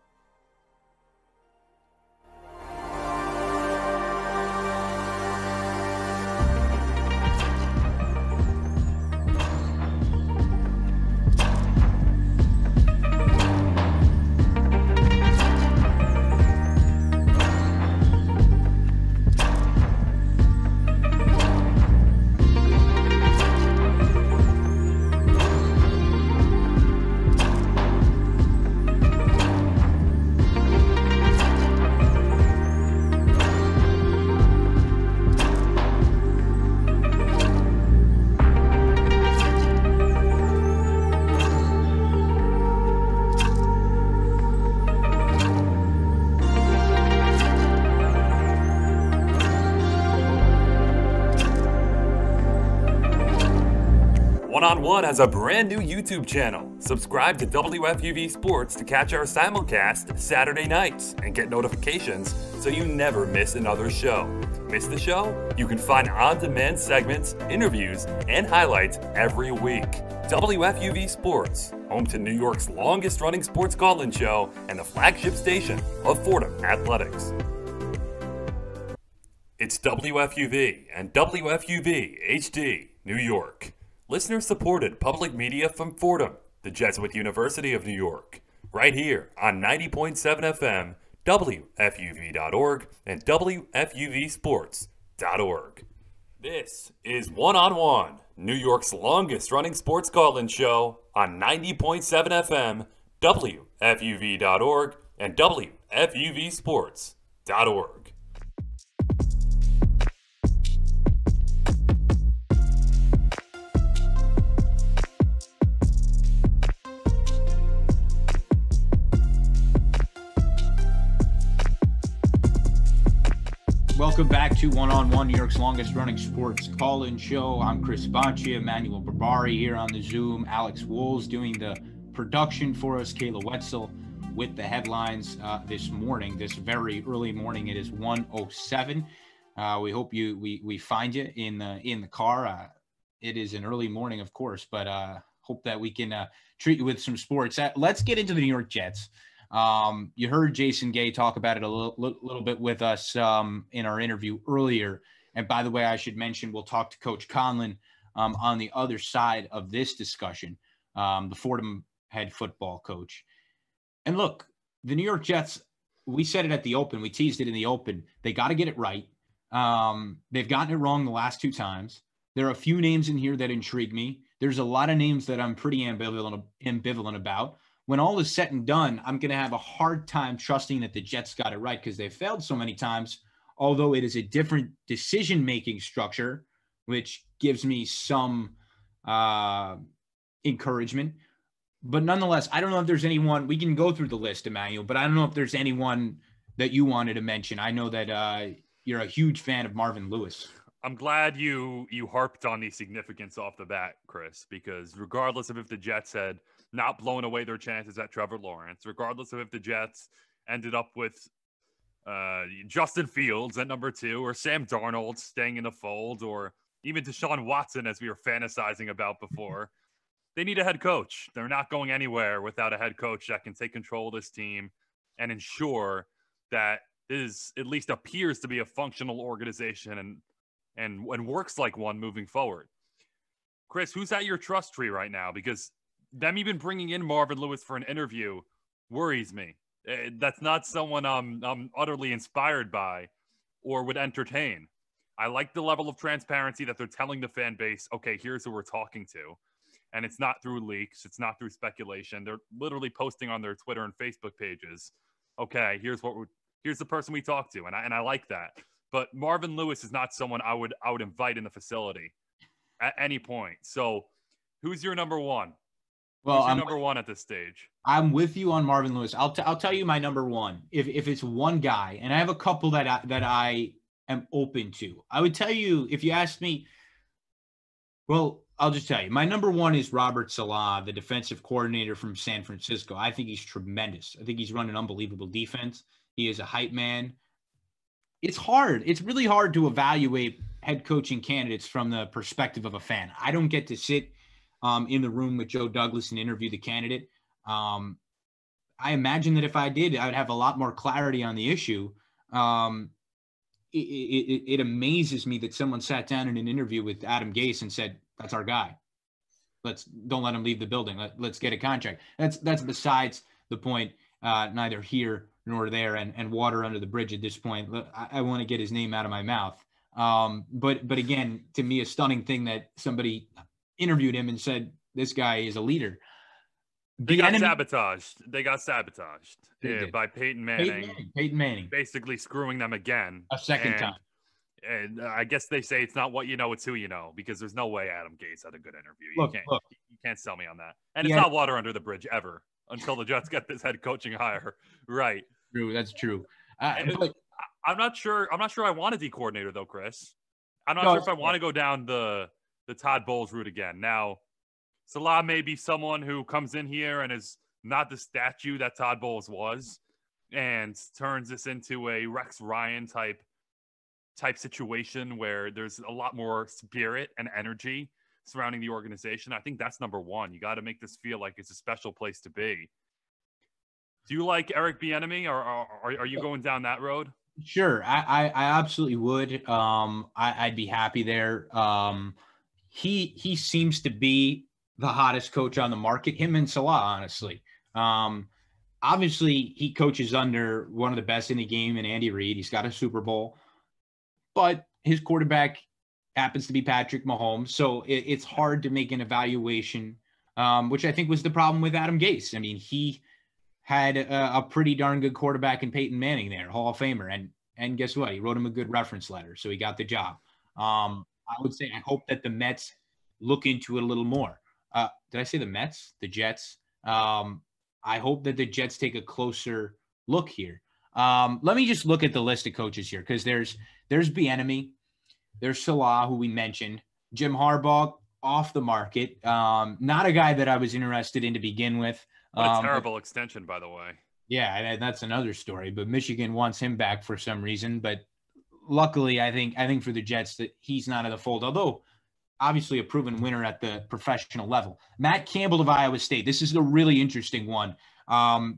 One on One has a brand new YouTube channel. Subscribe to WFUV Sports to catch our simulcast Saturday nights and get notifications so you never miss another show. Miss the show? You can find on-demand segments, interviews, and highlights every week. WFUV Sports, home to New York's longest-running sports call-in show and the flagship station of Fordham Athletics. It's WFUV and WFUV HD, New York. Listener-supported public media from Fordham, the Jesuit University of New York. Right here on 90.7 FM, WFUV.org, and WFUVSports.org. This is One on One, New York's longest-running sports call-in show on 90.7 FM, WFUV.org, and WFUVSports.org. Welcome back to One on One, New York's longest running sports call-in show. I'm Chris Baccia, Emmanuel Barbari here on the Zoom. Alex Wool's doing the production for us. Kayla Wetzel with the headlines this morning, this very early morning. It is 1:07. We hope we find you in the car. It is an early morning, of course, but hope that we can treat you with some sports. Let's get into the New York Jets. You heard Jason Gay talk about it a little bit with us in our interview earlier. And by the way, I should mention, we'll talk to Coach Conlin on the other side of this discussion, the Fordham head football coach. And look, the New York Jets, we said it at the open. We teased it in the open. They got to get it right. They've gotten it wrong the last two times. There are a few names in here that intrigue me. There's a lot of names that I'm pretty ambivalent about. When all is said and done, I'm going to have a hard time trusting that the Jets got it right because they've failed so many times, although it is a different decision-making structure, which gives me some encouragement. But nonetheless, I don't know if there's anyone – we can go through the list, Emmanuel, but I don't know if there's anyone that you wanted to mention. I know that you're a huge fan of Marvin Lewis. I'm glad you harped on the significance off the bat, Chris, because regardless of if the Jets had – not blown away their chances at Trevor Lawrence, regardless of if the Jets ended up with Justin Fields at number 2 or Sam Darnold staying in the fold or even Deshaun Watson, as we were fantasizing about before. They need a head coach. They're not going anywhere without a head coach that can take control of this team and ensure that it at least appears to be a functional organization and works like one moving forward. Chris, who's at your trust tree right now? Because them even bringing in Marvin Lewis for an interview worries me. That's not someone I'm utterly inspired by or would entertain. I like the level of transparency that they're telling the fan base, okay, here's who we're talking to. And it's not through leaks. It's not through speculation. They're literally posting on their Twitter and Facebook pages, okay, here's the person we talked to. And I like that. But Marvin Lewis is not someone I would invite in the facility at any point. So who's your number one? Well, I'm number one at this stage. I'm with you on Marvin Lewis. I'll tell you my number one. If it's one guy, and I have a couple that I am open to. I would tell you if you asked me. Well, I'll just tell you. My number one is Robert Saleh, the defensive coordinator from San Francisco. I think he's tremendous. I think he's run an unbelievable defense. He is a hype man. It's hard. It's really hard to evaluate head coaching candidates from the perspective of a fan. I don't get to sit in the room with Joe Douglas and interview the candidate. I imagine that if I did, I would have a lot more clarity on the issue. It amazes me that someone sat down in an interview with Adam Gase and said, that's our guy. Don't let him leave the building. Let's get a contract. That's besides the point, neither here nor there, and water under the bridge at this point. I want to get his name out of my mouth. But again, to me, a stunning thing that somebody interviewed him and said, this guy is a leader. They got sabotaged by Peyton Manning. Peyton Manning. Basically screwing them again. A second time. And I guess they say it's not what you know, it's who you know, because there's no way Adam Gase had a good interview. You can't sell me on that. And it's not water under the bridge ever until the Jets get this head coaching hire. Right. True. That's true. But I'm not sure I want a D coordinator though, Chris. I'm not sure if I want to go down the Todd Bowles route again. Now, Salah may be someone who comes in here and is not the statue that Todd Bowles was and turns this into a Rex Ryan type situation where there's a lot more spirit and energy surrounding the organization. I think that's number one. You got to make this feel like it's a special place to be. Do you like Eric Bieniemy, or are you going down that road? Sure, I absolutely would. I'd be happy there. He seems to be the hottest coach on the market. Him and Salah, honestly. Obviously, he coaches under one of the best in the game in Andy Reid. He's got a Super Bowl, but his quarterback happens to be Patrick Mahomes. So it's hard to make an evaluation, which I think was the problem with Adam Gase. I mean, he had a pretty darn good quarterback in Peyton Manning there, Hall of Famer. And guess what? He wrote him a good reference letter, so he got the job. I would say I hope that the Mets look into it a little more. Did I say the Mets? The Jets? I hope that the Jets take a closer look here. Let me just look at the list of coaches here, because there's Bieniemy, there's Salah, who we mentioned, Jim Harbaugh, off the market. Not a guy that I was interested in to begin with. What a terrible extension, by the way. Yeah, that's another story. But Michigan wants him back for some reason. But luckily, I think for the Jets that he's not in the fold, although obviously a proven winner at the professional level. Matt Campbell of Iowa State. This is a really interesting one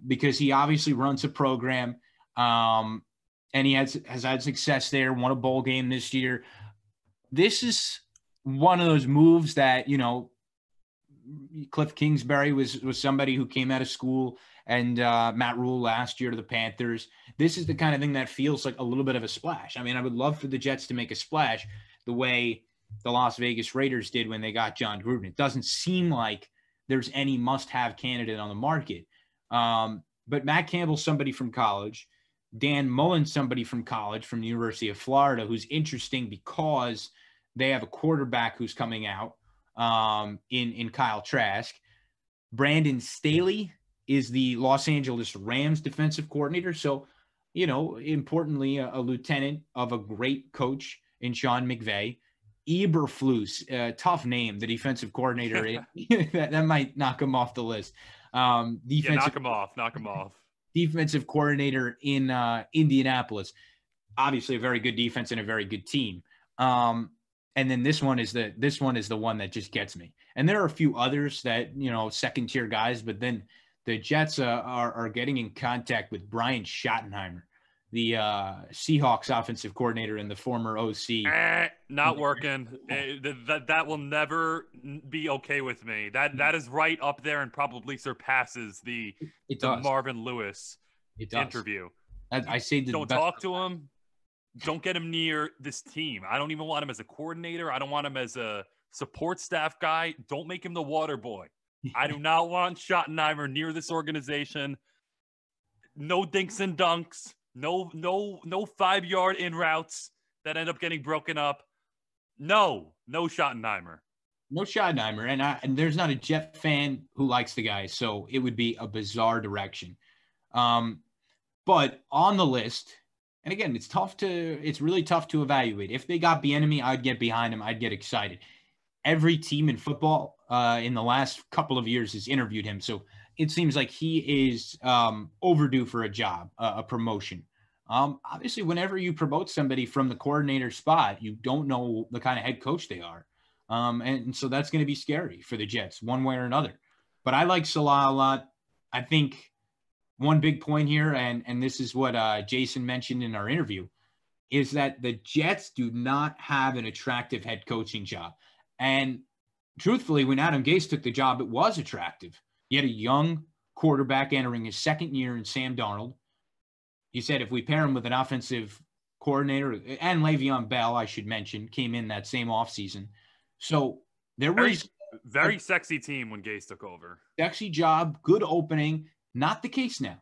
because he obviously runs a program and he has had success there, won a bowl game this year. This is one of those moves that, Cliff Kingsbury was somebody who came out of school, and Matt Rule last year to the Panthers. This is the kind of thing that feels like a little bit of a splash. I mean, I would love for the Jets to make a splash the way the Las Vegas Raiders did when they got John Gruden. It doesn't seem like there's any must-have candidate on the market. But Matt Campbell's somebody from college. Dan Mullen's somebody from college, from the University of Florida, who's interesting because they have a quarterback who's coming out in Kyle Trask. Brandon Staley is the Los Angeles Rams defensive coordinator. So, importantly, a lieutenant of a great coach in Sean McVay. Eberflus, tough name, the defensive coordinator. that might knock him off the list. Knock him off. Defensive coordinator in Indianapolis. Obviously, a very good defense and a very good team. And then this one is the one that just gets me. And there are a few others that, second tier guys, but then the Jets are getting in contact with Brian Schottenheimer, the Seahawks offensive coordinator and the former OC. Not working. That will never be okay with me. That is right up there and probably surpasses the Marvin Lewis interview. I say don't talk to him. Don't get him near this team. I don't even want him as a coordinator. I don't want him as a support staff guy. Don't make him the water boy. I do not want Schottenheimer near this organization. No dinks and dunks. No 5-yard in routes that end up getting broken up. No Schottenheimer. No Schottenheimer. And there's not a Jet fan who likes the guy, so it would be a bizarre direction. But on the list, and again, it's really tough to evaluate. If they got Bieniemy, I'd get behind him. I'd get excited. Every team in football in the last couple of years has interviewed him. So it seems like he is overdue for a job, a promotion. Obviously, whenever you promote somebody from the coordinator spot, you don't know the kind of head coach they are. And so that's going to be scary for the Jets one way or another. But I like Salah a lot. I think one big point here, and this is what Jason mentioned in our interview, is that the Jets do not have an attractive head coaching job. And truthfully, when Adam Gase took the job, it was attractive. He had a young quarterback entering his second year in Sam Darnold. He said if we pair him with an offensive coordinator, and Le'Veon Bell, I should mention, came in that same offseason. So there was very sexy team when Gase took over. Sexy job, good opening. Not the case now.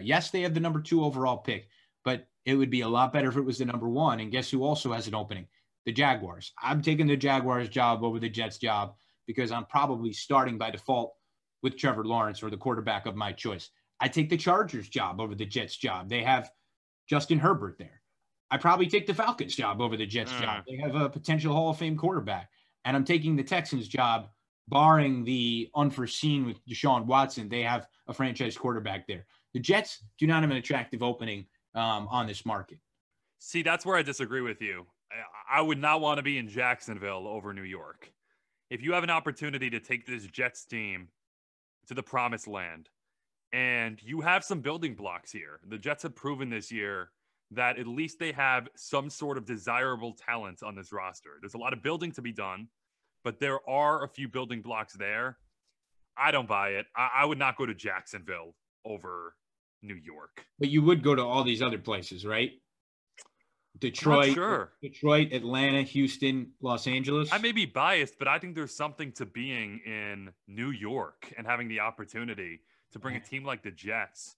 Yes, they have the number 2 overall pick, but it would be a lot better if it was the number 1. And guess who also has an opening? The Jaguars. I'm taking the Jaguars job over the Jets job because I'm probably starting by default with Trevor Lawrence or the quarterback of my choice. I take the Chargers job over the Jets job. They have Justin Herbert there. I probably take the Falcons job over the Jets job. They have a potential Hall of Fame quarterback. And I'm taking the Texans job barring the unforeseen with Deshaun Watson, they have a franchise quarterback there. The Jets do not have an attractive opening on this market. See, that's where I disagree with you. I would not want to be in Jacksonville over New York. If you have an opportunity to take this Jets team to the promised land, and you have some building blocks here, the Jets have proven this year that at least they have some sort of desirable talent on this roster. There's a lot of building to be done, but there are a few building blocks there. I don't buy it. I would not go to Jacksonville over New York. But you would go to all these other places, right? Detroit, sure. Detroit, Atlanta, Houston, Los Angeles. I may be biased, but I think there's something to being in New York and having the opportunity to bring a team like the Jets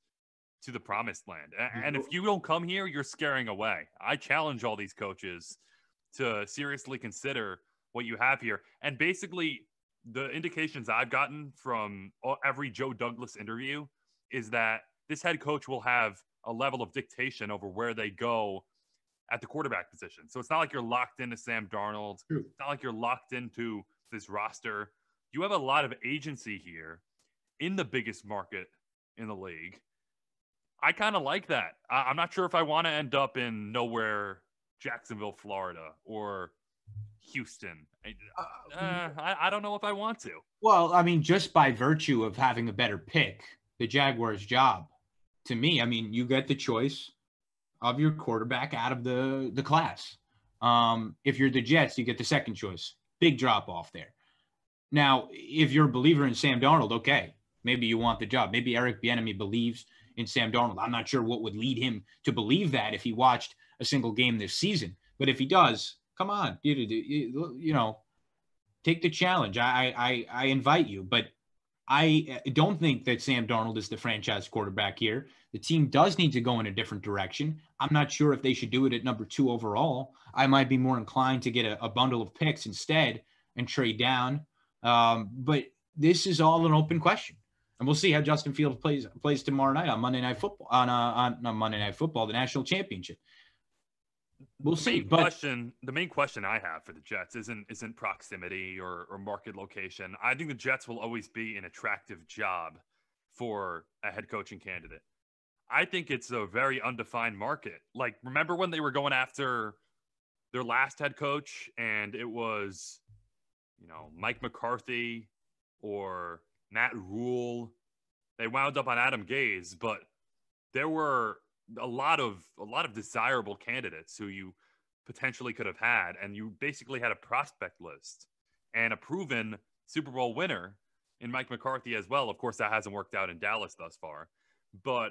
to the promised land. And if you don't come here, you're scaring away. I challenge all these coaches to seriously consider what you have here. And basically, the indications I've gotten from every Joe Douglas interview is that this head coach will have a level of dictation over where they go at the quarterback position. So it's not like you're locked into Sam Darnold. True. It's not like you're locked into this roster. You have a lot of agency here in the biggest market in the league. I kind of like that. I'm not sure if I want to end up in nowhere, Jacksonville, Florida, or Houston. I don't know if I want to. Well, I mean, just by virtue of having a better pick, the Jaguars' job, to me, I mean, you get the choice of your quarterback out of the class. If you're the Jets, you get the second choice. Big drop off there. Now, if you're a believer in Sam Darnold, okay, maybe you want the job. Maybe Eric Bieniemy believes in Sam Darnold. I'm not sure what would lead him to believe that if he watched a single game this season. But if he does, come on, you know, take the challenge. I invite you. But I don't think that Sam Darnold is the franchise quarterback here. The team does need to go in a different direction. I'm not sure if they should do it at number 2 overall. I might be more inclined to get a bundle of picks instead and trade down. But this is all an open question. And we'll see how Justin Fields plays tomorrow night on Monday Night Football, on Monday Night Football, the national championship. We'll see. The main question I have for the Jets isn't proximity or market location. I think the Jets will always be an attractive job for a head coaching candidate. I think it's a very undefined market. Like, remember when they were going after their last head coach and it was, Mike McCarthy or Matt Rule? They wound up on Adam Gase, but there were a lot of desirable candidates who you potentially could have had, and you basically had a prospect list and a proven Super Bowl winner in Mike McCarthy as well. Of course, that hasn't worked out in Dallas thus far, but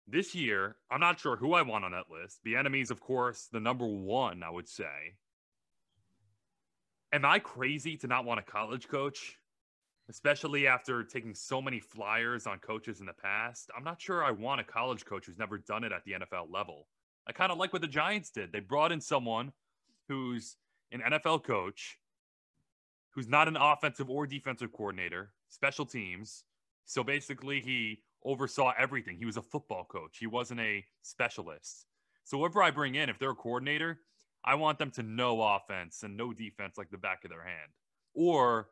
this year, I'm not sure who I want on that list. Bieniemy's, of course, the number 1, I would say. Am I crazy to not want a college coach? Especially after taking so many flyers on coaches in the past. I'm not sure I want a college coach who's never done it at the NFL level. I kind of like what the Giants did. They brought in someone who's an NFL coach, who's not an offensive or defensive coordinator, special teams. So basically, he oversaw everything. He was a football coach. He wasn't a specialist. So whoever I bring in, if they're a coordinator, I want them to know offense and know defense like the back of their hand. Or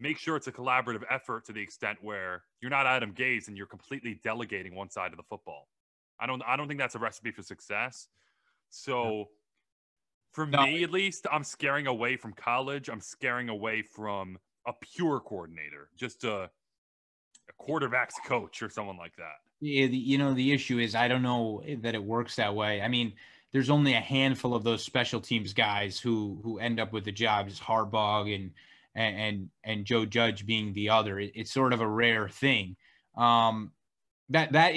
make sure it's a collaborative effort to the extent where you're not Adam Gase and you're completely delegating one side of the football. I don't think that's a recipe for success. So for me, at least, I'm scaring away from college. I'm scaring away from a pure coordinator, just a quarterback's coach or someone like that. Yeah, the issue is I don't know that it works that way. I mean, there's only a handful of those special teams guys who end up with the jobs, Harbaugh and Joe Judge being the other. It's sort of a rare thing. That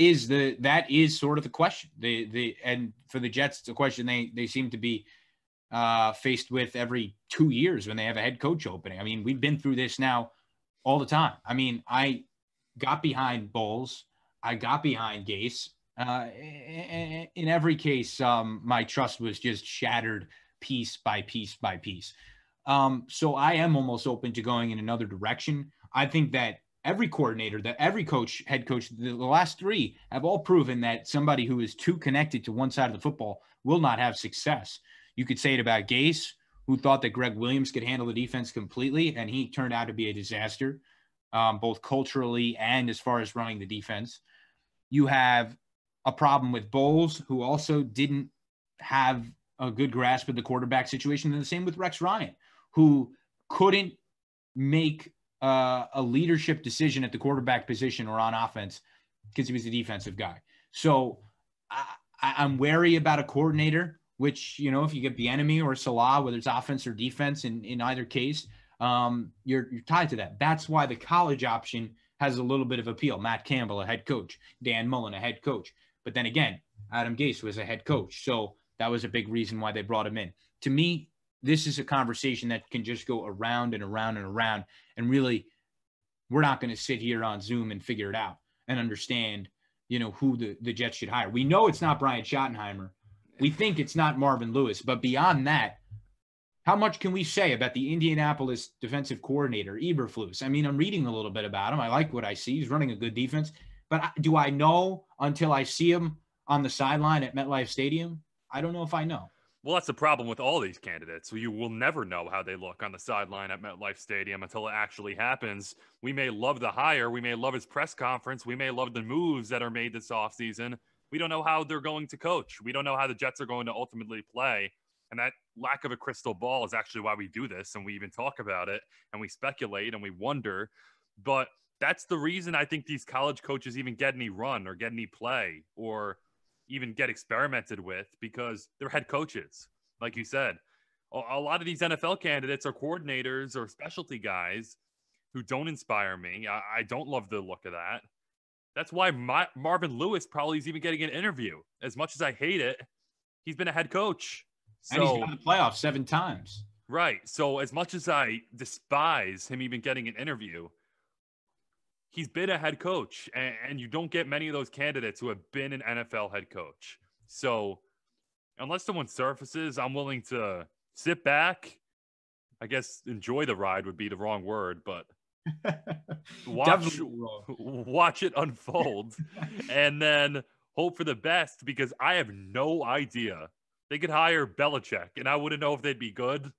is sort of the question. And for the Jets, it's a question they seem to be faced with every 2 years when they have a head coach opening. I mean, we've been through this now all the time. I mean, I got behind Bowles. I got behind Gase. In every case, my trust was just shattered piece by piece by piece. So I am almost open to going in another direction. I think that every coordinator, that every coach, head coach, the last 3 have all proven that somebody who is too connected to one side of the football will not have success. You could say it about Gase, who thought that Greg Williams could handle the defense completely, and he turned out to be a disaster, both culturally and as far as running the defense. You have a problem with Bowles, who also didn't have a good grasp of the quarterback situation, and the same with Rex Ryan, who couldn't make a leadership decision at the quarterback position or on offense because he was a defensive guy. So I'm wary about a coordinator, which, you know, if you get the enemy or Salah, whether it's offense or defense, in either case, you're tied to that. That's why the college option has a little bit of appeal. Matt Campbell, a head coach, Dan Mullen, a head coach. But then again, Adam Gase was a head coach. So that was a big reason why they brought him in. To me, this is a conversation that can just go around and around and around. And really, we're not going to sit here on Zoom and figure it out and understand, you know, who the Jets should hire. We know it's not Brian Schottenheimer. We think it's not Marvin Lewis. But beyond that, how much can we say about the Indianapolis defensive coordinator, Eberflus? I mean, I'm reading a little bit about him. I like what I see. He's running a good defense. But do I know until I see him on the sideline at MetLife Stadium? I don't know if I know. Well, that's the problem with all these candidates. You will never know how they look on the sideline at MetLife Stadium until it actually happens. We may love the hire. We may love his press conference. We may love the moves that are made this offseason. We don't know how they're going to coach. We don't know how the Jets are going to ultimately play. And that lack of a crystal ball is actually why we do this. And we even talk about it and we speculate and we wonder. But that's the reason I think these college coaches even get any run or get any play or even get experimented with, because they're head coaches. Like you said, a lot of these NFL candidates are coordinators or specialty guys who don't inspire me. I don't love the look of that. That's why Marvin Lewis probably is even getting an interview. As much as I hate it, he's been a head coach. So, and he's got the playoffs 7 times. Right. So as much as I despise him even getting an interview, he's been a head coach, and you don't get many of those candidates who have been an NFL head coach. So unless someone surfaces, I'm willing to sit back. I guess enjoy the ride would be the wrong word, but watch it unfold and then hope for the best, because I have no idea. They could hire Belichick, and I wouldn't know if they'd be good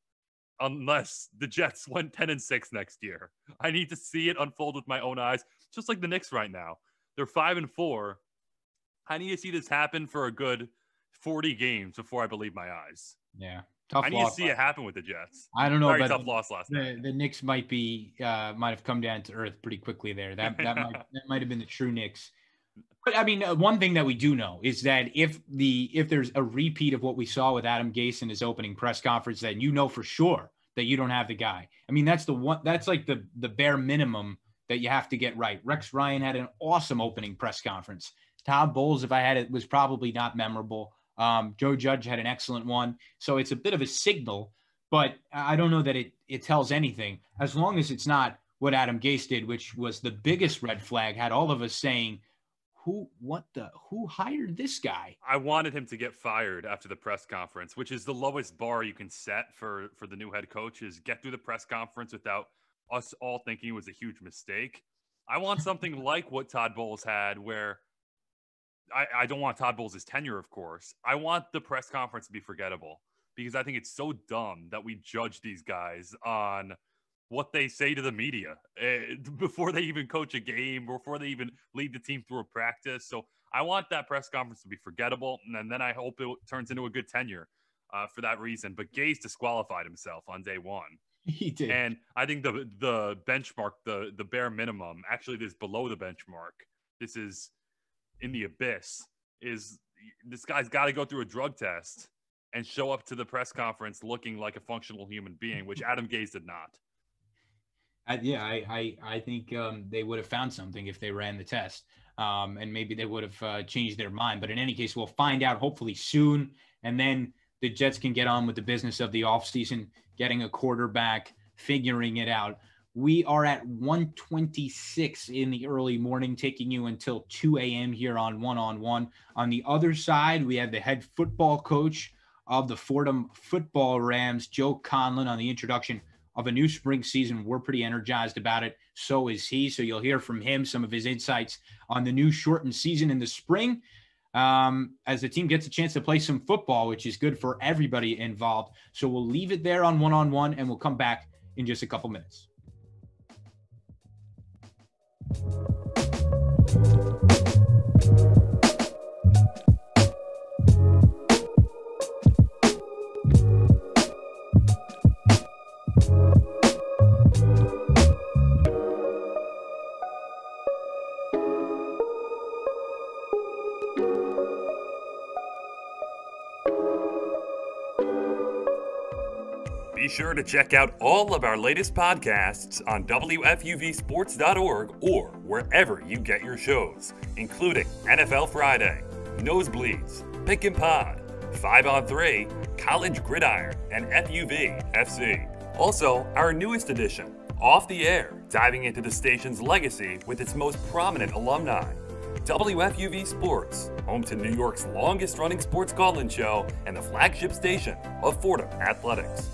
unless the Jets went 10-6 next year. I need to see it unfold with my own eyes, just like the Knicks right now. They're 5-4. I need to see this happen for a good 40 games before I believe my eyes. Yeah. Tough I need to see it happen with the Jets. I don't know. Very tough loss last night. The Knicks might have come down to earth pretty quickly there. That might have been the true Knicks. But I mean, one thing that we do know is that if there's a repeat of what we saw with Adam Gase in his opening press conference, then you know for sure that you don't have the guy. I mean, that's like the bare minimum that you have to get right. Rex Ryan had an awesome opening press conference. Todd Bowles, if I had it, was probably not memorable. Joe Judge had an excellent one. So it's a bit of a signal, but I don't know that it tells anything, as long as it's not what Adam Gase did, which was the biggest red flag, had all of us saying, who hired this guy? I wanted him to get fired after the press conference, which is the lowest bar you can set for the new head coach, is get through the press conference without us all thinking it was a huge mistake. I want something like what Todd Bowles had, where I don't want Todd Bowles' tenure, of course. I want the press conference to be forgettable, because I think it's so dumb that we judge these guys on what they say to the media before they even coach a game, before they even lead the team through a practice. So I want that press conference to be forgettable, and then I hope it turns into a good tenure for that reason. But Gase disqualified himself on day one. He did. And I think the benchmark, the bare minimum, actually this below the benchmark, this is in the abyss, is this guy's got to go through a drug test and show up to the press conference looking like a functional human being, which Adam Gase did not. I think they would have found something if they ran the test, and maybe they would have changed their mind. But in any case, we'll find out hopefully soon, and then the Jets can get on with the business of the offseason, getting a quarterback, figuring it out. We are at 1:26 in the early morning, taking you until 2 a.m. here on One-on-One. On the other side, we have the head football coach of the Fordham Football Rams, Joe Conlin, on the introduction of a new spring season. We're pretty energized about it. So is he. So you'll hear from him some of his insights on the new shortened season in the spring. as the team gets a chance to play some football, which is good for everybody involved. So we'll leave it there on one-on-one, and we'll come back in just a couple minutes. Be sure to check out all of our latest podcasts on WFUVsports.org or wherever you get your shows, including NFL Friday, Nosebleeds, Pick and Pod, 5 on 3, College Gridiron, and FUV FC. Also, our newest edition, Off the Air, diving into the station's legacy with its most prominent alumni. WFUV Sports, home to New York's longest-running sports call-in show and the flagship station of Fordham Athletics.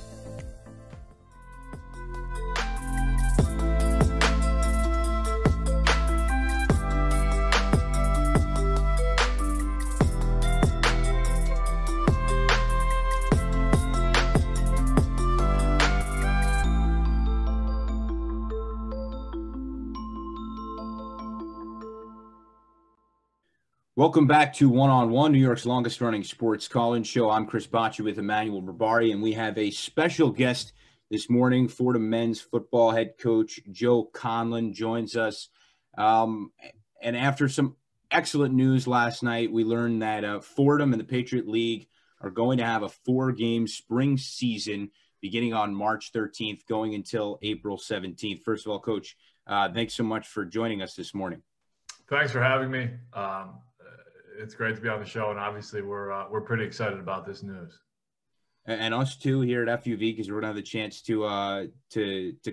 Welcome back to One-on-One, New York's longest-running sports call-in show. I'm Chris Boccia with Emmanuel Barbari, and we have a special guest this morning. Fordham men's football head coach Joe Conlin joins us. And after some excellent news last night, we learned that Fordham and the Patriot League are going to have a 4-game spring season beginning on March 13th, going until April 17th. First of all, Coach, thanks so much for joining us this morning. Thanks for having me. It's great to be on the show, and obviously we're pretty excited about this news. And us too here at FUV, because we're gonna have the chance to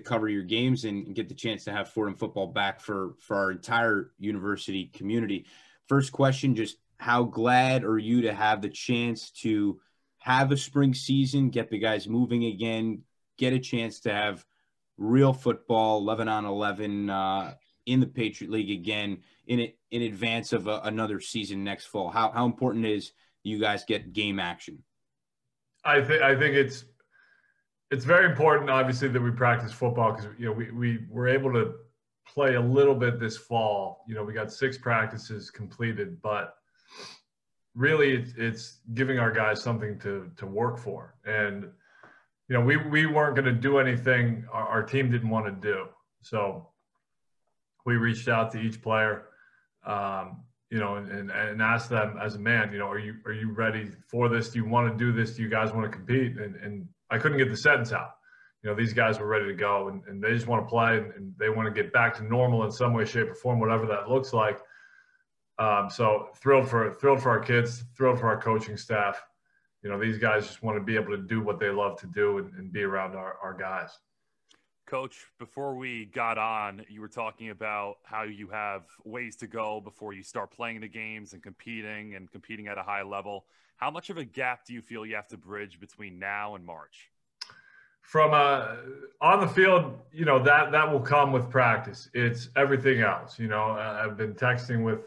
cover your games and get the chance to have Fordham football back for our entire university community. First question, just how glad are you to have the chance to have a spring season, get the guys moving again, get a chance to have real football, 11 on 11 in the Patriot League again in advance of another season next fall? How important is you guys get game action? I think it's very important, obviously, that we practice football, because we were able to play a little bit this fall. We got 6 practices completed, but really it's giving our guys something to work for. And we weren't going to do anything our team didn't want to do. So we reached out to each player, and asked them as a man, are you ready for this? Do you want to do this? Do you guys want to compete? And I couldn't get the sentence out. These guys were ready to go, and they just want to play, and they want to get back to normal in some way, shape, or form, whatever that looks like. So thrilled for our kids, thrilled for our coaching staff. These guys just want to be able to do what they love to do and be around our guys. Coach, before we got on, you were talking about how you have ways to go before you start playing the games and competing at a high level. How much of a gap do you feel you have to bridge between now and March? From on the field, that will come with practice. It's everything else. I've been texting with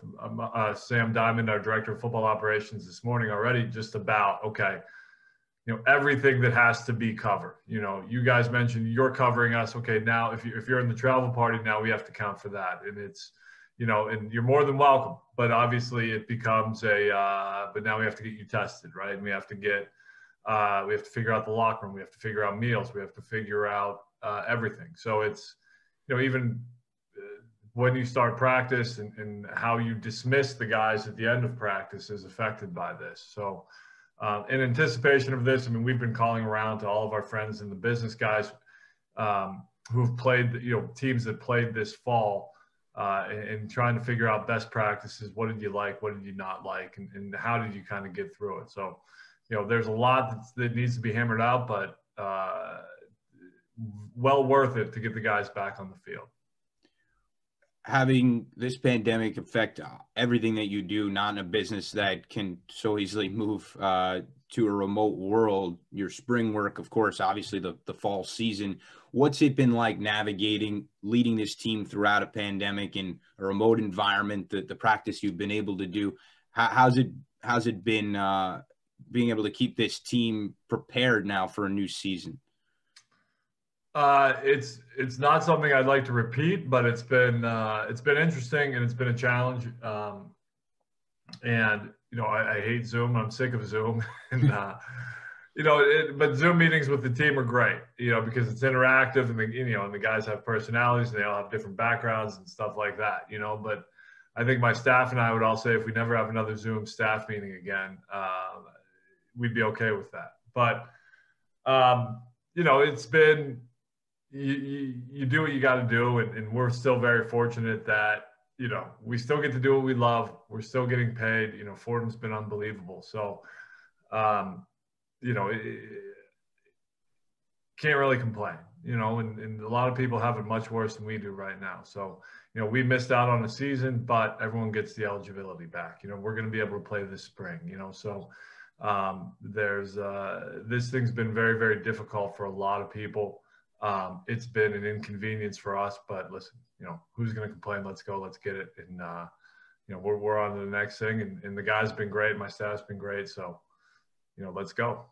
Sam Diamond, our director of football operations, this morning already, just about, okay, everything that has to be covered. You guys mentioned you're covering us. Okay, now if you're in the travel party, now we have to count for that. And it's, and you're more than welcome. But obviously it becomes but now we have to get you tested, right? And we have to figure out the locker room. We have to figure out meals. We have to figure out everything. So it's, even when you start practice and how you dismiss the guys at the end of practice is affected by this. So in anticipation of this, we've been calling around to all of our friends and the business guys who've played, teams that played this fall and trying to figure out best practices. What did you like? What did you not like? And how did you kind of get through it? So, there's a lot that needs to be hammered out, but well worth it to get the guys back on the field. Having this pandemic affect everything that you do, not in a business that can so easily move to a remote world, your spring work, of course, obviously the fall season, what's it been like navigating, leading this team throughout a pandemic in a remote environment, the practice you've been able to do? How's it been being able to keep this team prepared now for a new season? It's not something I'd like to repeat, but it's been interesting and it's been a challenge. And I hate Zoom. I'm sick of Zoom, and but Zoom meetings with the team are great, because it's interactive and the guys have personalities and they all have different backgrounds and stuff like that, But I think my staff and I would all say if we never have another Zoom staff meeting again, we'd be okay with that. But it's been. You do what you got to do, and we're still very fortunate that we still get to do what we love. We're still getting paid. Fordham's been unbelievable, so can't really complain. And a lot of people have it much worse than we do right now. So we missed out on a season, but everyone gets the eligibility back. We're going to be able to play this spring. So there's this thing's been very, very difficult for a lot of people. It's been an inconvenience for us, but listen, who's going to complain? Let's go, let's get it. And, we're on to the next thing, and the guys been great. My staff's been great. So, let's go.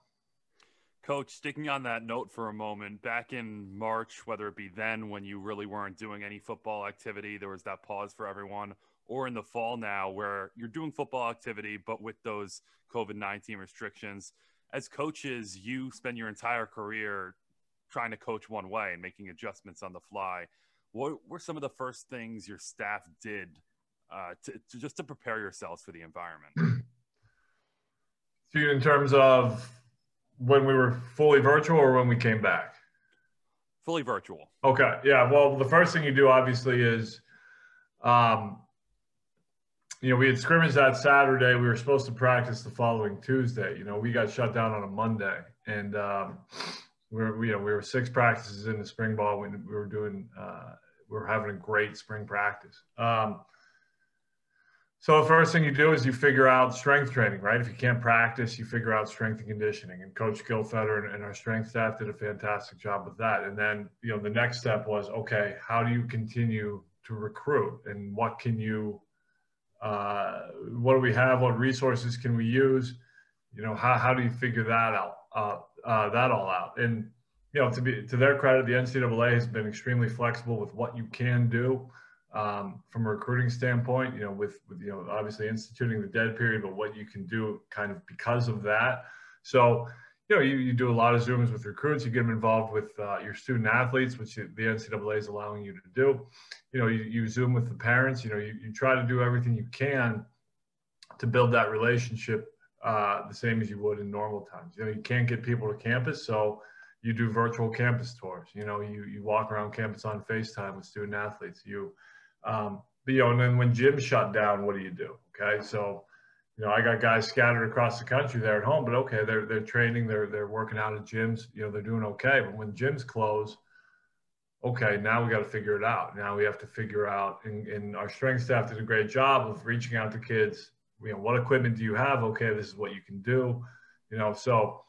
Coach, sticking on that note for a moment, back in March, whether it be then when you really weren't doing any football activity, there was that pause for everyone, or in the fall now where you're doing football activity, but with those COVID-19 restrictions, as coaches, you spend your entire career trying to coach one way and making adjustments on the fly. What were some of the first things your staff did to prepare yourselves for the environment? In terms of when we were fully virtual or when we came back? Fully virtual. Okay. Yeah. Well, the first thing you do obviously is, we had scrimmage that Saturday. We were supposed to practice the following Tuesday. We got shut down on a Monday, and we were 6 practices in the spring ball. We were having a great spring practice. So the first thing you do is you figure out strength training, right? If you can't practice, you figure out strength and conditioning. And Coach Gilfetter and our strength staff did a fantastic job with that. And then, the next step was, okay, how do you continue to recruit? And what can you, what do we have? What resources can we use? How do you figure that out? That all out. And, to their credit, the NCAA has been extremely flexible with what you can do from a recruiting standpoint, with obviously instituting the dead period, but what you can do kind of because of that. So, you do a lot of Zooms with recruits, you get them involved with your student athletes, which the NCAA is allowing you to do. You Zoom with the parents, you try to do everything you can to build that relationship the same as you would in normal times. You can't get people to campus, so you do virtual campus tours. You walk around campus on FaceTime with student athletes. And then when gyms shut down, what do you do? Okay, so I got guys scattered across the country. They're at home, but okay, they're training, they're working out at gyms. They're doing okay. But when gyms close, okay, now we got to figure it out. Now we have to figure out, and our strength staff did a great job of reaching out to kids. What equipment do you have? Okay, this is what you can do. So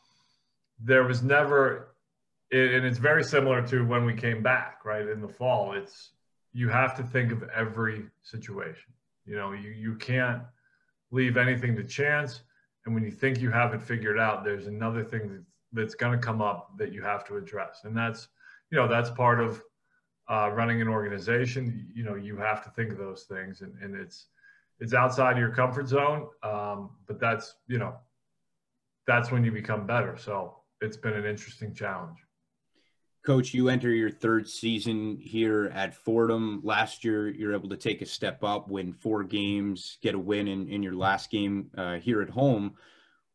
there was never, and it's very similar to when we came back, right, in the fall. You have to think of every situation. You can't leave anything to chance. And when you think you have it figured out, there's another thing that's going to come up that you have to address. And that's part of running an organization. You have to think of those things, and it's outside of your comfort zone. But that's when you become better. So it's been an interesting challenge. Coach, you enter your 3rd season here at Fordham. Last year, you're able to take a step up, win 4 games, get a win in your last game here at home.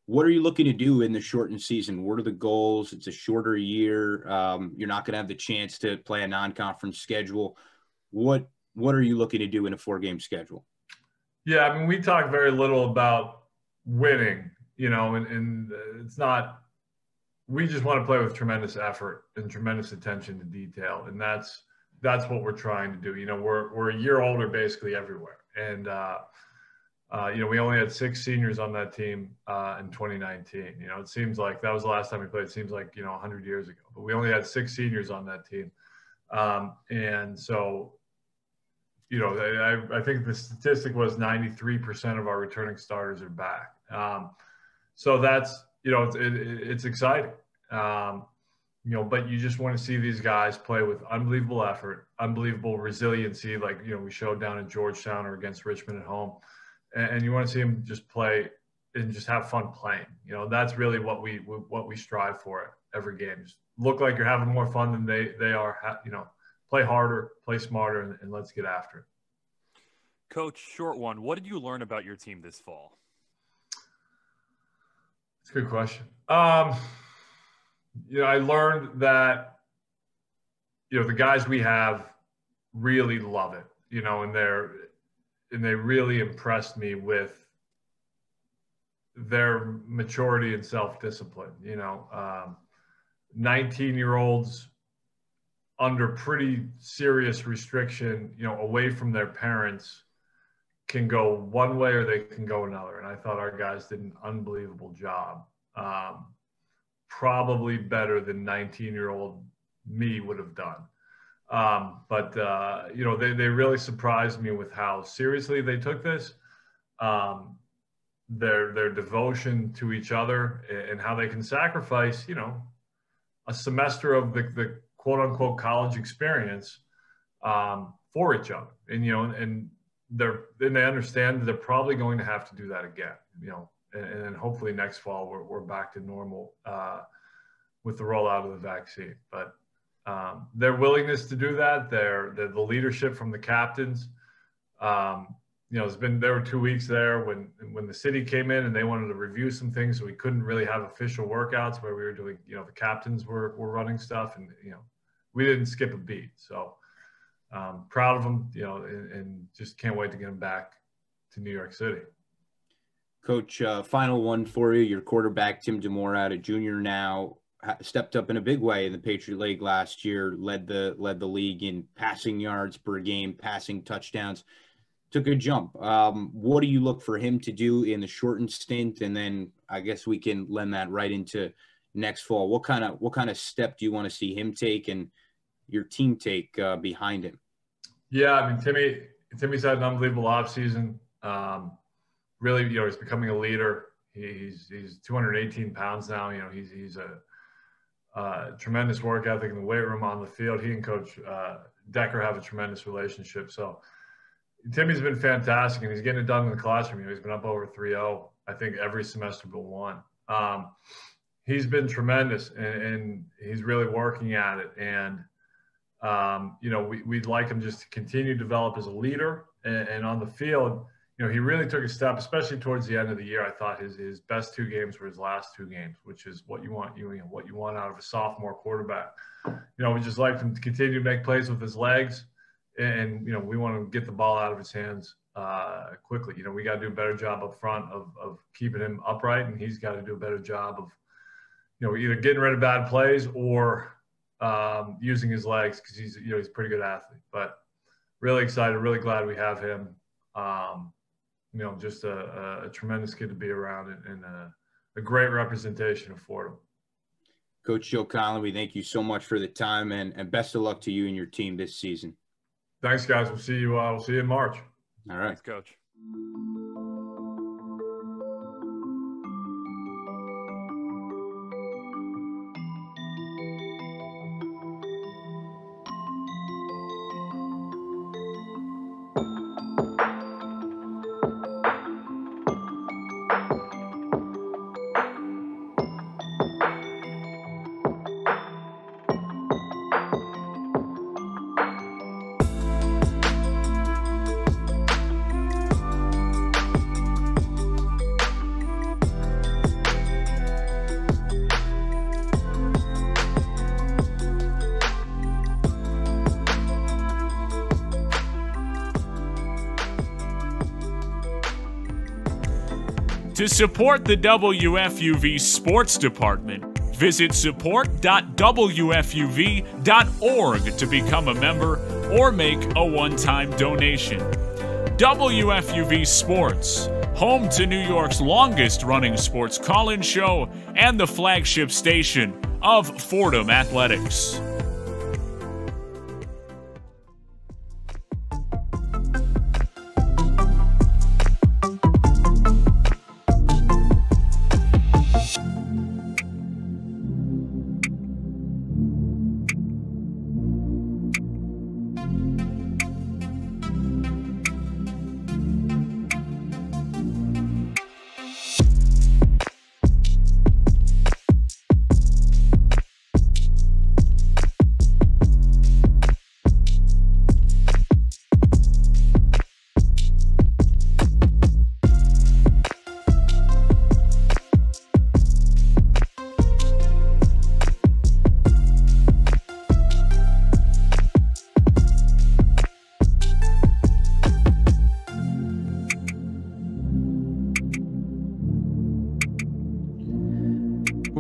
What are you looking to do in the shortened season? What are the goals? It's a shorter year. You're not going to have the chance to play a non-conference schedule. What are you looking to do in a 4-game schedule? Yeah, we talk very little about winning, and it's not. We just want to play with tremendous effort and tremendous attention to detail, and that's what we're trying to do. We're a year older basically everywhere, and we only had 6 seniors on that team in 2019. It seems like that was the last time we played. It seems like 100 years ago, but we only had 6 seniors on that team, and so I think the statistic was 93% of our returning starters are back. So that's, it's exciting. But you just want to see these guys play with unbelievable effort, unbelievable resiliency, like, we showed down in Georgetown or against Richmond at home. And you want to see them just play and just have fun playing. That's really what we strive for every game. Just look like you're having more fun than they are, play harder, play smarter, and let's get after it. Coach, short one, what did you learn about your team this fall? That's a good question. I learned that, the guys we have really love it, and they really impressed me with their maturity and self-discipline. 19-year-olds under pretty serious restriction, away from their parents, can go one way or they can go another. And I thought our guys did an unbelievable job. Probably better than 19-year-old me would have done. But they really surprised me with how seriously they took this, their devotion to each other, and how they can sacrifice, a semester of the quote unquote college experience for each other. And they understand that they're probably going to have to do that again, and then hopefully next fall we're back to normal with the rollout of the vaccine. But their willingness to do that, the leadership from the captains, there were 2 weeks there when the city came in and they wanted to review some things, so we couldn't really have official workouts where we were doing, the captains were running stuff, and we didn't skip a beat. So proud of them, and just can't wait to get them back to New York City. Coach, final one for you. Your quarterback, Tim DeMora, out a junior now, stepped up in a big way in the Patriot League last year, led the league in passing yards per game, passing touchdowns. Took a jump. What do you look for him to do in the shortened stint? And then I guess we can lend that right into next fall. What kind of step do you want to see him take and your team take behind him? Yeah, I mean, Timmy's had an unbelievable offseason. Really, he's becoming a leader. He's 218 pounds now. He's a tremendous work ethic in the weight room, on the field. He and Coach Decker have a tremendous relationship. So Timmy's been fantastic, and he's getting it done in the classroom. He's been up over 3.0, I think, every semester but one. He's been tremendous, and he's really working at it. And, we'd like him just to continue to develop as a leader. And on the field, he really took a step, especially towards the end of the year. I thought his best 2 games were his last 2 games, which is what you want, what you want out of a sophomore quarterback. We just like him to continue to make plays with his legs. And, we want to get the ball out of his hands quickly. We got to do a better job up front of keeping him upright, and he's got to do a better job of, either getting rid of bad plays or using his legs, because he's a pretty good athlete. But really excited, really glad we have him. Just a tremendous kid to be around, and a great representation of Fordham. Coach Joe Conlin, we thank you so much for the time, and best of luck to you and your team this season. Thanks, guys. We'll see you in March. All right. Thanks, Coach. To support the WFUV Sports Department, visit support.wfuv.org to become a member or make a one-time donation. WFUV Sports, home to New York's longest-running sports call-in show and the flagship station of Fordham Athletics.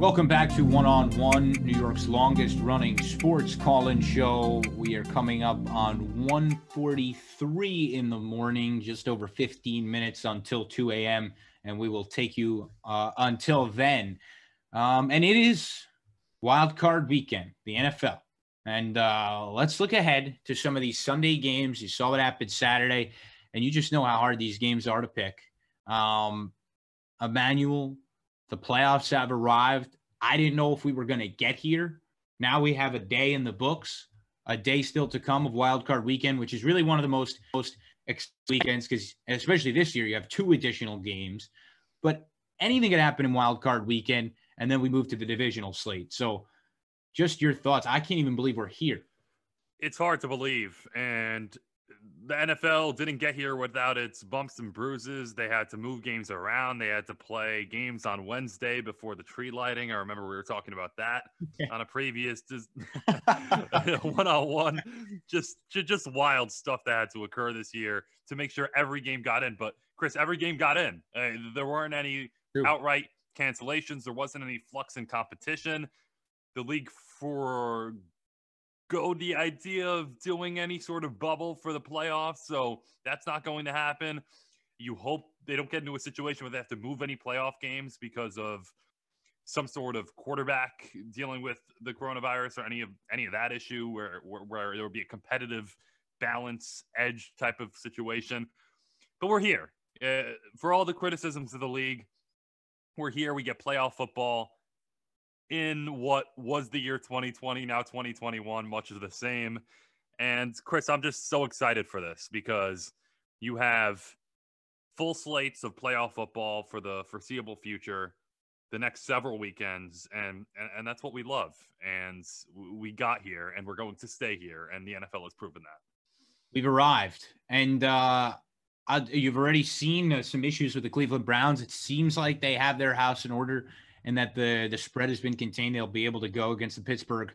Welcome back to One on One, New York's longest running sports call-in show. We are coming up on 1:43 in the morning, just over 15 minutes until 2 a.m., and we will take you until then. And it is wild card weekend, the NFL. And let's look ahead to some of these Sunday games. You saw what happened Saturday, and you just know how hard these games are to pick. Emmanuel, the playoffs have arrived. I didn't know if we were going to get here. Now we have a day in the books, a day still to come of Wild Card Weekend, which is really one of the most weekends because, especially this year, you have 2 additional games. But anything could happen in Wild Card Weekend, and then we move to the divisional slate. So just your thoughts. I can't even believe we're here. It's hard to believe, and the NFL didn't get here without its bumps and bruises. They had to move games around. They had to play games on Wednesday before the tree lighting. I remember we were talking about that on a previous one-on-one. Just wild stuff that had to occur this year to make sure every game got in. But, Chris, every game got in. There weren't any outright cancellations. There wasn't any flux in competition. The league forgo the idea of doing any sort of bubble for the playoffs, so that's not going to happen. You hope they don't get into a situation where they have to move any playoff games because of some sort of quarterback dealing with the coronavirus or any of that issue where there will be a competitive balance edge type of situation. But we're here. For all the criticisms of the league, we're here. We get playoff football in what was the year 2020, now 2021, much of the same. And Chris, I'm just so excited for this because you have full slates of playoff football for the foreseeable future, the next several weekends, and that's what we love. And we got here, and we're going to stay here, and the NFL has proven that. We've arrived, and you've already seen some issues with the Cleveland Browns. It seems like they have their house in order, and that the spread has been contained. They'll be able to go against the Pittsburgh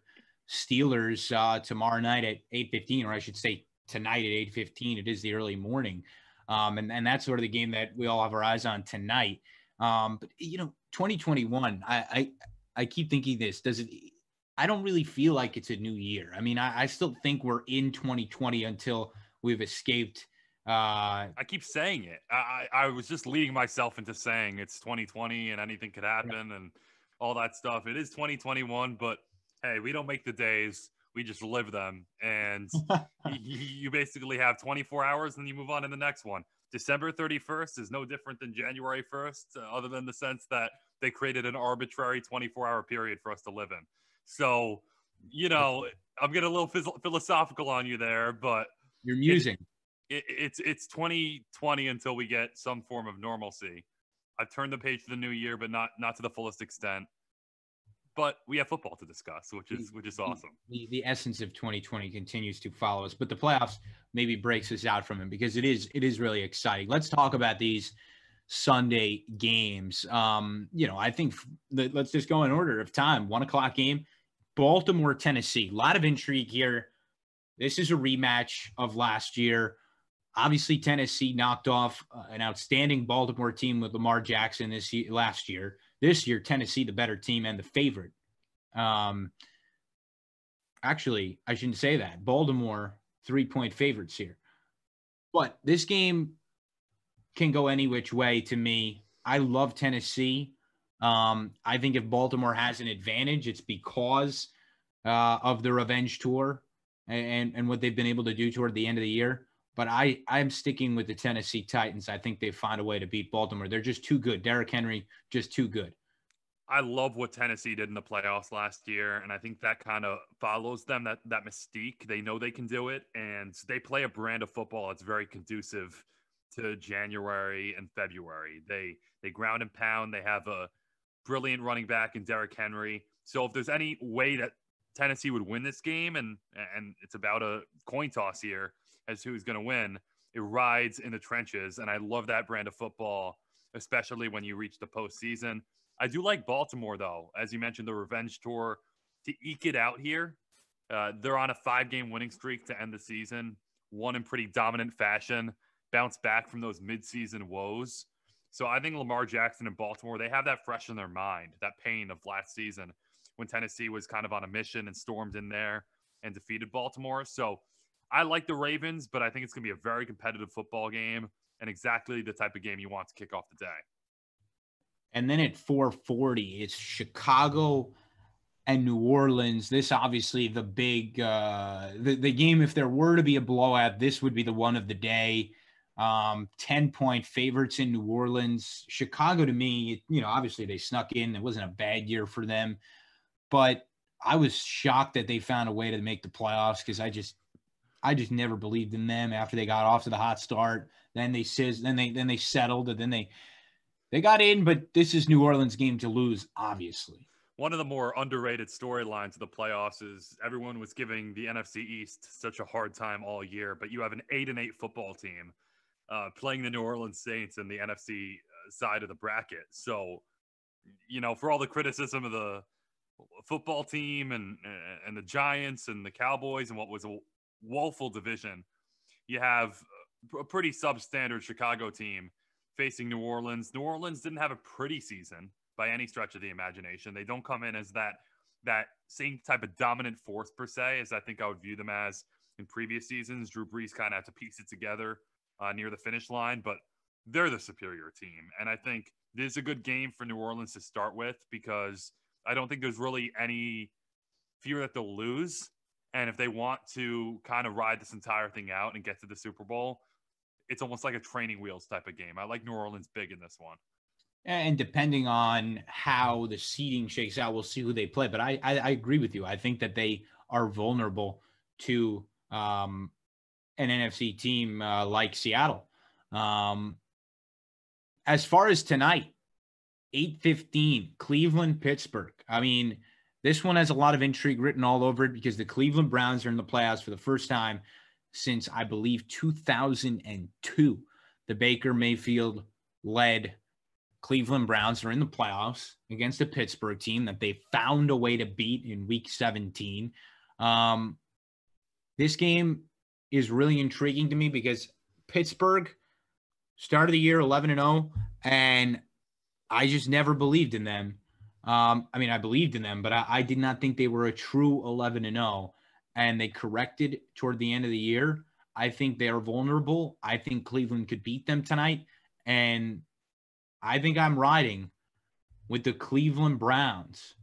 Steelers tomorrow night at 8:15, or I should say tonight at 8:15. It is the early morning. And that's sort of the game that we all have our eyes on tonight. But, 2021, I keep thinking this. I don't really feel like it's a new year. I mean, I still think we're in 2020 until we've escaped. I keep saying it. I was just leading myself into saying it's 2020 and anything could happen and all that stuff. It is 2021, but hey, we don't make the days. We just live them. And you basically have 24 hours and you move on to the next one. December 31st is no different than January 1st, other than the sense that they created an arbitrary 24-hour period for us to live in. So, I'm getting a little philosophical on you there, but you're musing. It's 2020 until we get some form of normalcy. I've turned the page to the new year, but not to the fullest extent. But we have football to discuss, which is awesome. The essence of 2020 continues to follow us, but the playoffs maybe breaks us out from it because it is really exciting. Let's talk about these Sunday games. I think let's just go in order of time. 1:00 game, Baltimore, Tennessee. A lot of intrigue here. This is a rematch of last year. Obviously, Tennessee knocked off an outstanding Baltimore team with Lamar Jackson last year. This year, Tennessee, the better team and the favorite. Actually, I shouldn't say that. Baltimore, 3-point favorites here. But this game can go any which way to me. I love Tennessee. I think if Baltimore has an advantage, it's because of the revenge tour and what they've been able to do toward the end of the year. But I'm sticking with the Tennessee Titans. I think they find a way to beat Baltimore. They're just too good. Derrick Henry, just too good. I love what Tennessee did in the playoffs last year, and I think that kind of follows them, that mystique. They know they can do it, and they play a brand of football that's very conducive to January and February. They ground and pound. They have a brilliant running back in Derrick Henry. So if there's any way that Tennessee would win this game, and it's about a coin toss here as who's going to win, it rides in the trenches, and I love that brand of football, especially when you reach the postseason. I do like Baltimore, though, as you mentioned, the revenge tour, to eke it out here. They're on a 5-game winning streak to end the season, won in pretty dominant fashion, bounced back from those midseason woes. So I think Lamar Jackson in Baltimore, they have that fresh in their mind, that pain of last season when Tennessee was kind of on a mission and stormed in there and defeated Baltimore. So I like the Ravens, but I think it's going to be a very competitive football game and exactly the type of game you want to kick off the day. And then at 4:40, it's Chicago and New Orleans. This obviously the big the game. If there were to be a blowout, this would be the one of the day. 10-point favorites in New Orleans. Chicago, to me, obviously they snuck in. It wasn't a bad year for them, but I was shocked that they found a way to make the playoffs because I just never believed in them after they got off to the hot start. Then they settled, and then they got in. But this is New Orleans' game to lose, obviously. One of the more underrated storylines of the playoffs is everyone was giving the NFC East such a hard time all year, but you have an 8-8 football team playing the New Orleans Saints in the NFC side of the bracket. So, for all the criticism of the football team and the Giants and the Cowboys and what was a woeful division, you have a pretty substandard Chicago team facing New Orleans. New Orleans didn't have a pretty season by any stretch of the imagination. They don't come in as that same type of dominant force per se as I think I would view them as in previous seasons. Drew Brees kind of had to piece it together near the finish line, but they're the superior team. And I think this is a good game for New Orleans to start with because I don't think there's really any fear that they'll lose. And if they want to kind of ride this entire thing out and get to the Super Bowl, it's almost like a training wheels type of game. I like New Orleans big in this one. And depending on how the seeding shakes out, we'll see who they play. But I agree with you. I think that they are vulnerable to an NFC team like Seattle. As far as tonight, 8:15, Cleveland, Pittsburgh. I mean, this one has a lot of intrigue written all over it because the Cleveland Browns are in the playoffs for the first time since, I believe, 2002. The Baker Mayfield-led Cleveland Browns are in the playoffs against a Pittsburgh team that they found a way to beat in Week 17. This game is really intriguing to me because Pittsburgh started the year 11-0, and I just never believed in them. I believed in them, but I did not think they were a true 11-0, and they corrected toward the end of the year. I think they are vulnerable. I think Cleveland could beat them tonight, and I think I'm riding with the Cleveland Browns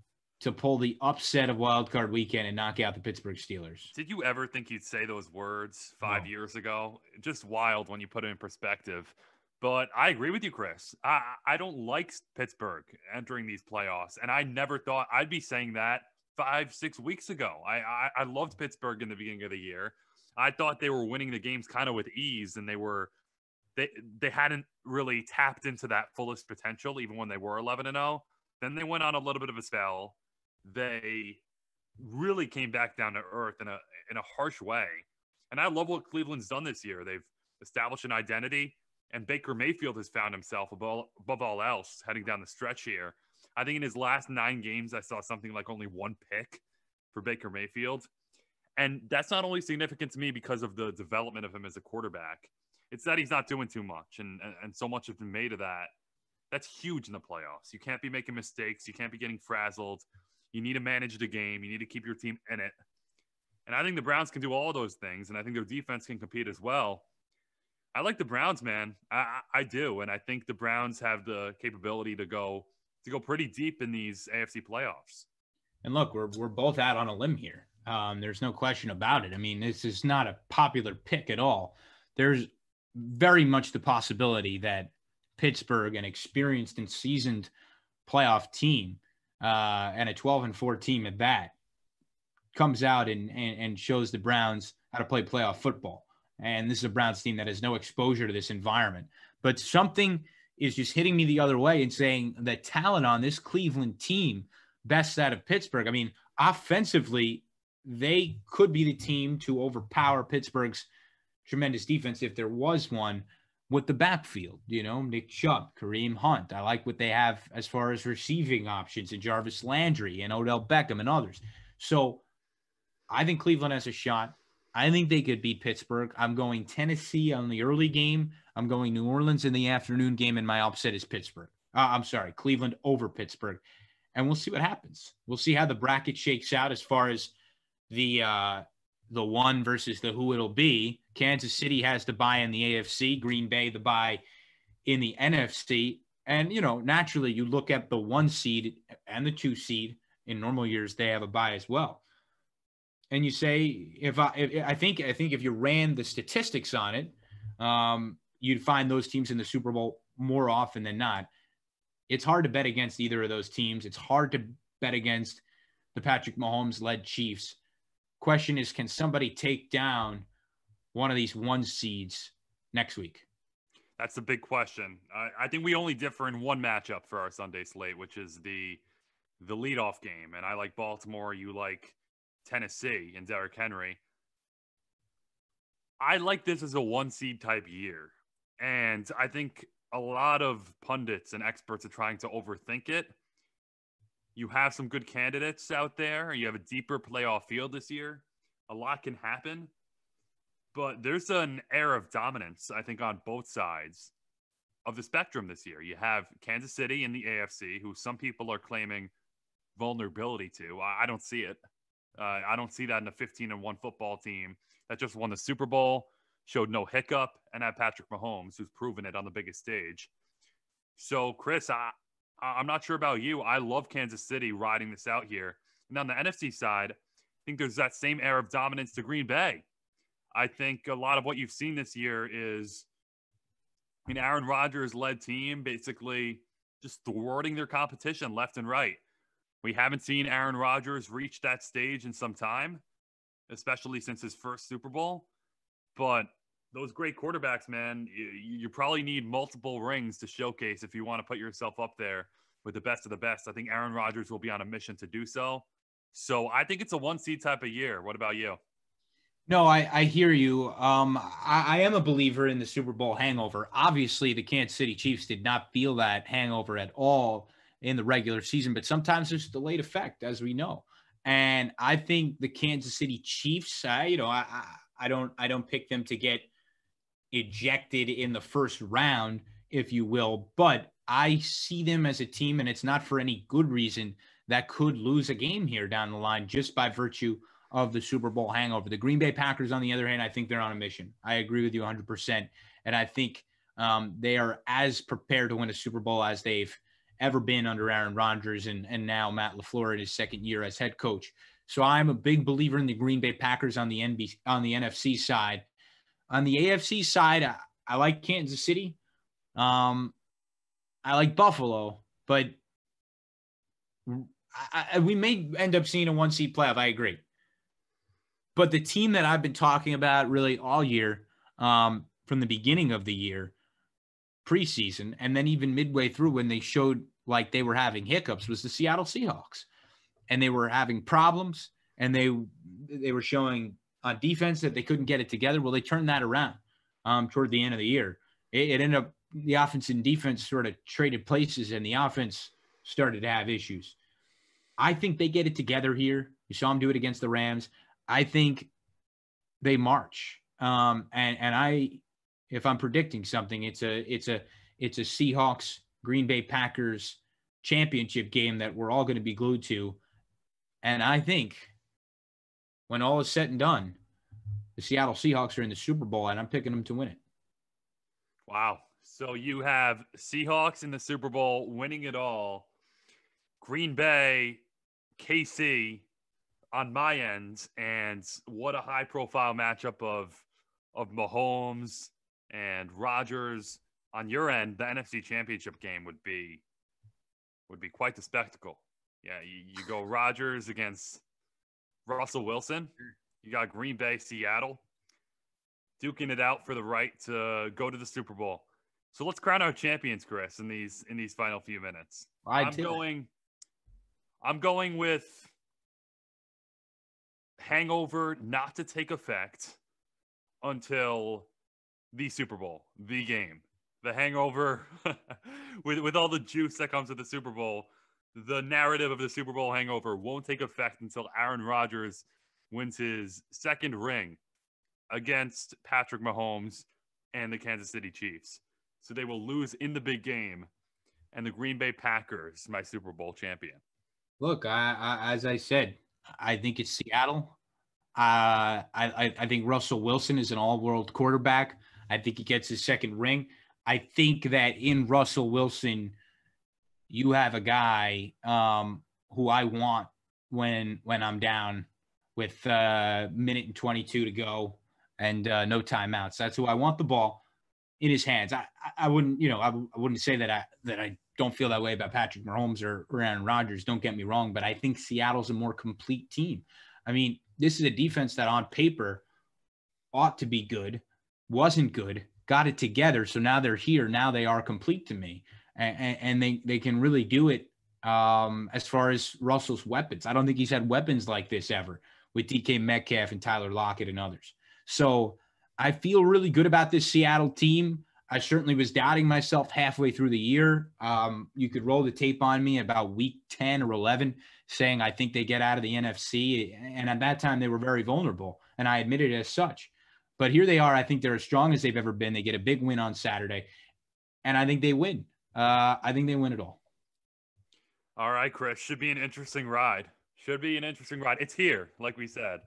to pull the upset of Wild Card Weekend and knock out the Pittsburgh Steelers. Did you ever think you'd say those words 5 years ago? Just wild when you put it in perspective. But I agree with you, Chris. I don't like Pittsburgh entering these playoffs, and I never thought I'd be saying that 5-6 weeks ago. I loved Pittsburgh in the beginning of the year. I thought they were winning the games kind of with ease, and they hadn't really tapped into that fullest potential even when they were 11-0. Then they went on a little bit of a spell. They really came back down to earth in a harsh way. And I love what Cleveland's done this year. They've established an identity, and Baker Mayfield has found himself above all else heading down the stretch here. I think in his last 9 games, I saw something like only 1 pick for Baker Mayfield. And that's not only significant to me because of the development of him as a quarterback. It's that he's not doing too much, and so much has been made of that. That's huge in the playoffs. You can't be making mistakes. You can't be getting frazzled. You need to manage the game. You need to keep your team in it. And I think the Browns can do all those things, and I think their defense can compete as well. I like the Browns, man. I do, and I think the Browns have the capability to go pretty deep in these AFC playoffs. And look, we're both out on a limb here. There's no question about it. I mean, this is not a popular pick at all. There's very much the possibility that Pittsburgh, an experienced and seasoned playoff team, and a 12-4 team at that, comes out and shows the Browns how to play playoff football. And this is a Browns team that has no exposure to this environment. But something is just hitting me the other way and saying the talent on this Cleveland team bests out of Pittsburgh. I mean, offensively, they could be the team to overpower Pittsburgh's tremendous defense if there was one with the backfield. Nick Chubb, Kareem Hunt. I like what they have as far as receiving options and Jarvis Landry and Odell Beckham and others. So I think Cleveland has a shot. I think they could beat Pittsburgh. I'm going Tennessee on the early game. I'm going New Orleans in the afternoon game, and my upset is Pittsburgh. I'm sorry, Cleveland over Pittsburgh. And we'll see what happens. We'll see how the bracket shakes out as far as the one versus the who it'll be. Kansas City has the bye in the AFC, Green Bay the bye in the NFC. And, naturally you look at the 1 seed and the 2 seed. In normal years, they have a bye as well. And you say, I think if you ran the statistics on it, you'd find those teams in the Super Bowl more often than not. It's hard to bet against either of those teams. It's hard to bet against the Patrick Mahomes-led Chiefs. Question is, can somebody take down one of these 1 seeds next week? That's the big question. I think we only differ in one matchup for our Sunday slate, which is the leadoff game. And I like Baltimore. You like Tennessee and Derrick Henry. I like this as a 1 seed type year. And I think a lot of pundits and experts are trying to overthink it. You have some good candidates out there. You have a deeper playoff field this year. A lot can happen. But there's an air of dominance, I think, on both sides of the spectrum this year. You have Kansas City in the AFC, who some people are claiming vulnerability to. I don't see it. I don't see that in a 15-1 football team that just won the Super Bowl, showed no hiccup, and had Patrick Mahomes, who's proven it on the biggest stage. So, Chris, I'm not sure about you. I love Kansas City riding this out here. And on the NFC side, I think there's that same air of dominance to Green Bay. I think a lot of what you've seen this year is an Aaron Rodgers-led team basically just thwarting their competition left and right. We haven't seen Aaron Rodgers reach that stage in some time, especially since his first Super Bowl. But those great quarterbacks, man, you probably need multiple rings to showcase if you want to put yourself up there with the best of the best. I think Aaron Rodgers will be on a mission to do so. So I think it's a 1 seed type of year. What about you? No, I hear you. I am a believer in the Super Bowl hangover. Obviously, the Kansas City Chiefs did not feel that hangover at all in the regular season, but sometimes there's delayed effect, as we know. And I think the Kansas City Chiefs, I don't pick them to get ejected in the first round, if you will, but I see them as a team, and it's not for any good reason, that could lose a game here down the line just by virtue of the Super Bowl hangover. The Green Bay Packers, on the other hand, I think they're on a mission. I agree with you 100%. And I think they are as prepared to win a Super Bowl as they've ever been under Aaron Rodgers and now Matt LaFleur in his second year as head coach. So I'm a big believer in the Green Bay Packers on the NFC side. On the AFC side, I like Kansas City. I like Buffalo, but we may end up seeing a 1 seed playoff. I agree. But the team that I've been talking about really all year, from the beginning of the year, preseason, and then even midway through when they showed like they were having hiccups, was the Seattle Seahawks. And they were having problems, and they were showing on defense that they couldn't get it together. Well, they turned that around toward the end of the year. It ended up the offense and defense sort of traded places, and the offense started to have issues. I think they get it together here. You saw them do it against the Rams. I think they march. If I'm predicting something, it's a Seahawks Green Bay Packers championship game that we're all going to be glued to. And I think when all is said and done, the Seattle Seahawks are in the Super Bowl, and I'm picking them to win it. Wow. So you have Seahawks in the Super Bowl winning it all. Green Bay, KC on my end, and what a high-profile matchup of Mahomes and Rodgers. On your end, the NFC Championship game would be quite the spectacle. Yeah, you go Rodgers against Russell Wilson. You got Green Bay, Seattle, duking it out for the right to go to the Super Bowl. So let's crown our champions, Chris, in these final few minutes. I'm going with hangover not to take effect until the Super Bowl, the game. The hangover, with all the juice that comes with the Super Bowl, the narrative of the Super Bowl hangover won't take effect until Aaron Rodgers wins his second ring against Patrick Mahomes and the Kansas City Chiefs. So they will lose in the big game, and the Green Bay Packers, my Super Bowl champion. Look, as I said, I think it's Seattle. I think Russell Wilson is an all-world quarterback. I think he gets his second ring. I think that in Russell Wilson, you have a guy who I want when I'm down with minute and 22 to go and no timeouts. That's who I want the ball in his hands. I wouldn't, I wouldn't say that I don't feel that way about Patrick Mahomes or Aaron Rodgers. Don't get me wrong, but I think Seattle's a more complete team. I mean, this is a defense that on paper ought to be good, wasn't good, got it together. So now they're here. Now they are complete to me. And they can really do it as far as Russell's weapons. I don't think he's had weapons like this ever with DK Metcalf and Tyler Lockett and others. So I feel really good about this Seattle team. I certainly was doubting myself halfway through the year. You could roll the tape on me about week 10 or 11 saying I think they get out of the NFC. And at that time, they were very vulnerable, and I admitted it as such. But here they are. I think they're as strong as they've ever been. They get a big win on Saturday, and I think they win. I think they win it all. All right, Chris. Should be an interesting ride. Should be an interesting ride. It's here, like we said.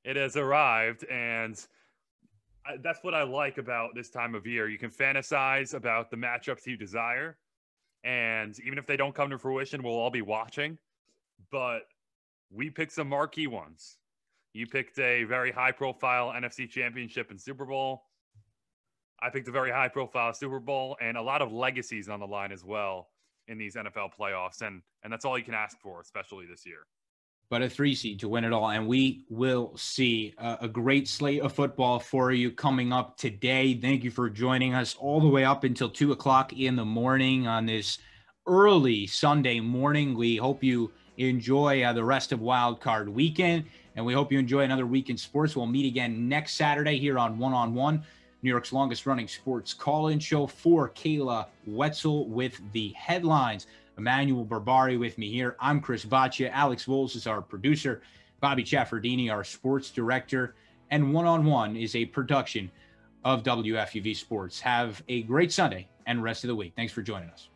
It has arrived, and that's what I like about this time of year. You can fantasize about the matchups you desire, and even if they don't come to fruition, we'll all be watching. But we picked some marquee ones. You picked a very high-profile NFC Championship and Super Bowl. I picked a very high-profile Super Bowl, and a lot of legacies on the line as well in these NFL playoffs, and that's all you can ask for, especially this year. But a 3 seed to win it all. And we will see a great slate of football for you coming up today. Thank you for joining us all the way up until 2 o'clock in the morning on this early Sunday morning. We hope you enjoy the rest of Wild Card Weekend, and we hope you enjoy another week in sports. We'll meet again next Saturday here on One on One, New York's longest running sports call-in show. For Kayla Wetzel with the headlines, Emmanuel Barbari with me here. I'm Chris Baccia. Alex Wolves is our producer. Bobby Chaffardini, our sports director. And One on One is a production of WFUV Sports. Have a great Sunday and rest of the week. Thanks for joining us.